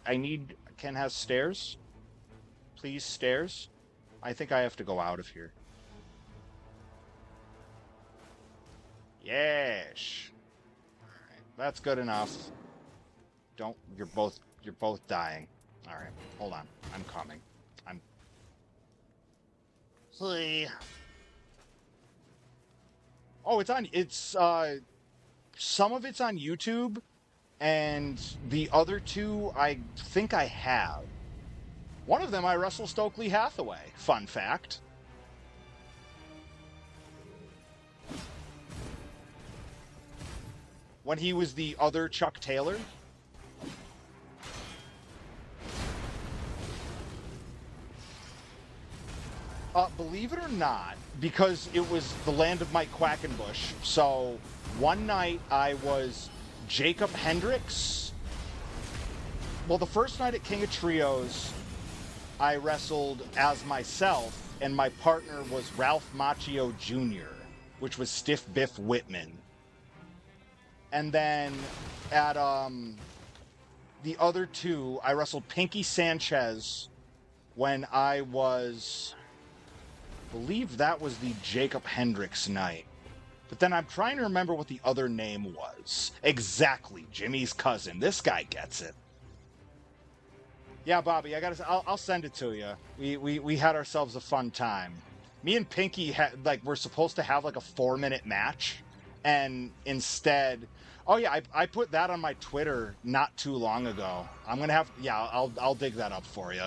I need... Ken has stairs? Please, stairs? I think I have to go out of here. Yes. Alright, that's good enough. Don't... You're both dying. Alright, hold on. I'm coming. See. Oh, some of it's on YouTube, and the other 2 I think I have. One of them I wrestle Stokely Hathaway. Fun fact. When he was the other Chuck Taylor. Believe it or not, because it was the land of Mike Quackenbush, so one night I was Jacob Hendricks. Well, the first night at King of Trios, I wrestled as myself, and my partner was Ralph Macchio Jr., which was Stiff Biff Whitman. And then at the other 2, I wrestled Pinky Sanchez when I was... I believe that was the Jacob Hendricks night. But then I'm trying to remember what the other name was. Exactly, Jimmy's cousin. This guy gets it. Yeah, Bobby, I'll send it to you. We had ourselves a fun time. Me and Pinky were supposed to have like a 4-minute match, and instead, oh yeah, I put that on my Twitter not too long ago. I'm gonna have, yeah, I'll dig that up for you.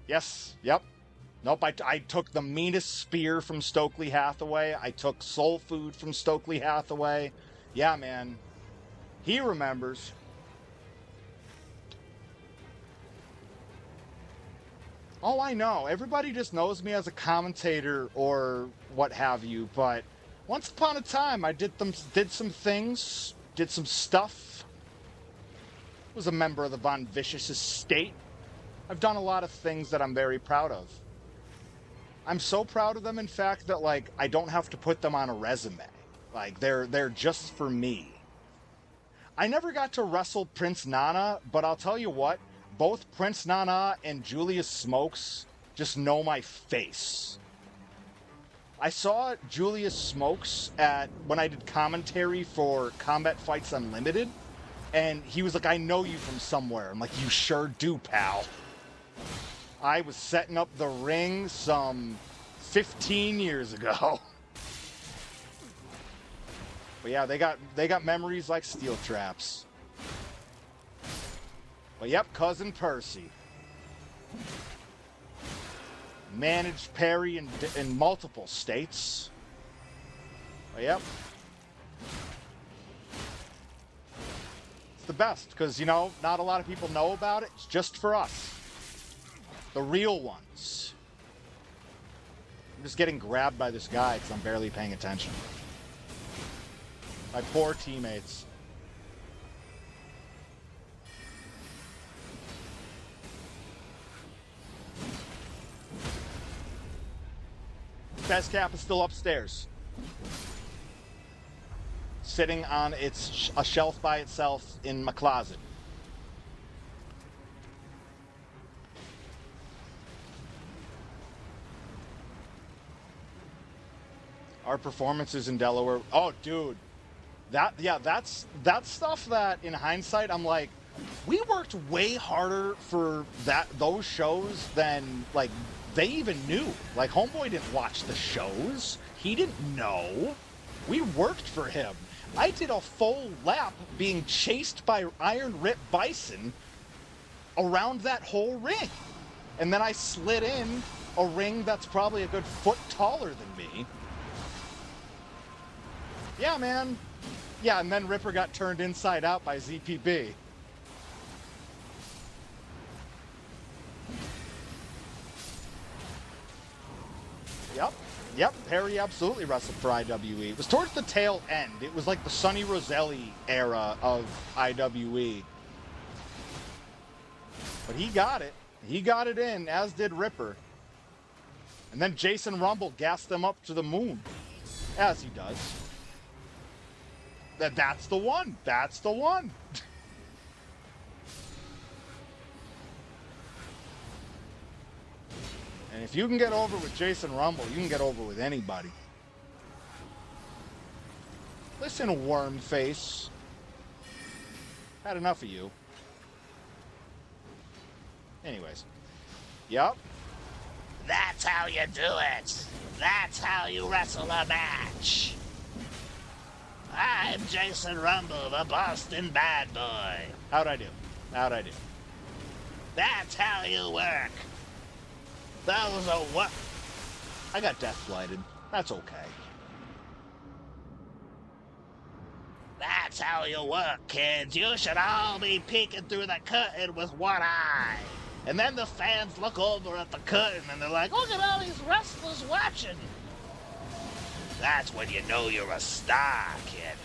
Yes, yep. Nope, I took the meanest spear from Stokely Hathaway. I took soul food from Stokely Hathaway. Yeah, man. He remembers. Oh, I know. Everybody just knows me as a commentator or what have you, but once upon a time I did some things, did some stuff. Was a member of the Von Vicious estate. I've done a lot of things that I'm very proud of. I'm so proud of them, in fact, that, like, I don't have to put them on a resume. Like, they're just for me. I never got to wrestle Prince Nana, but I'll tell you what, both Prince Nana and Julius Smokes just know my face. I saw Julius Smokes when I did commentary for Combat Fights Unlimited, and he was like, I know you from somewhere. I'm like, you sure do, pal. I was setting up the ring some 15 years ago. But yeah, they got memories like steel traps. But yep, Cousin Percy. Managed Perry in multiple states. But yep. the best, because, you know, not a lot of people know about it. It's just for us. The real ones. I'm just getting grabbed by this guy because I'm barely paying attention. My poor teammates. Best cap is still upstairs. Sitting on a shelf by itself in my closet. Our performances in Delaware. Oh, dude. That's stuff that in hindsight I'm like, we worked way harder for those shows than like they even knew. Like Homeboy didn't watch the shows. He didn't know. We worked for him. I did a full lap being chased by Iron Rip Bison around that whole ring. And then I slid in a ring that's probably a good foot taller than me. Yeah, man. Yeah, and then Ripper got turned inside out by ZPB. Yep, Perry absolutely wrestled for IWE. It was towards the tail end. It was like the Sonny Roselli era of IWE. But he got it. He got it in, as did Ripper. And then Jason Rumble gassed them up to the moon. As he does. That's the one. That's the one. And if you can get over with Jason Rumble, you can get over with anybody. Listen, Wormface. Had enough of you. Anyways. Yep. That's how you do it. That's how you wrestle a match. I'm Jason Rumble, the Boston Bad Boy. How'd I do? How'd I do? That's how you work. Those are what? I got death blighted. That's okay. That's how you work, kids. You should all be peeking through the curtain with one eye. And then the fans look over at the curtain and they're like, look at all these wrestlers watching. That's when you know you're a star, kid.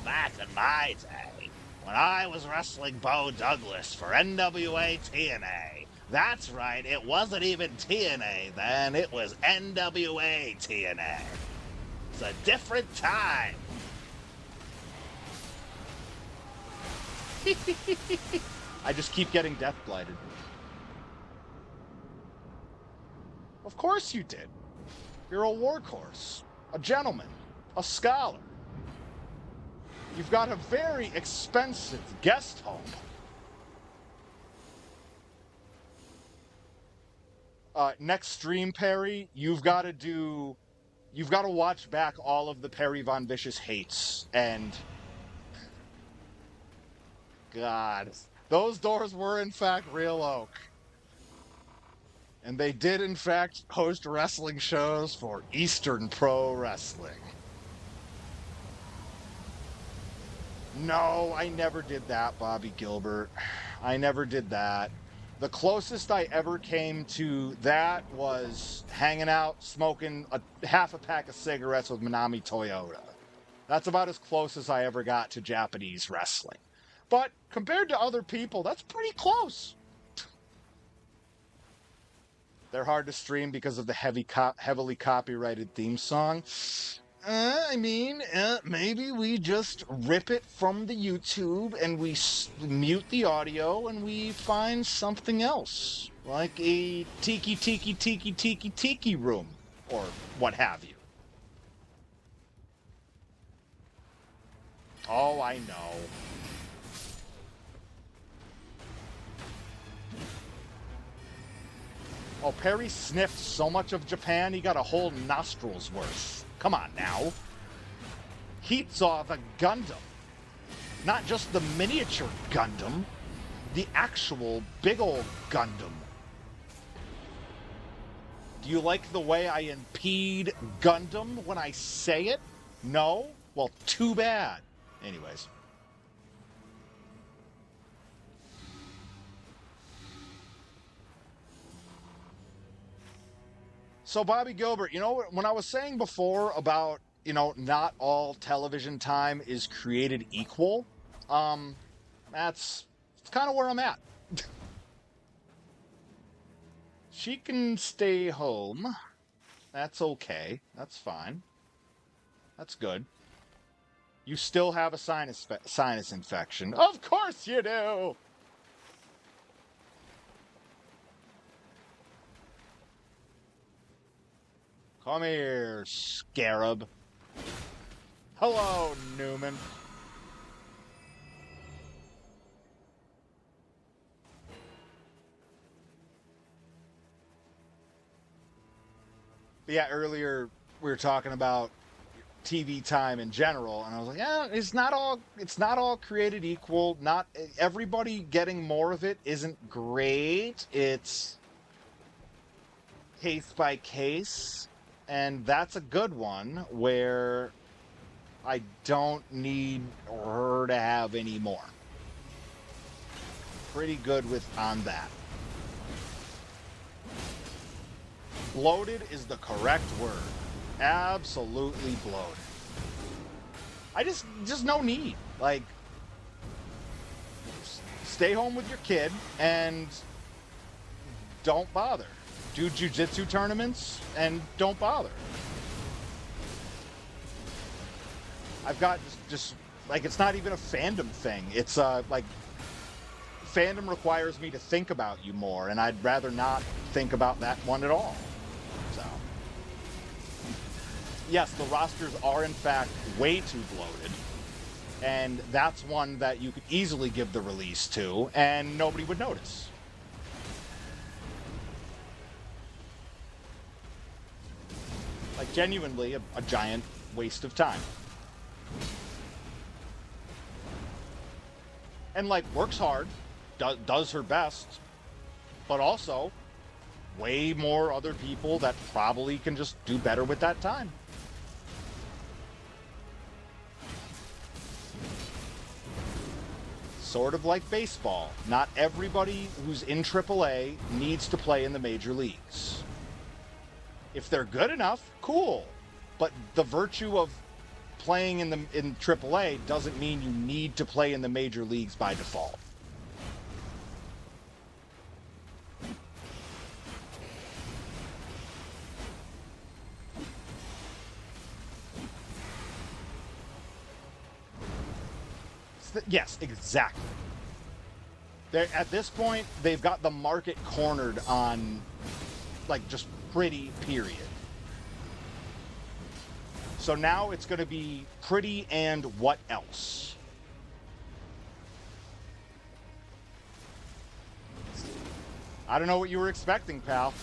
Back in my day, when I was wrestling Bo Douglas for NWA TNA, that's right, it wasn't even TNA then, it was NWA TNA. It's a different time. I just keep getting death blighted. Of course you did. You're a workhorse, a gentleman, a scholar. You've got a very expensive guest home. Next stream, Perry, you've got to watch back all of the Perry Von Vicious hates, and God, those doors were in fact real oak. And they did in fact host wrestling shows for Eastern Pro Wrestling. No, I never did that, Bobby Gilbert. I never did that. The closest I ever came to that was hanging out, smoking half a pack of cigarettes with Manami Toyota. That's about as close as I ever got to Japanese wrestling. But compared to other people, that's pretty close. They're hard to stream because of the heavily copyrighted theme song. Maybe we just rip it from the YouTube and we mute the audio and we find something else, like a tiki room, or what have you. Oh, I know. Oh, Perry sniffed so much of Japan, he got a whole nostril's worth. Come on now. He saw the Gundam. Not just the miniature Gundam, the actual big old Gundam. Do you like the way I impede Gundam when I say it? No? Well, too bad. Anyways. So, Bobby Gilbert, you know, when I was saying before about, you know, not all television time is created equal, um, that's kind of where I'm at. She can stay home. That's okay. That's fine. That's good. You still have a sinus infection. Of course you do. Come here, scarab. Hello, Newman. But yeah, earlier we were talking about TV time in general, and I was like, yeah, it's not all created equal. Not everybody getting more of it isn't great. It's case by case, and that's a good one where I don't need her to have any more. Pretty good with on that. Bloated is the correct word. Absolutely bloated. I just no need. Like, stay home with your kid and don't bother. Do jujitsu tournaments and don't bother. I've got just like, it's not even a fandom thing. It's like, fandom requires me to think about you more, and I'd rather not think about that one at all. So, yes, the rosters are in fact way too bloated, and that's one that you could easily give the release to, and nobody would notice. Like, genuinely, a giant waste of time. And, like, works hard, does her best, but also way more other people that probably can just do better with that time. Sort of like baseball. Not everybody who's in AAA needs to play in the major leagues. If they're good enough, cool. But the virtue of playing in AAA doesn't mean you need to play in the major leagues by default. Yes, exactly. At this point, they've got the market cornered on, like, just pretty, period. So now it's going to be pretty and what else? I don't know what you were expecting, pal.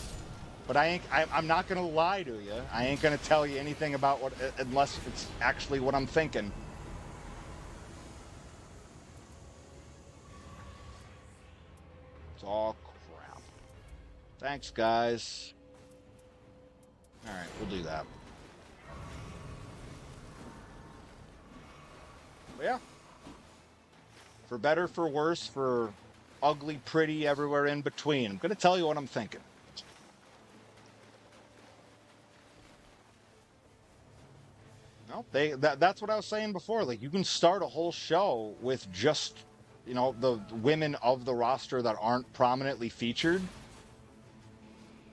But I'm not going to lie to you. I ain't going to tell you anything about what, unless it's actually what I'm thinking. It's all crap. Thanks, guys. All right, we'll do that. But yeah. For better, for worse, for ugly, pretty, everywhere in between. I'm going to tell you what I'm thinking. No, that's what I was saying before. Like, you can start a whole show with just, you know, the women of the roster that aren't prominently featured.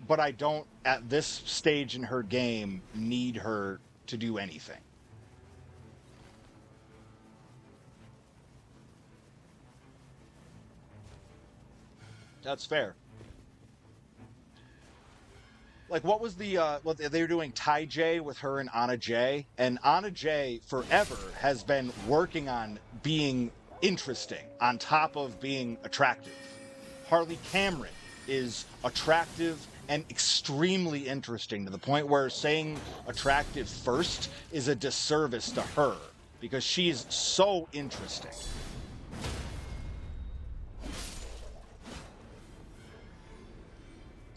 But I don't, at this stage in her game, need her to do anything. That's fair. Like, what was the, what they were doing Tai J with her and Anna J, and Anna J forever has been working on being interesting on top of being attractive. Harley Cameron is attractive and extremely interesting to the point where saying attractive first is a disservice to her because she is so interesting.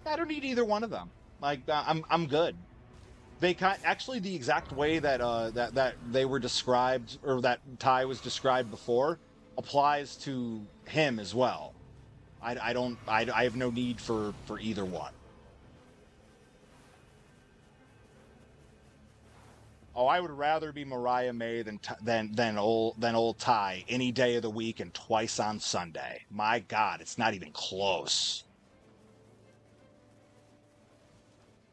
I don't need either one of them. Like, I'm good. actually the exact way that that they were described, or that Ty was described before, applies to him as well. I have no need for either one. Oh, I would rather be Mariah May than old Ty any day of the week and twice on Sunday. My God, it's not even close.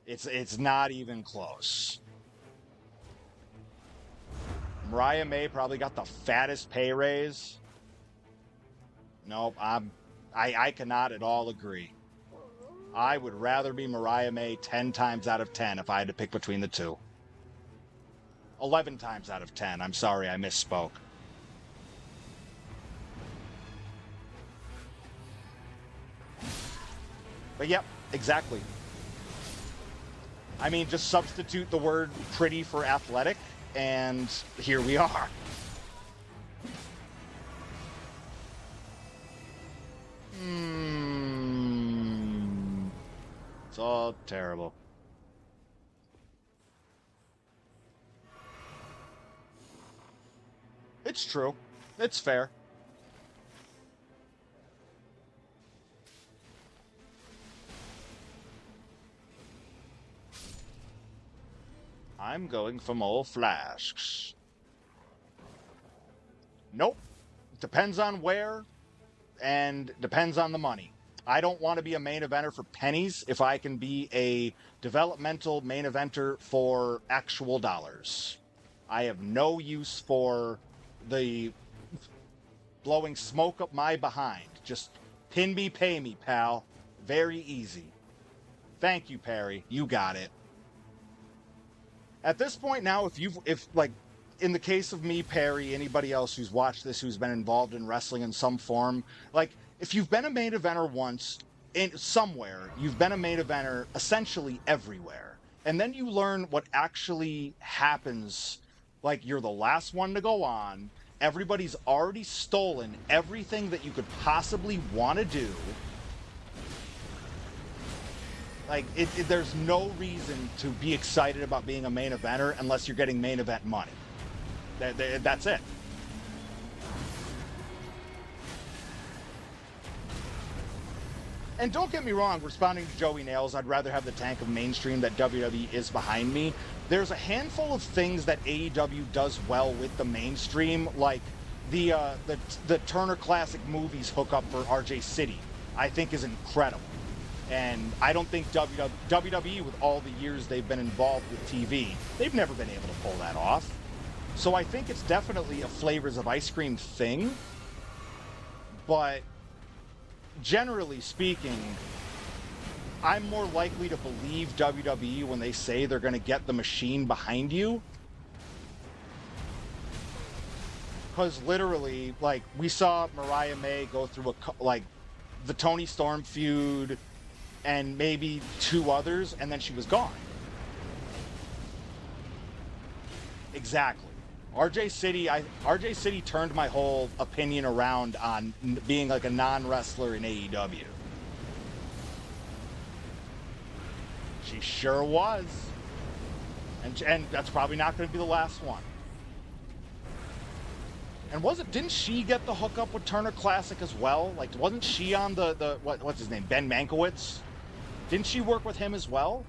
It's not even close. Mariah May probably got the fattest pay raise. Nope, I cannot at all agree. I would rather be Mariah May 10 times out of 10 if I had to pick between the two. 11 times out of 10. I'm sorry, I misspoke. But yep, exactly. I mean, just substitute the word pretty for athletic, and here we are. It's all terrible. It's true. It's fair. I'm going for more flasks. Nope. Depends on where, and depends on the money. I don't want to be a main eventer for pennies if I can be a developmental main eventer for actual dollars. I have no use for the blowing smoke up my behind. Just pin me, pay me, pal. Very easy. Thank you, Perry. You got it. At this point now, if like, in the case of me, Perry, anybody else who's watched this, who's been involved in wrestling in some form, like, if you've been a main eventer once, in somewhere, you've been a main eventer essentially everywhere. And then you learn what actually happens. Like, you're the last one to go on. Everybody's already stolen everything that you could possibly want to do. Like, there's no reason to be excited about being a main eventer unless you're getting main event money. That's it. And don't get me wrong, responding to Joey Nails, I'd rather have the tank of mainstream that WWE is behind me. There's a handful of things that AEW does well with the mainstream, like the Turner Classic Movies hookup for RJ City, I think is incredible. And I don't think WWE, with all the years they've been involved with TV, they've never been able to pull that off. So I think it's definitely a flavors of ice cream thing. But generally speaking, I'm more likely to believe WWE when they say they're going to get the machine behind you. Because literally, like, we saw Mariah May go through the Toni Storm feud and maybe two others, and then she was gone. Exactly. RJ City turned my whole opinion around on being like a non-wrestler in AEW. She sure was. And that's probably not going to be the last one. And didn't she get the hookup with Turner Classic as well? Like, wasn't she on what's his name? Ben Mankiewicz? Didn't she work with him as well?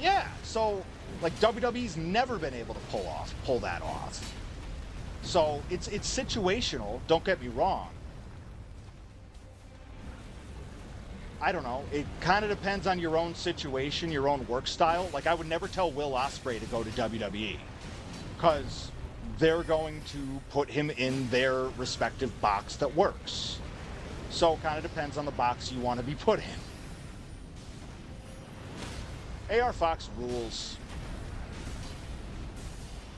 Yeah, so, like, WWE's never been able to pull that off. So, it's situational, don't get me wrong. I don't know, it kind of depends on your own situation, your own work style. Like, I would never tell Will Ospreay to go to WWE, because they're going to put him in their respective box that works. So it kind of depends on the box you want to be put in. AR Fox rules.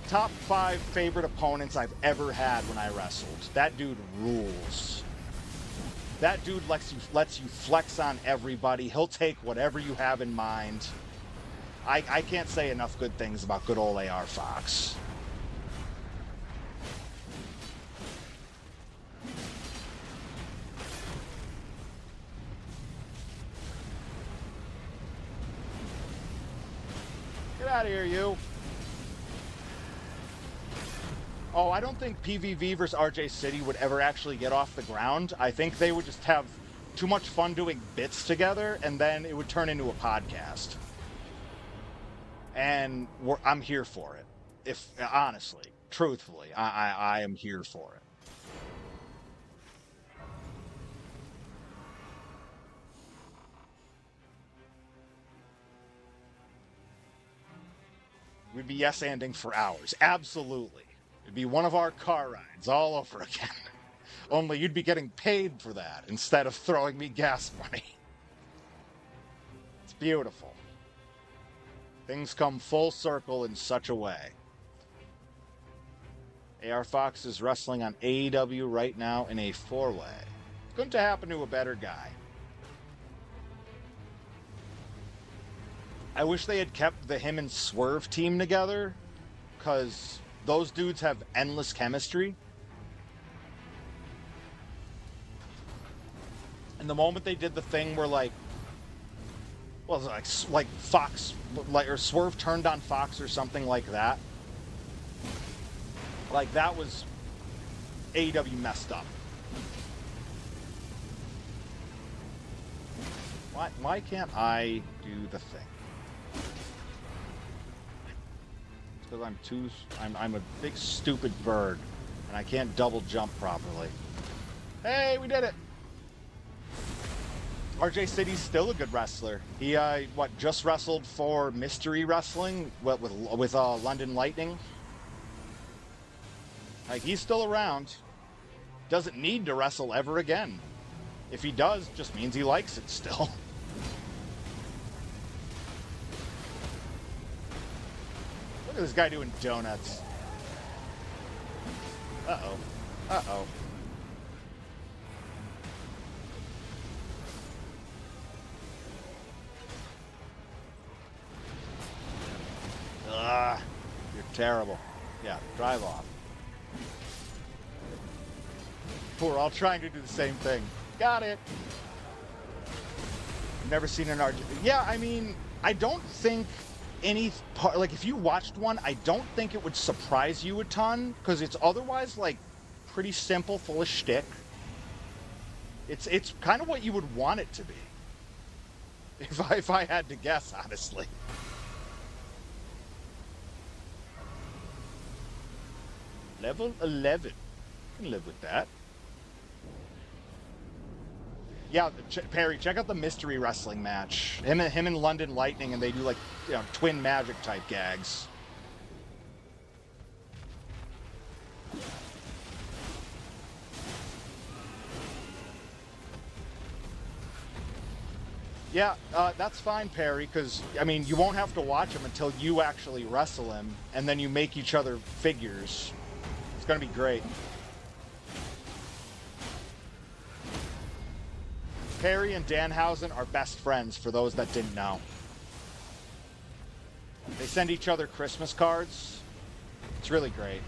Top 5 favorite opponents I've ever had when I wrestled. That dude rules. That dude lets you flex on everybody. He'll take whatever you have in mind. I can't say enough good things about good old AR Fox. out of here, you. Oh, I don't think PVV versus RJ City would ever actually get off the ground. I think they would just have too much fun doing bits together, and then it would turn into a podcast. And I'm here for it. If honestly, truthfully, I am here for it. We'd be yes-anding for hours. Absolutely. It'd be one of our car rides all over again. Only you'd be getting paid for that instead of throwing me gas money. It's beautiful. Things come full circle in such a way. AR Fox is wrestling on AEW right now in a 4-way. Couldn't happen to a better guy. I wish they had kept the him and Swerve team together, because those dudes have endless chemistry. And the moment they did the thing where like Fox, or Swerve turned on Fox or something like that, like that was AEW messed up. Why can't I do the thing? Because I'm a big stupid bird and I can't double jump properly. Hey, we did it. RJ City's still a good wrestler. He just wrestled for Mystery Wrestling with London Lightning. Like, he's still around. Doesn't need to wrestle ever again. If he does, just means he likes it still. Look at this guy doing donuts. Uh-oh. Uh-oh. Ugh. You're terrible. Yeah, drive off. We're all trying to do the same thing. Got it. Never seen an RJ. Yeah, I mean, I don't think any part, like if you watched one, I don't think it would surprise you a ton, because it's otherwise like pretty simple, full of shtick. It's kind of what you would want it to be. If I had to guess, honestly. Level 11. I can live with that. Yeah, Perry, check out the Mystery Wrestling match. Him and London Lightning, and they do like, you know, twin magic type gags. Yeah, that's fine, Perry, because, I mean, you won't have to watch him until you actually wrestle him, and then you make each other figures. It's going to be great. Perry and Danhausen are best friends, for those that didn't know. They send each other Christmas cards. It's really great.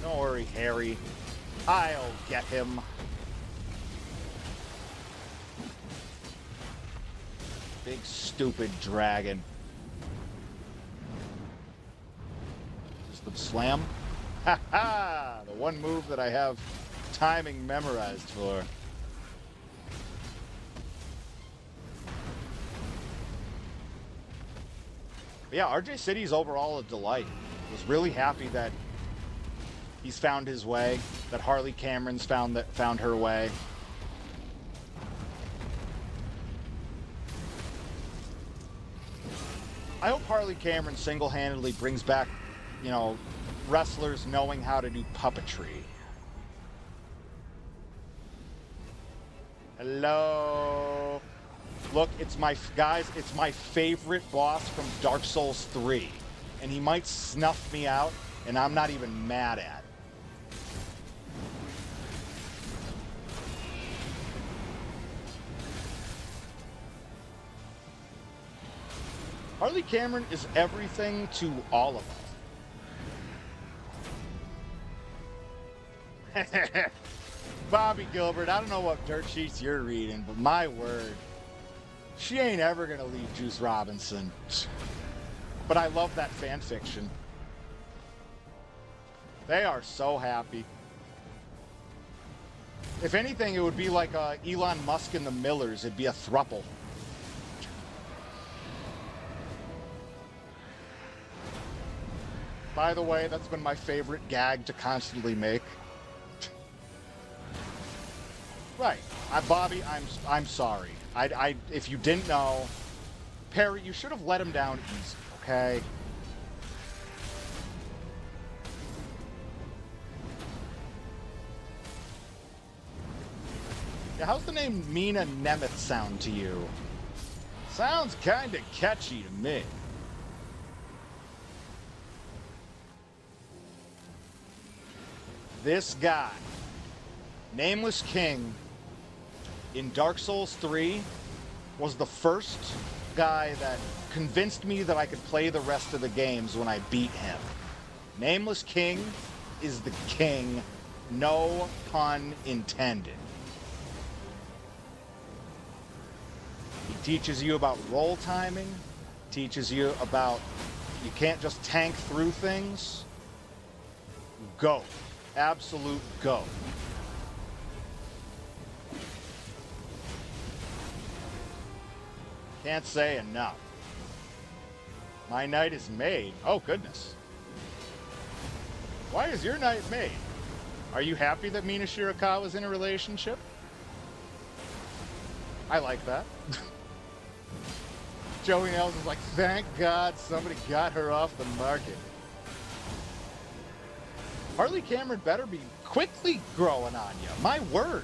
Don't worry, Harry. I'll get him. Big stupid dragon. The slam. Ha ha! The one move that I have timing memorized for. But yeah, RJ City's overall a delight. Was really happy that he's found his way, that Harley Cameron's found her way. I hope Harley Cameron single-handedly brings back, you know, wrestlers knowing how to do puppetry. Hello. Look, it's my favorite boss from Dark Souls 3. And he might snuff me out, and I'm not even mad at it. Harley Cameron is everything to all of us. Bobby Gilbert, I don't know what dirt sheets you're reading, but my word, she ain't ever gonna leave Juice Robinson. But I love that fan fiction. They are so happy. If anything, it would be like Elon Musk and the Millers. It'd be a thruple. By the way, that's been my favorite gag to constantly make. Right. Bobby, I'm sorry. If you didn't know, Perry, you should have let him down easy, okay? Yeah, how's the name Mina Nemeth sound to you? Sounds kinda catchy to me. This guy, Nameless King, in Dark Souls 3, was the first guy that convinced me that I could play the rest of the games when I beat him. Nameless King is the king, no pun intended. He teaches you about roll timing, teaches you about you can't just tank through things. Go. Absolute go. Can't say enough. My night is made. Oh, goodness. Why is your night made? Are you happy that Mina Shirakawa's in a relationship? I like that. Joey Nels is like, thank God somebody got her off the market. Harley Cameron better be quickly growing on you. My word.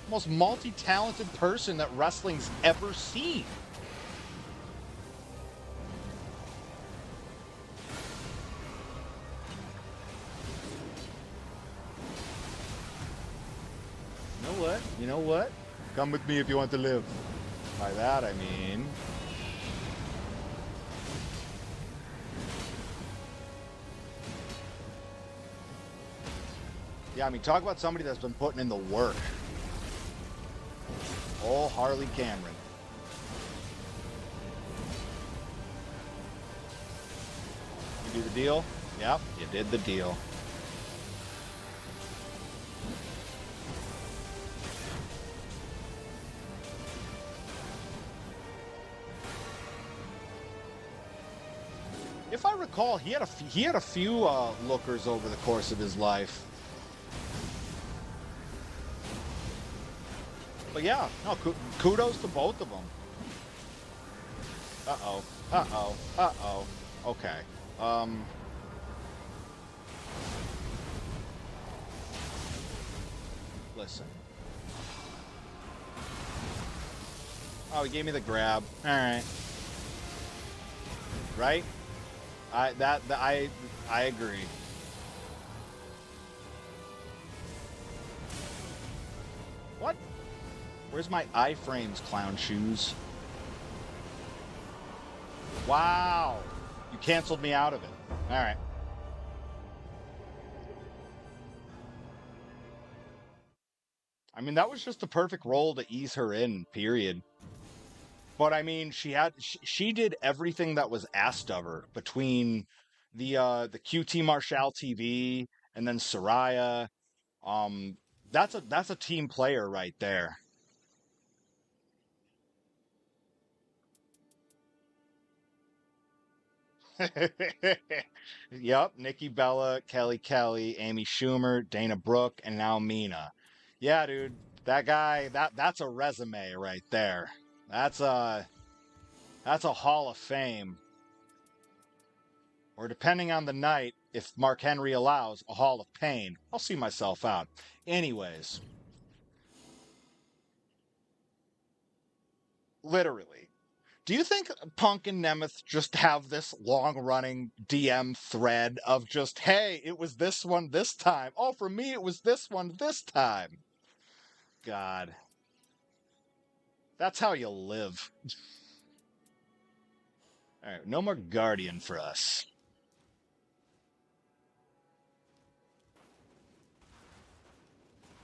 Most multi-talented person that wrestling's ever seen. You know what? You know what? Come with me if you want to live. By that I mean... Yeah, I mean, talk about somebody that's been putting in the work. Oh, Harley Cameron. You do the deal? Yep, you did the deal. If I recall, he had a few lookers over the course of his life. But yeah, no, kudos to both of them. Uh-oh. Uh-oh. Uh-oh. Okay. Listen. Oh, he gave me the grab. All right. Right? I agree. What? Where's my iframes, clown shoes? Wow. You canceled me out of it. All right. I mean, that was just the perfect role to ease her in, period. But I mean, she did everything that was asked of her between the QT Marshall TV and then Soraya. That's a team player right there. Yep, Nikki Bella, Kelly, Amy Schumer, Dana Brooke, and now Mina. Yeah, dude, that guy, that's a resume right there. That's a Hall of Fame. Or depending on the night, if Mark Henry allows, a Hall of Pain. I'll see myself out. Anyways, literally. Do you think Punk and Nemeth just have this long-running DM thread of just, hey, it was this one this time. Oh, for me, it was this one this time. God. That's how you live. All right, no more Guardian for us.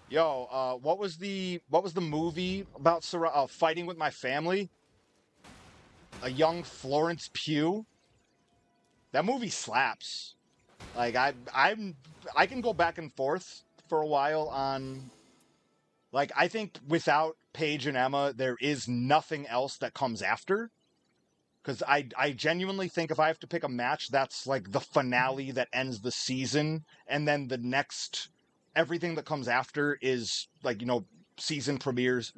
Yo, what was the movie about fighting with my family? A young Florence Pugh. That movie slaps. Like I can go back and forth for a while on, like, I think without Paige and Emma, there is nothing else that comes after. Because I genuinely think if I have to pick a match, that's like the finale that ends the season, and then the next everything that comes after is like, season premieres,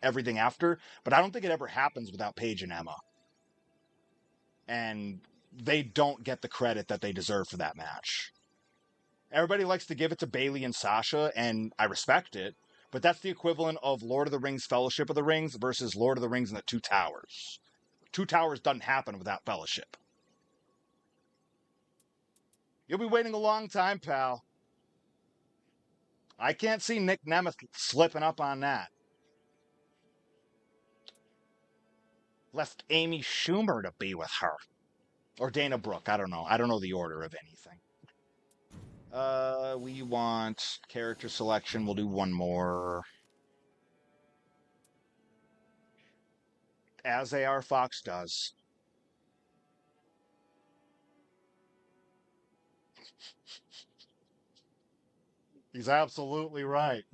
everything after. But I don't think it ever happens without Paige and Emma, and they don't get the credit that they deserve for that match. Everybody likes to give it to Bayley and Sasha, and I respect it, but that's the equivalent of Lord of the Rings Fellowship of the Rings versus Lord of the Rings and the Two Towers. Two Towers doesn't happen without Fellowship. You'll be waiting a long time, pal. I can't see Nick Nemeth slipping up on that. Left Amy Schumer to be with her. Or Dana Brooke, I don't know. I don't know the order of anything. We want character selection. We'll do one more. As A.R. Fox does. He's absolutely right.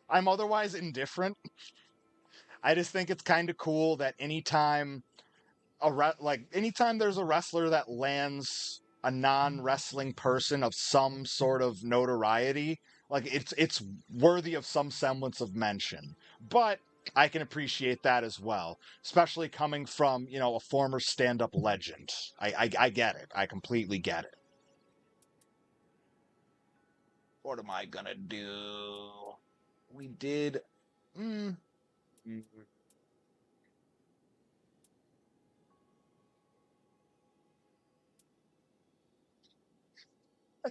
I'm otherwise indifferent. I just think it's kind of cool that anytime anytime there's a wrestler that lands a non-wrestling person of some sort of notoriety, like it's worthy of some semblance of mention. But I can appreciate that as well, especially coming from, a former stand-up legend. I get it. I completely get it. What am I gonna do? We did.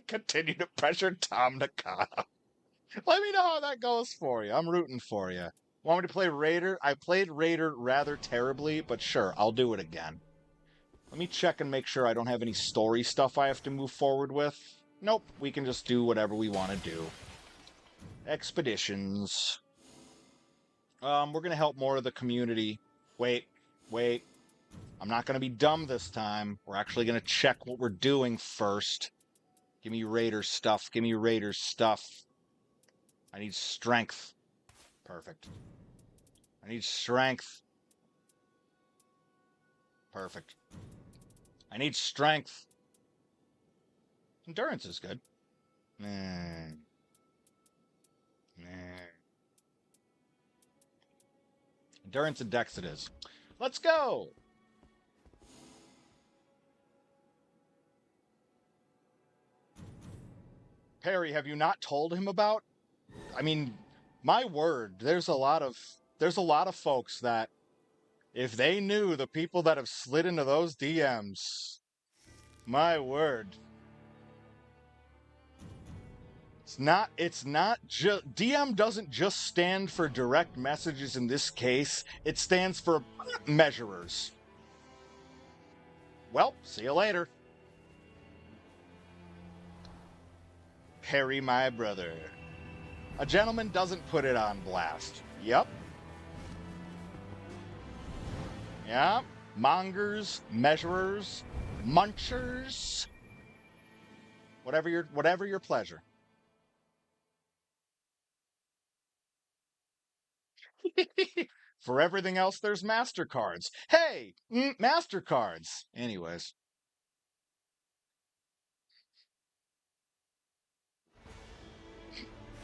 Continue to pressure Tom Nakano. Let me know how that goes for you. I'm rooting for you. Want me to play Raider? I played Raider rather terribly, but sure, I'll do it again. Let me check and make sure I don't have any story stuff I have to move forward with. Nope, we can just do whatever we want to do. Expeditions. We're going to help more of the community. Wait. I'm not going to be dumb this time. We're actually going to check what we're doing first. Give me Raider stuff. I need strength. Perfect. I need strength. Perfect. I need strength. Endurance is good. Endurance and Dex it is. Let's go! Perry, have you not told him about? I mean, my word, there's a lot of folks that, if they knew the people that have slid into those DMs, my word. It's not just, DM doesn't just stand for direct messages in this case, it stands for measurers. Well, see you later. Harry, my brother. A gentleman doesn't put it on blast. Yep. Mongers, measurers, munchers. Whatever your pleasure. For everything else, there's MasterCards. Hey, MasterCards. Anyways.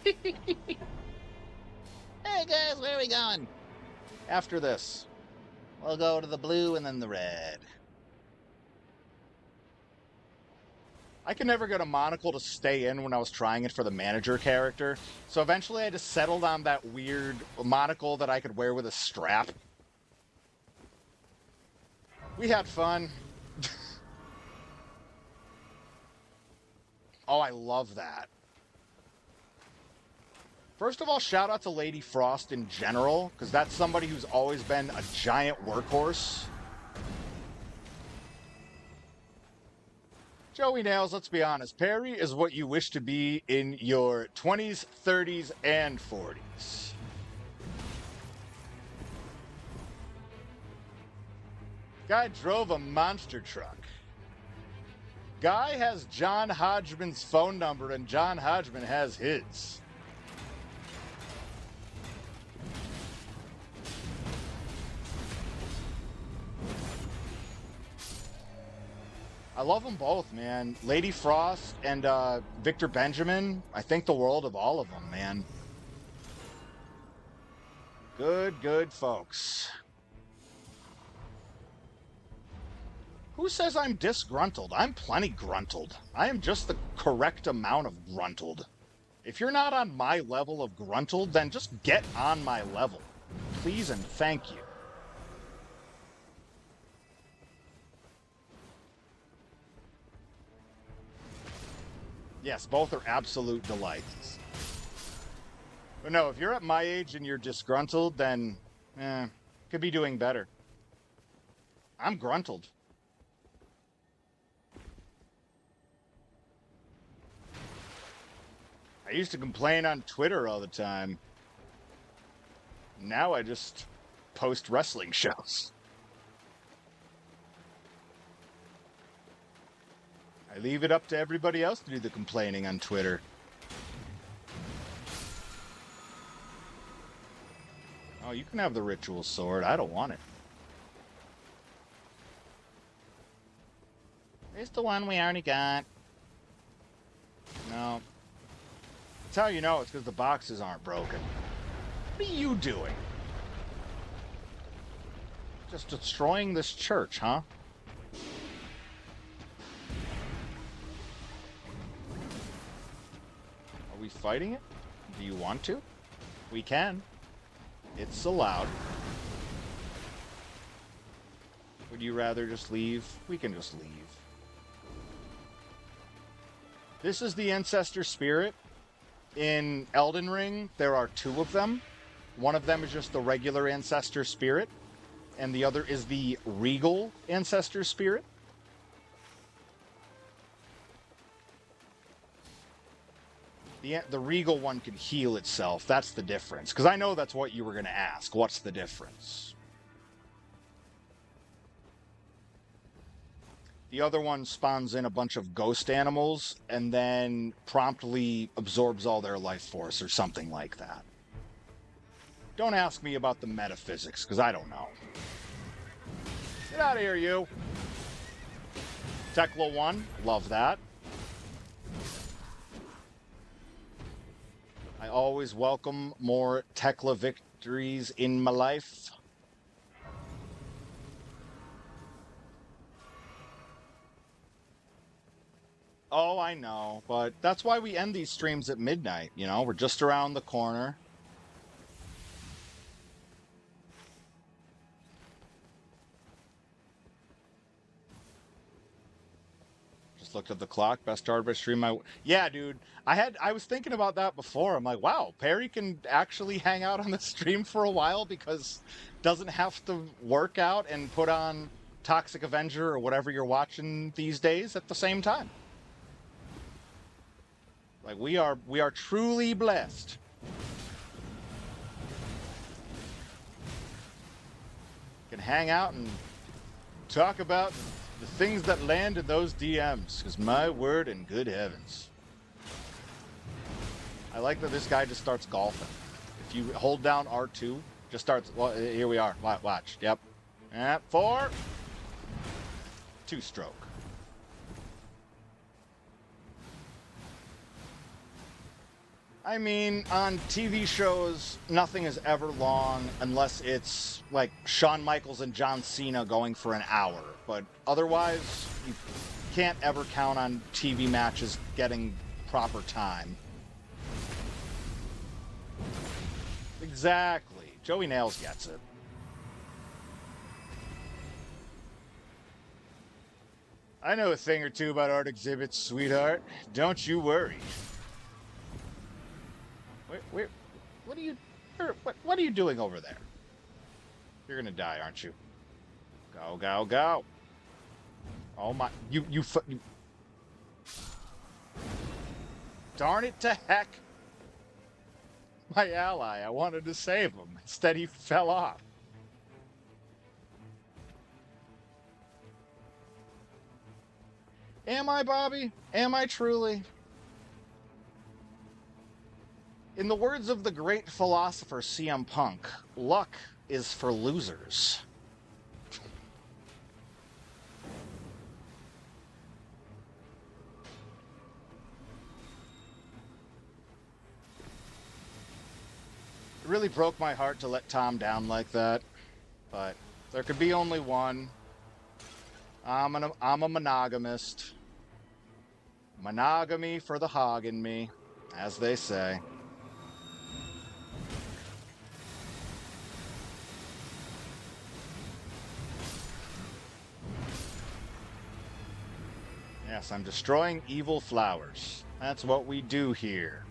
Hey guys, where are we going? After this. We'll go to the blue and then the red. I could never get a monocle to stay in when I was trying it for the manager character, so eventually I just settled on that weird monocle that I could wear with a strap. We had fun. Oh, I love that. First of all, shout out to Lady Frost in general, because that's somebody who's always been a giant workhorse. Joey Nails, let's be honest. Perry is what you wish to be in your 20s, 30s, and 40s. Guy drove a monster truck. Guy has John Hodgman's phone number, and John Hodgman has his. I love them both, man. Lady Frost and Victor Benjamin. I think the world of all of them, man. Good folks. Who says I'm disgruntled? I'm plenty gruntled. I am just the correct amount of gruntled. If you're not on my level of gruntled, then just get on my level. Please and thank you. Yes, both are absolute delights. But no, if you're at my age and you're disgruntled, then, could be doing better. I'm gruntled. I used to complain on Twitter all the time. Now I just post wrestling shows. I leave it up to everybody else to do the complaining on Twitter. Oh, you can have the ritual sword. I don't want it. It's the one we already got. No. That's how you know it's because the boxes aren't broken. What are you doing? Just destroying this church, huh? Are we fighting it? Do you want to? We can. It's allowed. Would you rather just leave? We can just leave. This is the ancestor spirit. In Elden Ring, there are two of them. One of them is just the regular ancestor spirit, and the other is the regal ancestor spirit. The regal one can heal itself. That's the difference. Because I know that's what you were going to ask. What's the difference? The other one spawns in a bunch of ghost animals and then promptly absorbs all their life force or something like that. Don't ask me about the metaphysics, because I don't know. Get out of here, you. Tekla 1, love that. I always welcome more Tekla victories in my life. Oh, I know, but that's why we end these streams at midnight, you know? We're just around the corner. Just looked at the clock. Best started by stream. Yeah, dude. I was thinking about that before. I'm like, wow, Perry can actually hang out on the stream for a while because doesn't have to work out and put on Toxic Avenger or whatever you're watching these days at the same time. Like, we are truly blessed. Can hang out and talk about the things that land in those DMs, because my word and good heavens. I like that this guy just starts golfing. If you hold down R2, just starts, well, here we are, watch, yep. 4, 2-stroke. I mean, on TV shows, nothing is ever long unless it's like Shawn Michaels and John Cena going for an hour. But otherwise, you can't ever count on TV matches getting proper time. Exactly. Joey Nails gets it. I know a thing or two about art exhibits, sweetheart. Don't you worry. What are you doing over there? You're gonna die, aren't you? Go. Oh my, you Darn it to heck. My ally, I wanted to save him. Instead, he fell off. Am I, Bobby? Am I truly? In the words of the great philosopher CM Punk, luck is for losers. It really broke my heart to let Tom down like that, but there could be only one. I'm a monogamist. Monogamy for the hog in me, as they say. Yes, I'm destroying evil flowers. That's what we do here.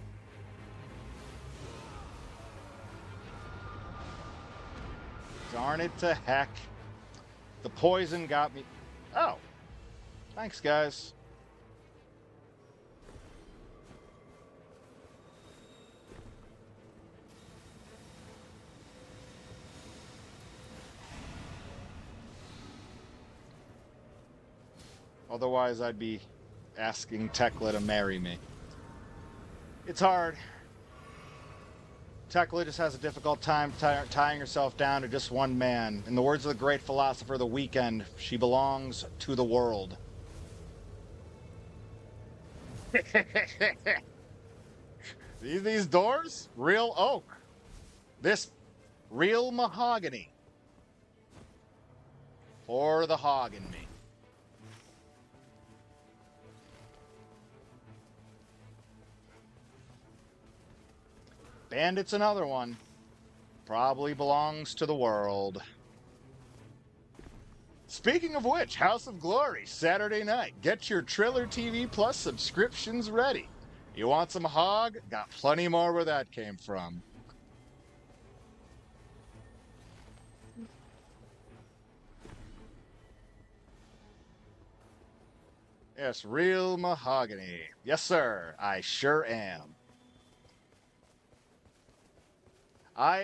Darn it to heck. The poison got me. Oh. Thanks, guys. Otherwise, I'd be asking Tekla to marry me. It's hard. Tekla just has a difficult time tying herself down to just one man. In the words of the great philosopher The Weeknd, she belongs to the world. See these doors? Real oak. This real mahogany. For the hog in me. Bandit's another one. Probably belongs to the world. Speaking of which, House of Glory, Saturday night. Get your Triller TV Plus subscriptions ready. You want some hog? Got plenty more where that came from. Yes, real mahogany. Yes, sir. I sure am. I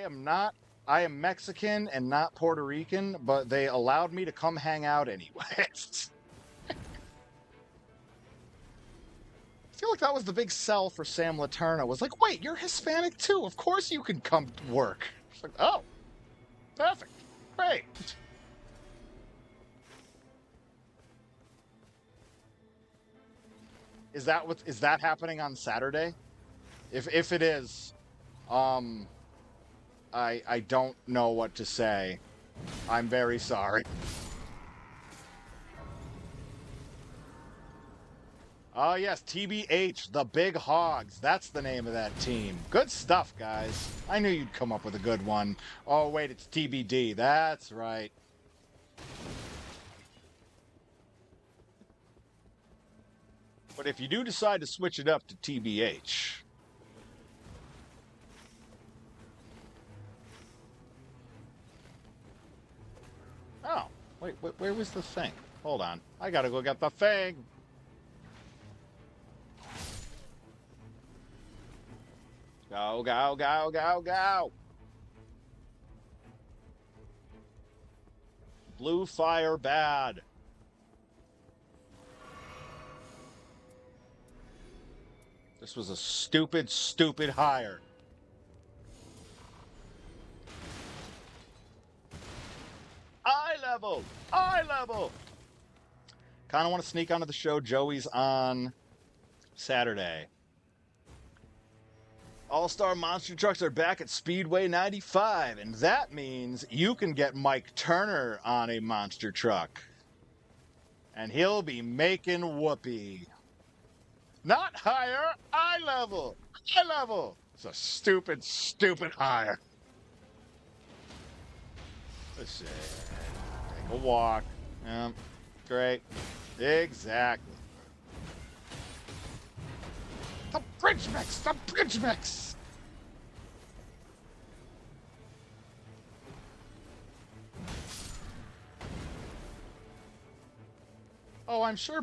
am Mexican and not Puerto Rican, but they allowed me to come hang out anyways. I feel like that was the big sell for Sam Laterna. Was like, wait, you're Hispanic too. Of course you can come work. It's like, oh, perfect. Great. Is that happening on Saturday? If it is, I don't know what to say. I'm very sorry. Oh yes, TBH, the Big Hogs. That's the name of that team. Good stuff, guys. I knew you'd come up with a good one. Oh wait, it's TBD. That's right. But if you do decide to switch it up to TBH, oh, wait, where was the thing? Hold on. I gotta go get the thing. Go, go, go, go, go. Blue fire bad. This was a stupid, stupid hire. Eye level! Eye level! Kind of want to sneak onto the show. Joey's on Saturday. All-Star Monster Trucks are back at Speedway 95, and that means you can get Mike Turner on a monster truck. And he'll be making whoopee. Not higher, eye level! Eye level! It's a stupid, stupid hire. Let's see. Take a walk. Yeah, great. Exactly. The bridge mix! The bridge mix! Oh, I'm sure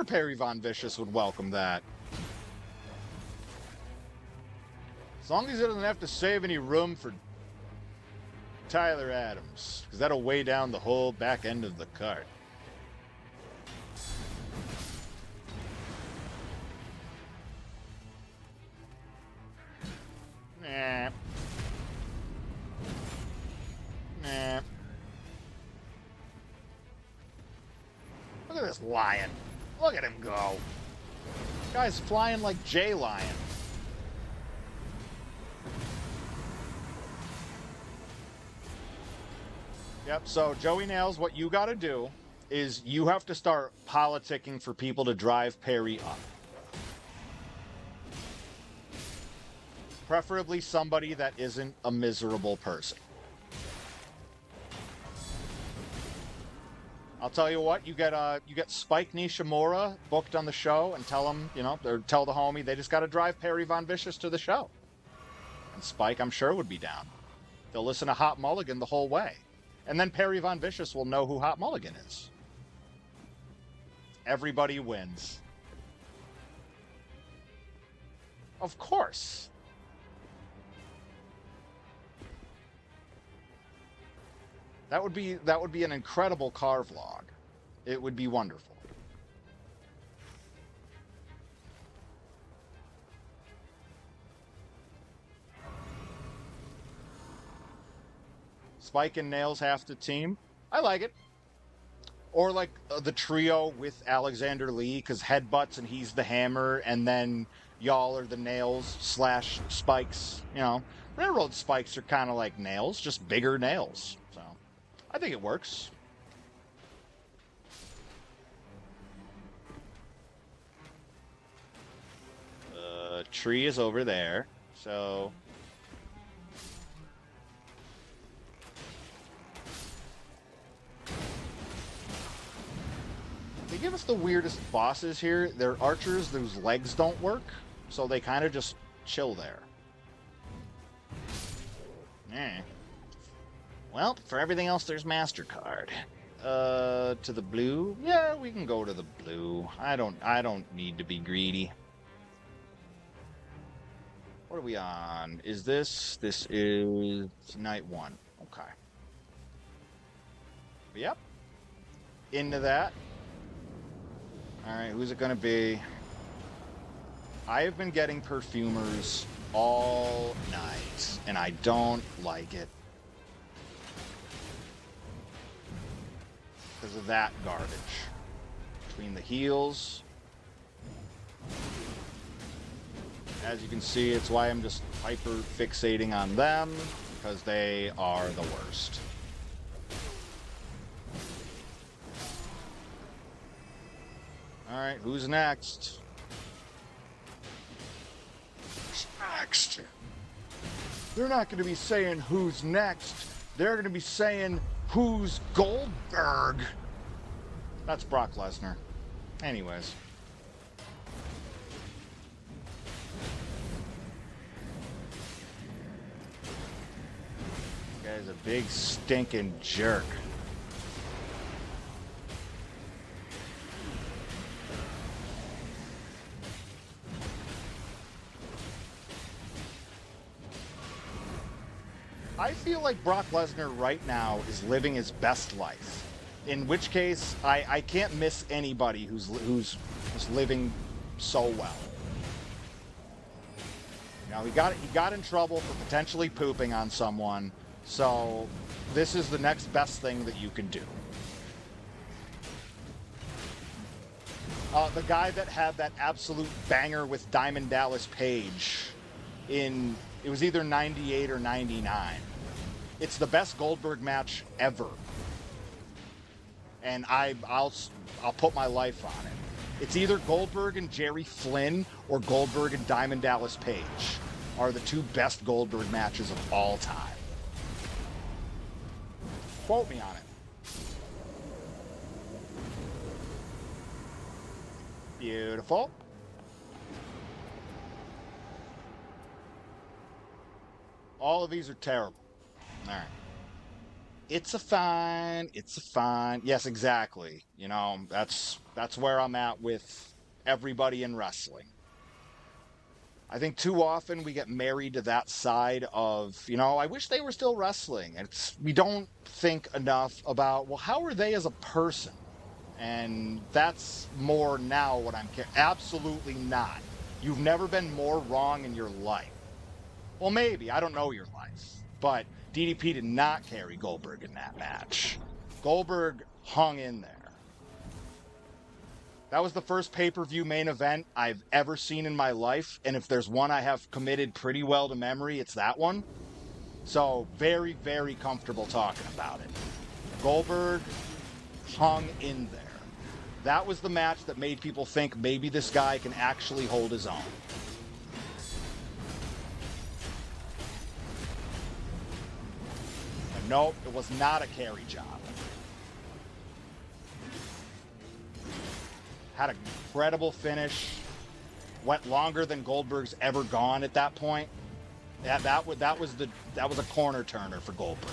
Perry Von Vicious would welcome that. As long as he doesn't have to save any room for Tyler Adams, because that'll weigh down the whole back end of the card. Nah. Nah. Look at this lion. Look at him go. Guy's flying like Jay Lion. Yep, so Joey Nails, what you gotta do is you have to start politicking for people to drive Perry up. Preferably somebody that isn't a miserable person. I'll tell you what, you get Spike Nishimura booked on the show and tell him, or tell the homie they just got to drive Perry Von Vicious to the show. And Spike, I'm sure, would be down. They'll listen to Hot Mulligan the whole way. And then Perry Von Vicious will know who Hot Mulligan is. Everybody wins. Of course. That would be an incredible car vlog. It would be wonderful. Spike and Nails half the team. I like it. Or like the trio with Alexander Lee, because Headbutts and he's the hammer, and then y'all are the nails / spikes. Railroad spikes are kind of like nails, just bigger nails. So I think it works. Tree is over there, so they give us the weirdest bosses here. They're archers whose legs don't work, so they kind of just chill there. Well, for everything else, there's MasterCard. To the blue? Yeah, we can go to the blue. I don't need to be greedy. What are we on? Is this? This is night 1. Okay. Yep. Into that. Alright, who's it gonna be? I have been getting perfumers all night, and I don't like it. Because of that garbage. Between the heals. As you can see, it's why I'm just hyper fixating on them, because they are the worst. Alright, who's next? Who's next? They're not going to be saying who's next. They're going to be saying who's Goldberg. That's Brock Lesnar. Anyways. Guy's a big stinking jerk. I feel like Brock Lesnar right now is living his best life. In which case, I can't miss anybody who's living so well. He got in trouble for potentially pooping on someone, so this is the next best thing that you can do. The guy that had that absolute banger with Diamond Dallas Page it was either 98 or 99. It's the best Goldberg match ever. And I'll put my life on it. It's either Goldberg and Jerry Flynn or Goldberg and Diamond Dallas Page are the two best Goldberg matches of all time. Quote me on it. Beautiful. All of these are terrible. All right. It's a fine. Yes, exactly. That's where I'm at with everybody in wrestling. I think too often we get married to that side of, you know, I wish they were still wrestling. We don't think enough about, well, how are they as a person? And that's more now what absolutely not. You've never been more wrong in your life. Well, maybe. I don't know your life. But DDP did not carry Goldberg in that match. Goldberg hung in there. That was the first pay-per-view main event I've ever seen in my life. And if there's one I have committed pretty well to memory, it's that one. So very, very comfortable talking about it. Goldberg hung in there. That was the match that made people think maybe this guy can actually hold his own. But nope, it was not a carry job. Had an incredible finish. Went longer than Goldberg's ever gone at that point. Yeah, that was a corner turner for Goldberg.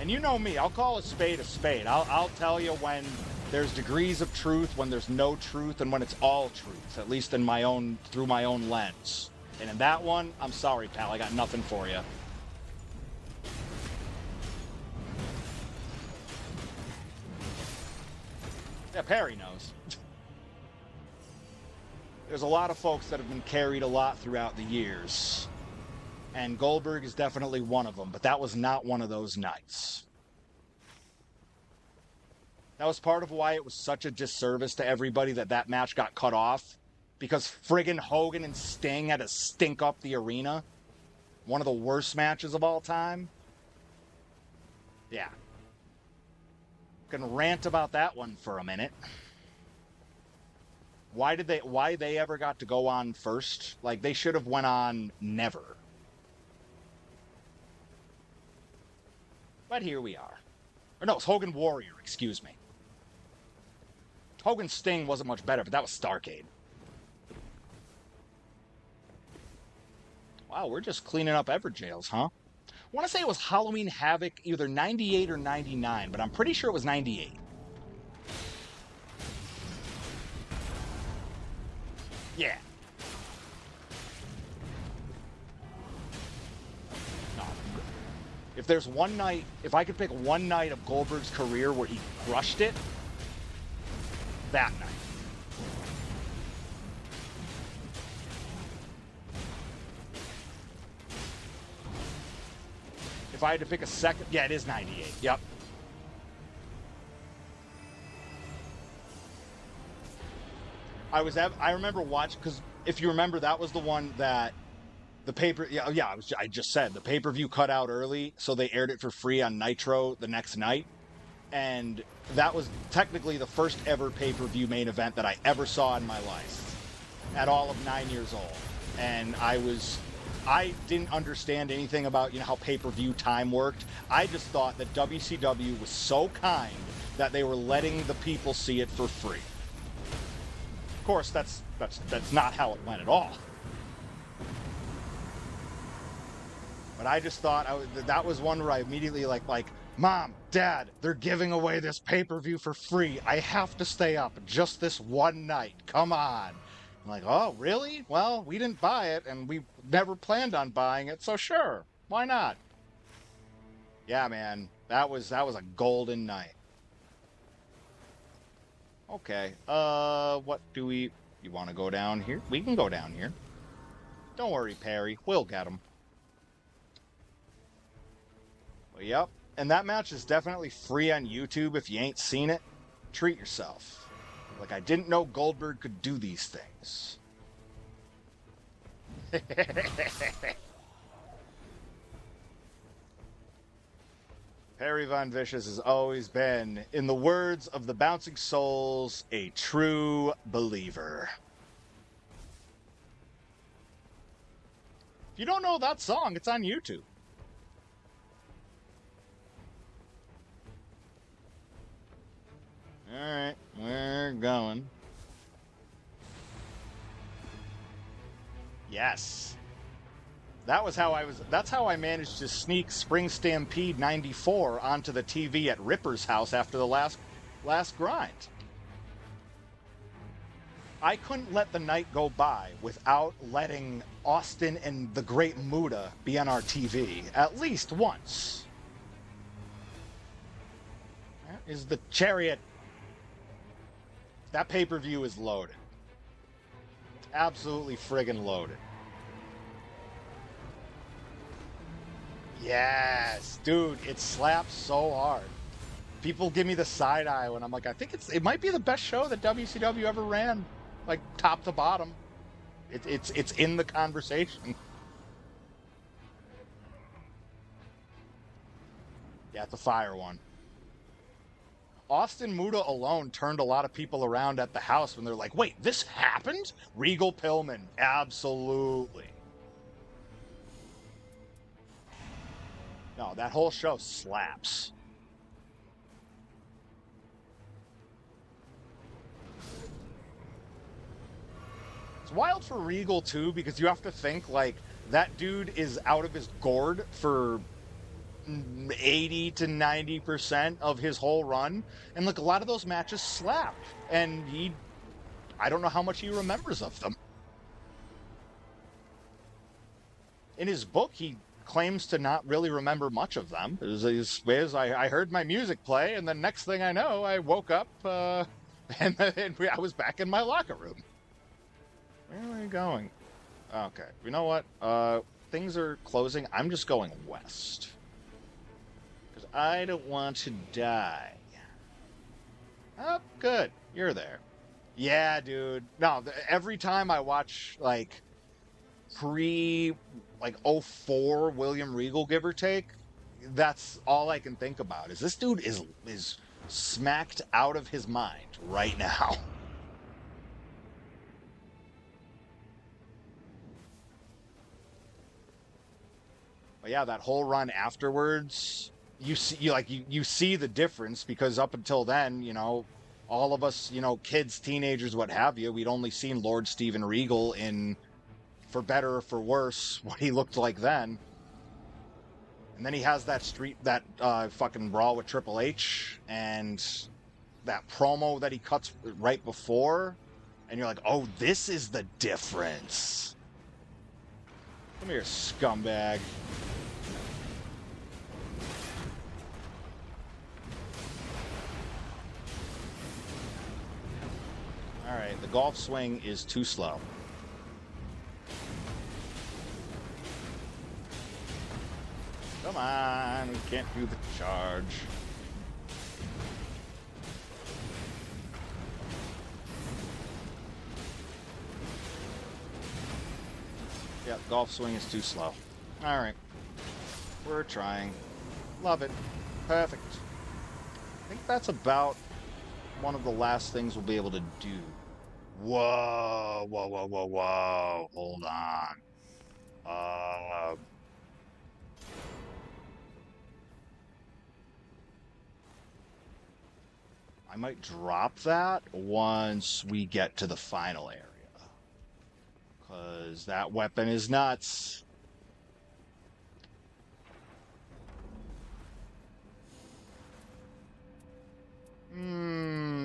And you know me, I'll call a spade a spade. I'll tell you when there's degrees of truth, when there's no truth, and when it's all truth, at least in through my own lens. And in that one, I'm sorry, pal, I got nothing for you. Yeah, Perry knows. There's a lot of folks that have been carried a lot throughout the years. And Goldberg is definitely one of them, but that was not one of those nights. That was part of why it was such a disservice to everybody that match got cut off. Because friggin' Hogan and Sting had to stink up the arena. One of the worst matches of all time. Yeah. Can rant about that one for a minute. Why they ever got to go on first? Like, they should have went on never. But here we are. Or no, it's Hogan Warrior, excuse me. Hogan Sting wasn't much better, but that was Starrcade. Wow, we're just cleaning up Everjails, huh? I want to say it was Halloween Havoc, either 98 or 99, but I'm pretty sure it was 98. Yeah. No. If there's one night, if I could pick one night of Goldberg's career where he crushed it, that night. If I had to pick a second, yeah, it is 98. Yep. I remember watching, because if you remember, that was the one that I just said the pay-per-view cut out early, so they aired it for free on Nitro the next night, and that was technically the first ever pay-per-view main event that I ever saw in my life, at all of 9 years old, and I didn't understand anything about, how pay-per-view time worked. I just thought that WCW was so kind that they were letting the people see it for free. Of course, that's not how it went at all. But I just thought that was one where I immediately like, Mom, Dad, they're giving away this pay-per-view for free. I have to stay up just this one night. Come on. I'm like, oh, really? Well, we didn't buy it, and we never planned on buying it, so sure, why not? Yeah, man, that was a golden night. Okay, what do you want to go down here? We can go down here. Don't worry, Perry, we'll get him. Well, yep, and that match is definitely free on YouTube if you ain't seen it. Treat yourself. Like, I didn't know Goldberg could do these things. Perry Von Vicious has always been, in the words of the Bouncing Souls, a true believer. If you don't know that song, it's on YouTube. Alright, we're going. Yes. That's how I managed to sneak Spring Stampede 94 onto the TV at Ripper's house after the last grind. I couldn't let the night go by without letting Austin and the Great Muda be on our TV at least once. That is the Chariot. That pay-per-view is loaded. Absolutely friggin' loaded. Yes, dude, it slaps so hard. People give me the side eye when I'm like, I think it might be the best show that WCW ever ran, like top to bottom. It's in the conversation. Yeah, it's a fire one. Austin Muda alone turned a lot of people around at the house when they're like, wait, this happened? Regal Pillman, absolutely. No, that whole show slaps. It's wild for Regal too, because you have to think like that dude is out of his gourd for 80 to 90% of his whole run, and like a lot of those matches slap, and I don't know how much he remembers of them. In his book, he claims to not really remember much of them. I heard my music play, and the next thing I know, I woke up and I was back in my locker room. Where are we going? Okay, you know what? Things are closing. I'm just going west. Because I don't want to die. Oh, good. You're there. Yeah, dude. No, every time I watch, like, '04 William Regal, give or take, that's all I can think about. Is this dude is smacked out of his mind right now. But yeah, that whole run afterwards, you see the difference, because up until then, all of us, kids, teenagers, what have you, we'd only seen Lord Steven Regal in, for better or for worse, what he looked like then. And then he has that fucking brawl with Triple H, and that promo that he cuts right before, and you're like, oh, this is the difference. Come here, scumbag. Alright, the golf swing is too slow. Come on, we can't do the charge. Yep, golf swing is too slow. Alright. We're trying. Love it. Perfect. I think that's about one of the last things we'll be able to do. Whoa, whoa, whoa, whoa, whoa. Hold on. I might drop that once we get to the final area. Because that weapon is nuts.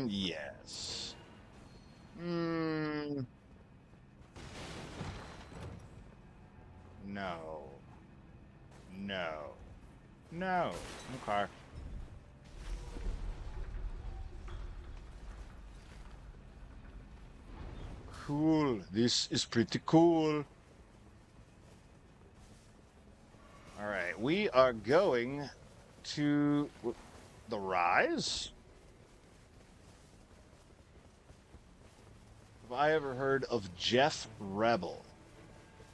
Yes. No. No. No. Okay. Cool. This is pretty cool. Alright, we are going to the Rise. Have I ever heard of Jeff Rebel?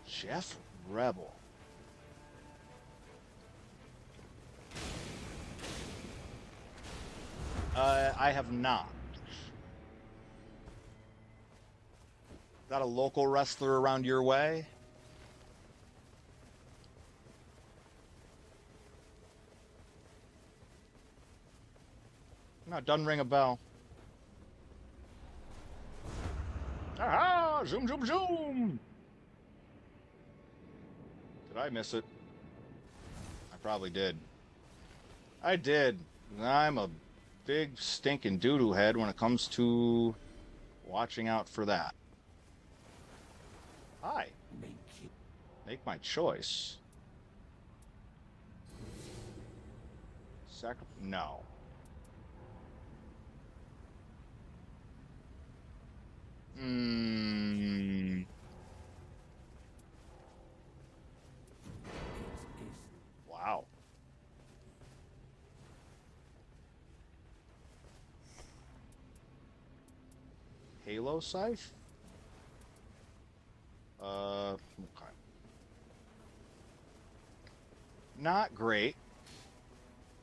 Jeff Rebel. I have not. Got a local wrestler around your way? No, it doesn't ring a bell. Aha! Zoom, zoom, zoom! Did I miss it? I probably did. I did. I'm a big stinking doo-doo head when it comes to Watching out for that. Hi. Make my choice. No. Wow. Halo Scythe? Okay. Not great.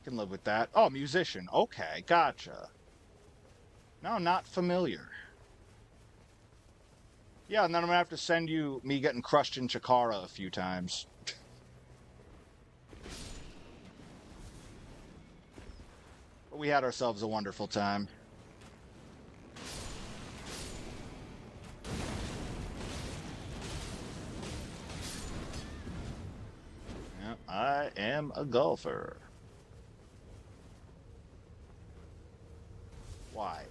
Can live with that. Oh, musician. Okay, gotcha. No, not familiar. Yeah, and then I'm gonna have to send you me getting crushed in Chikara a few times. But we had ourselves a wonderful time. Yeah, I am a golfer. Why?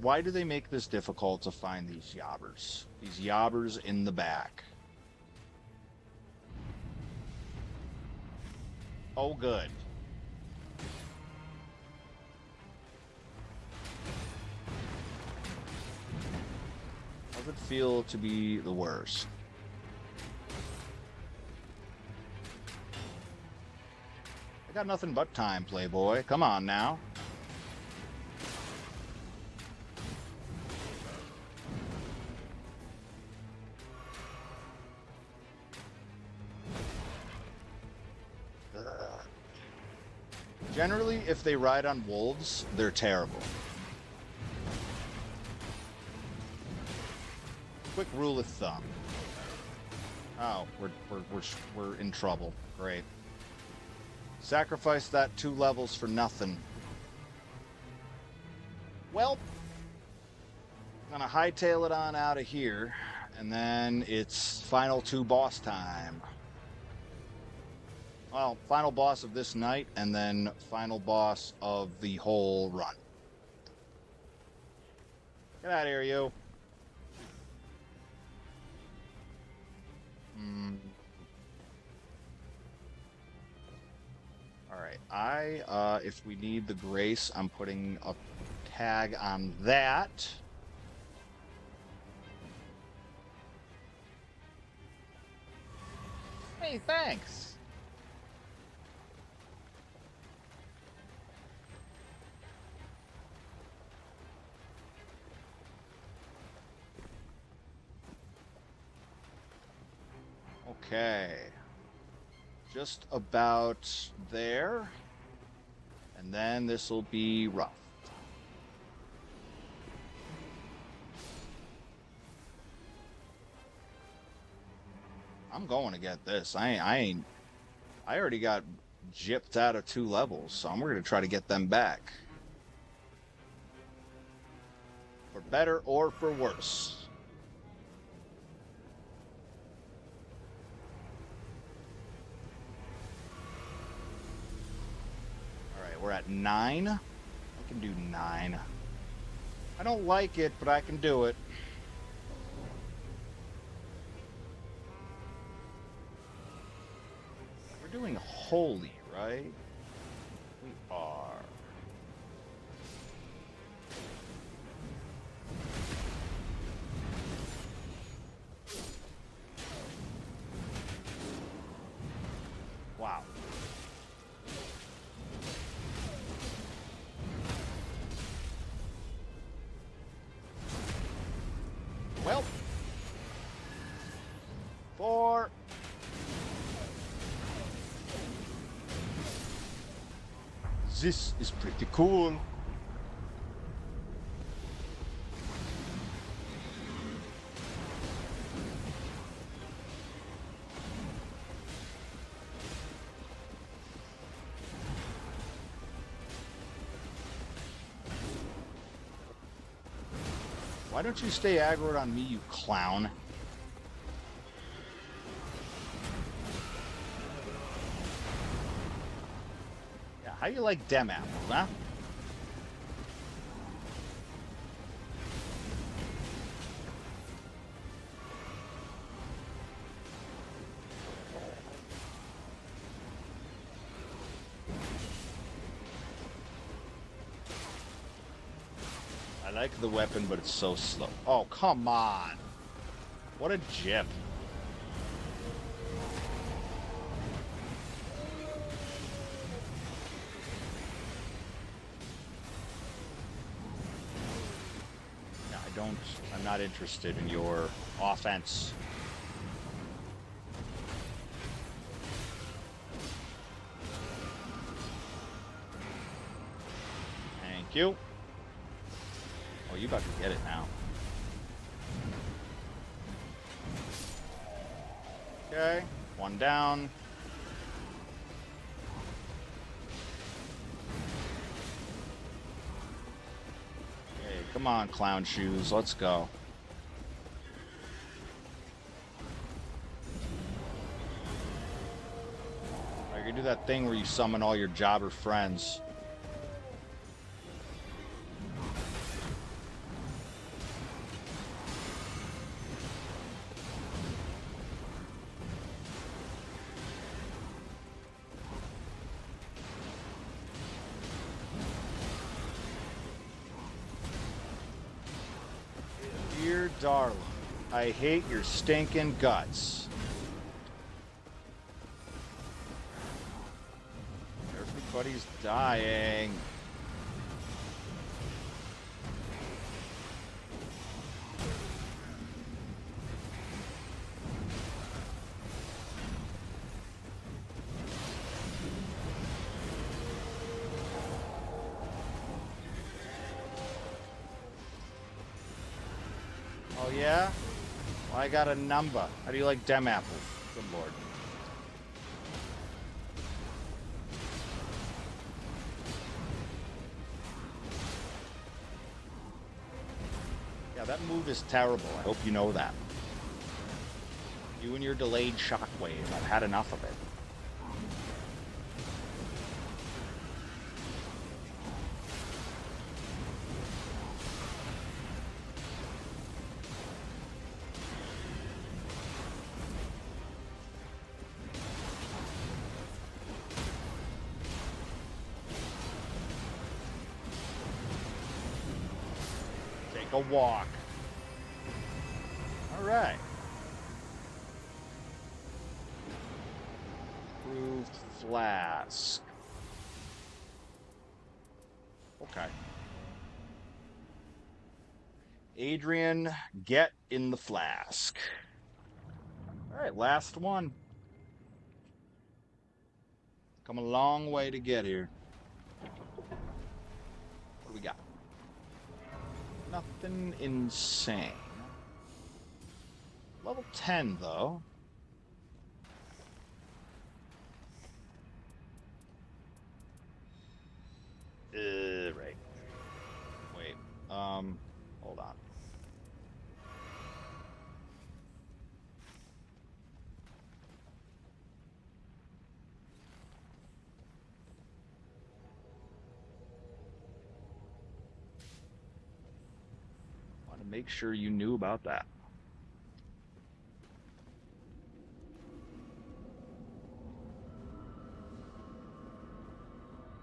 Why do they make this difficult to find these yobbers? These yobbers in the back. Oh, good. How's it feel to be the worst? I got nothing but time, Playboy. Come on now. Generally, if they ride on wolves, they're terrible. Quick rule of thumb. Oh, we're in trouble. Great. Sacrifice that 2 levels for nothing. Well, I'm gonna hightail it on out of here, and then it's final 2 boss time. Well, final boss of this night, and then final boss of the whole run. Get out of here, you. Alright, if we need the grace, I'm putting a tag on that. Hey, thanks. Okay. Just about there. And then this will be rough. I'm going to get this. I already got gypped out of 2 levels, so we're going to try to get them back. For better or for worse. We're at 9. I can do 9. I don't like it, but I can do it. We're doing holy, right? We are. Wow. Well, 4. This is pretty cool. Why don't you stay aggroed on me, you clown? Yeah, how you like dem apples, huh? like the weapon, but it's so slow. Oh, come on. What a jip. No, I'm not interested in your offense. Thank you. Oh, you about to get it now. Okay, one down. Okay, come on, clown shoes, let's go. I can do that thing where you summon all your jobber friends. Dear darling, I hate your stinking guts. Everybody's dying. Oh yeah? Well, I got a number. How do you like dem apples? Good lord. Yeah, that move is terrible. I hope you know that. You and your delayed shockwave. I've had enough of it. Take a walk. All right. Approved flask. Okay. Adrian, get in the flask. All right, last one. Come a long way to get here. What do we got? Nothing insane. Level 10, though. Right. Wait. Hold on. Want to make sure you knew about that.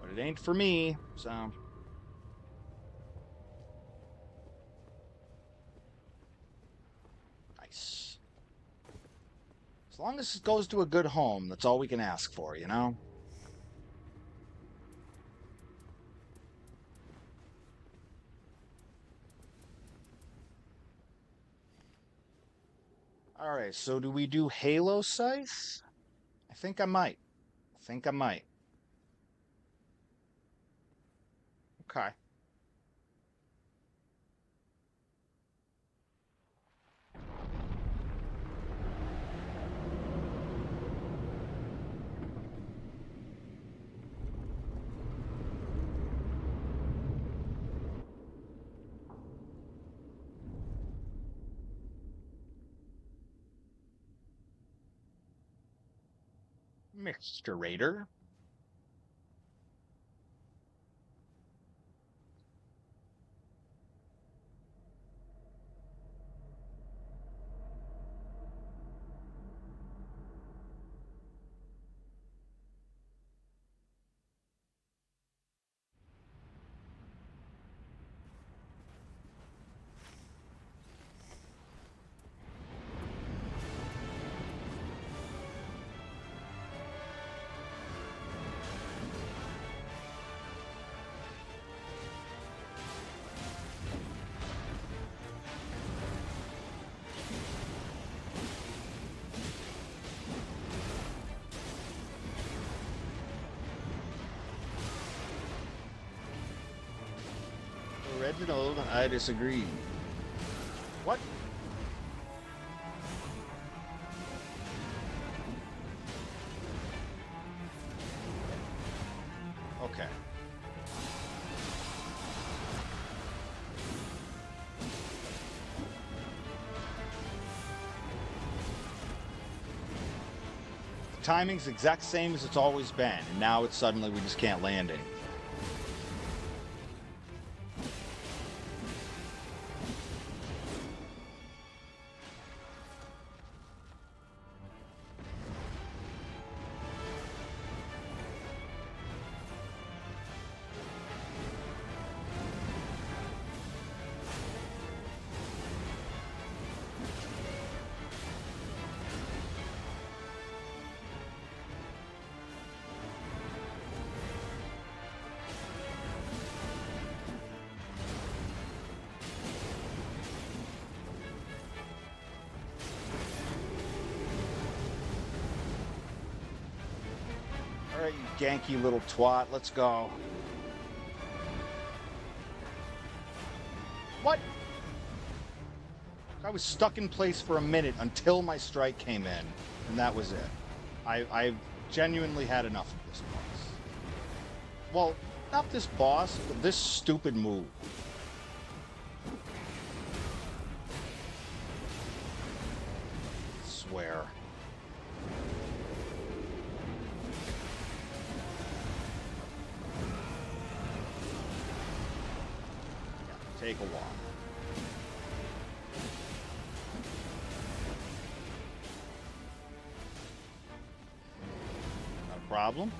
But it ain't for me, so... Nice. As long as it goes to a good home, that's all we can ask for, you know? Alright, so do we do Halo Scythe? I think I might. Okay. Mixturator. Reginald, I disagree. What? Okay. The timing's the exact same as it's always been, and now it's suddenly we just can't land any. Alright, you ganky little twat, let's go. What? I was stuck in place for a minute until my strike came in, and that was it. I've genuinely had enough of this boss. Well, not this boss, but this stupid move. I swear. Take a walk. Not a problem.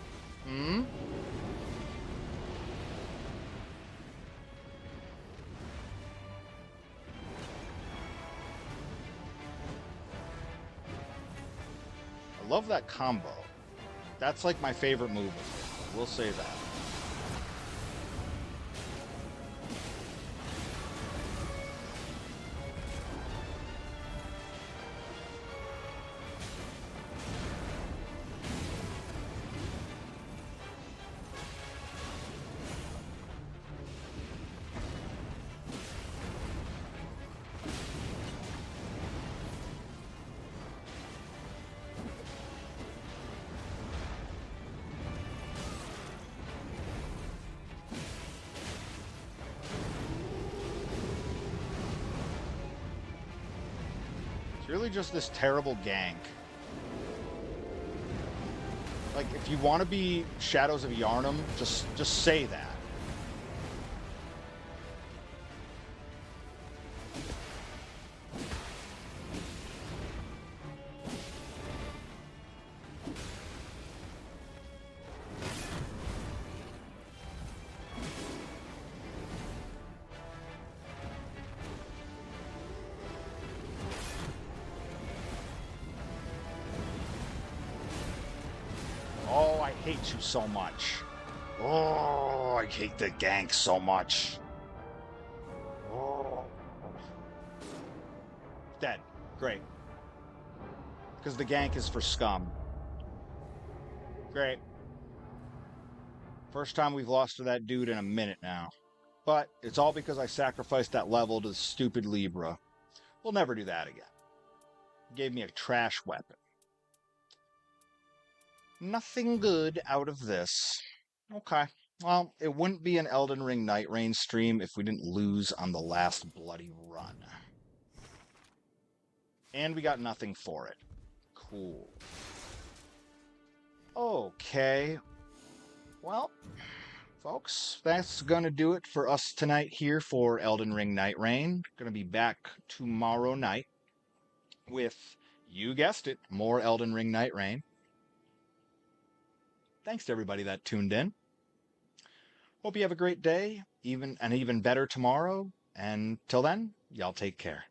I love that combo. That's like my favorite move. I will say that. It's really just this terrible gank. Like, if you want to be Shadows of Yharnam, just say that. Oh, I hate you so much. Oh, I hate the gank so much. Oh. Dead. Great. Because the gank is for scum. Great. First time we've lost to that dude in a minute now. But it's all because I sacrificed that level to the stupid Libra. We'll never do that again. He gave me a trash weapon. Nothing good out of this. Okay. Well, it wouldn't be an Elden Ring NIGHTREIGN stream if we didn't lose on the last bloody run. And we got nothing for it. Cool. Okay. Well, folks, that's gonna do it for us tonight here for Elden Ring NIGHTREIGN. Gonna be back tomorrow night with, you guessed it, more Elden Ring NIGHTREIGN. Thanks to everybody that tuned in. Hope you have a great day, even better tomorrow. And till then, y'all take care.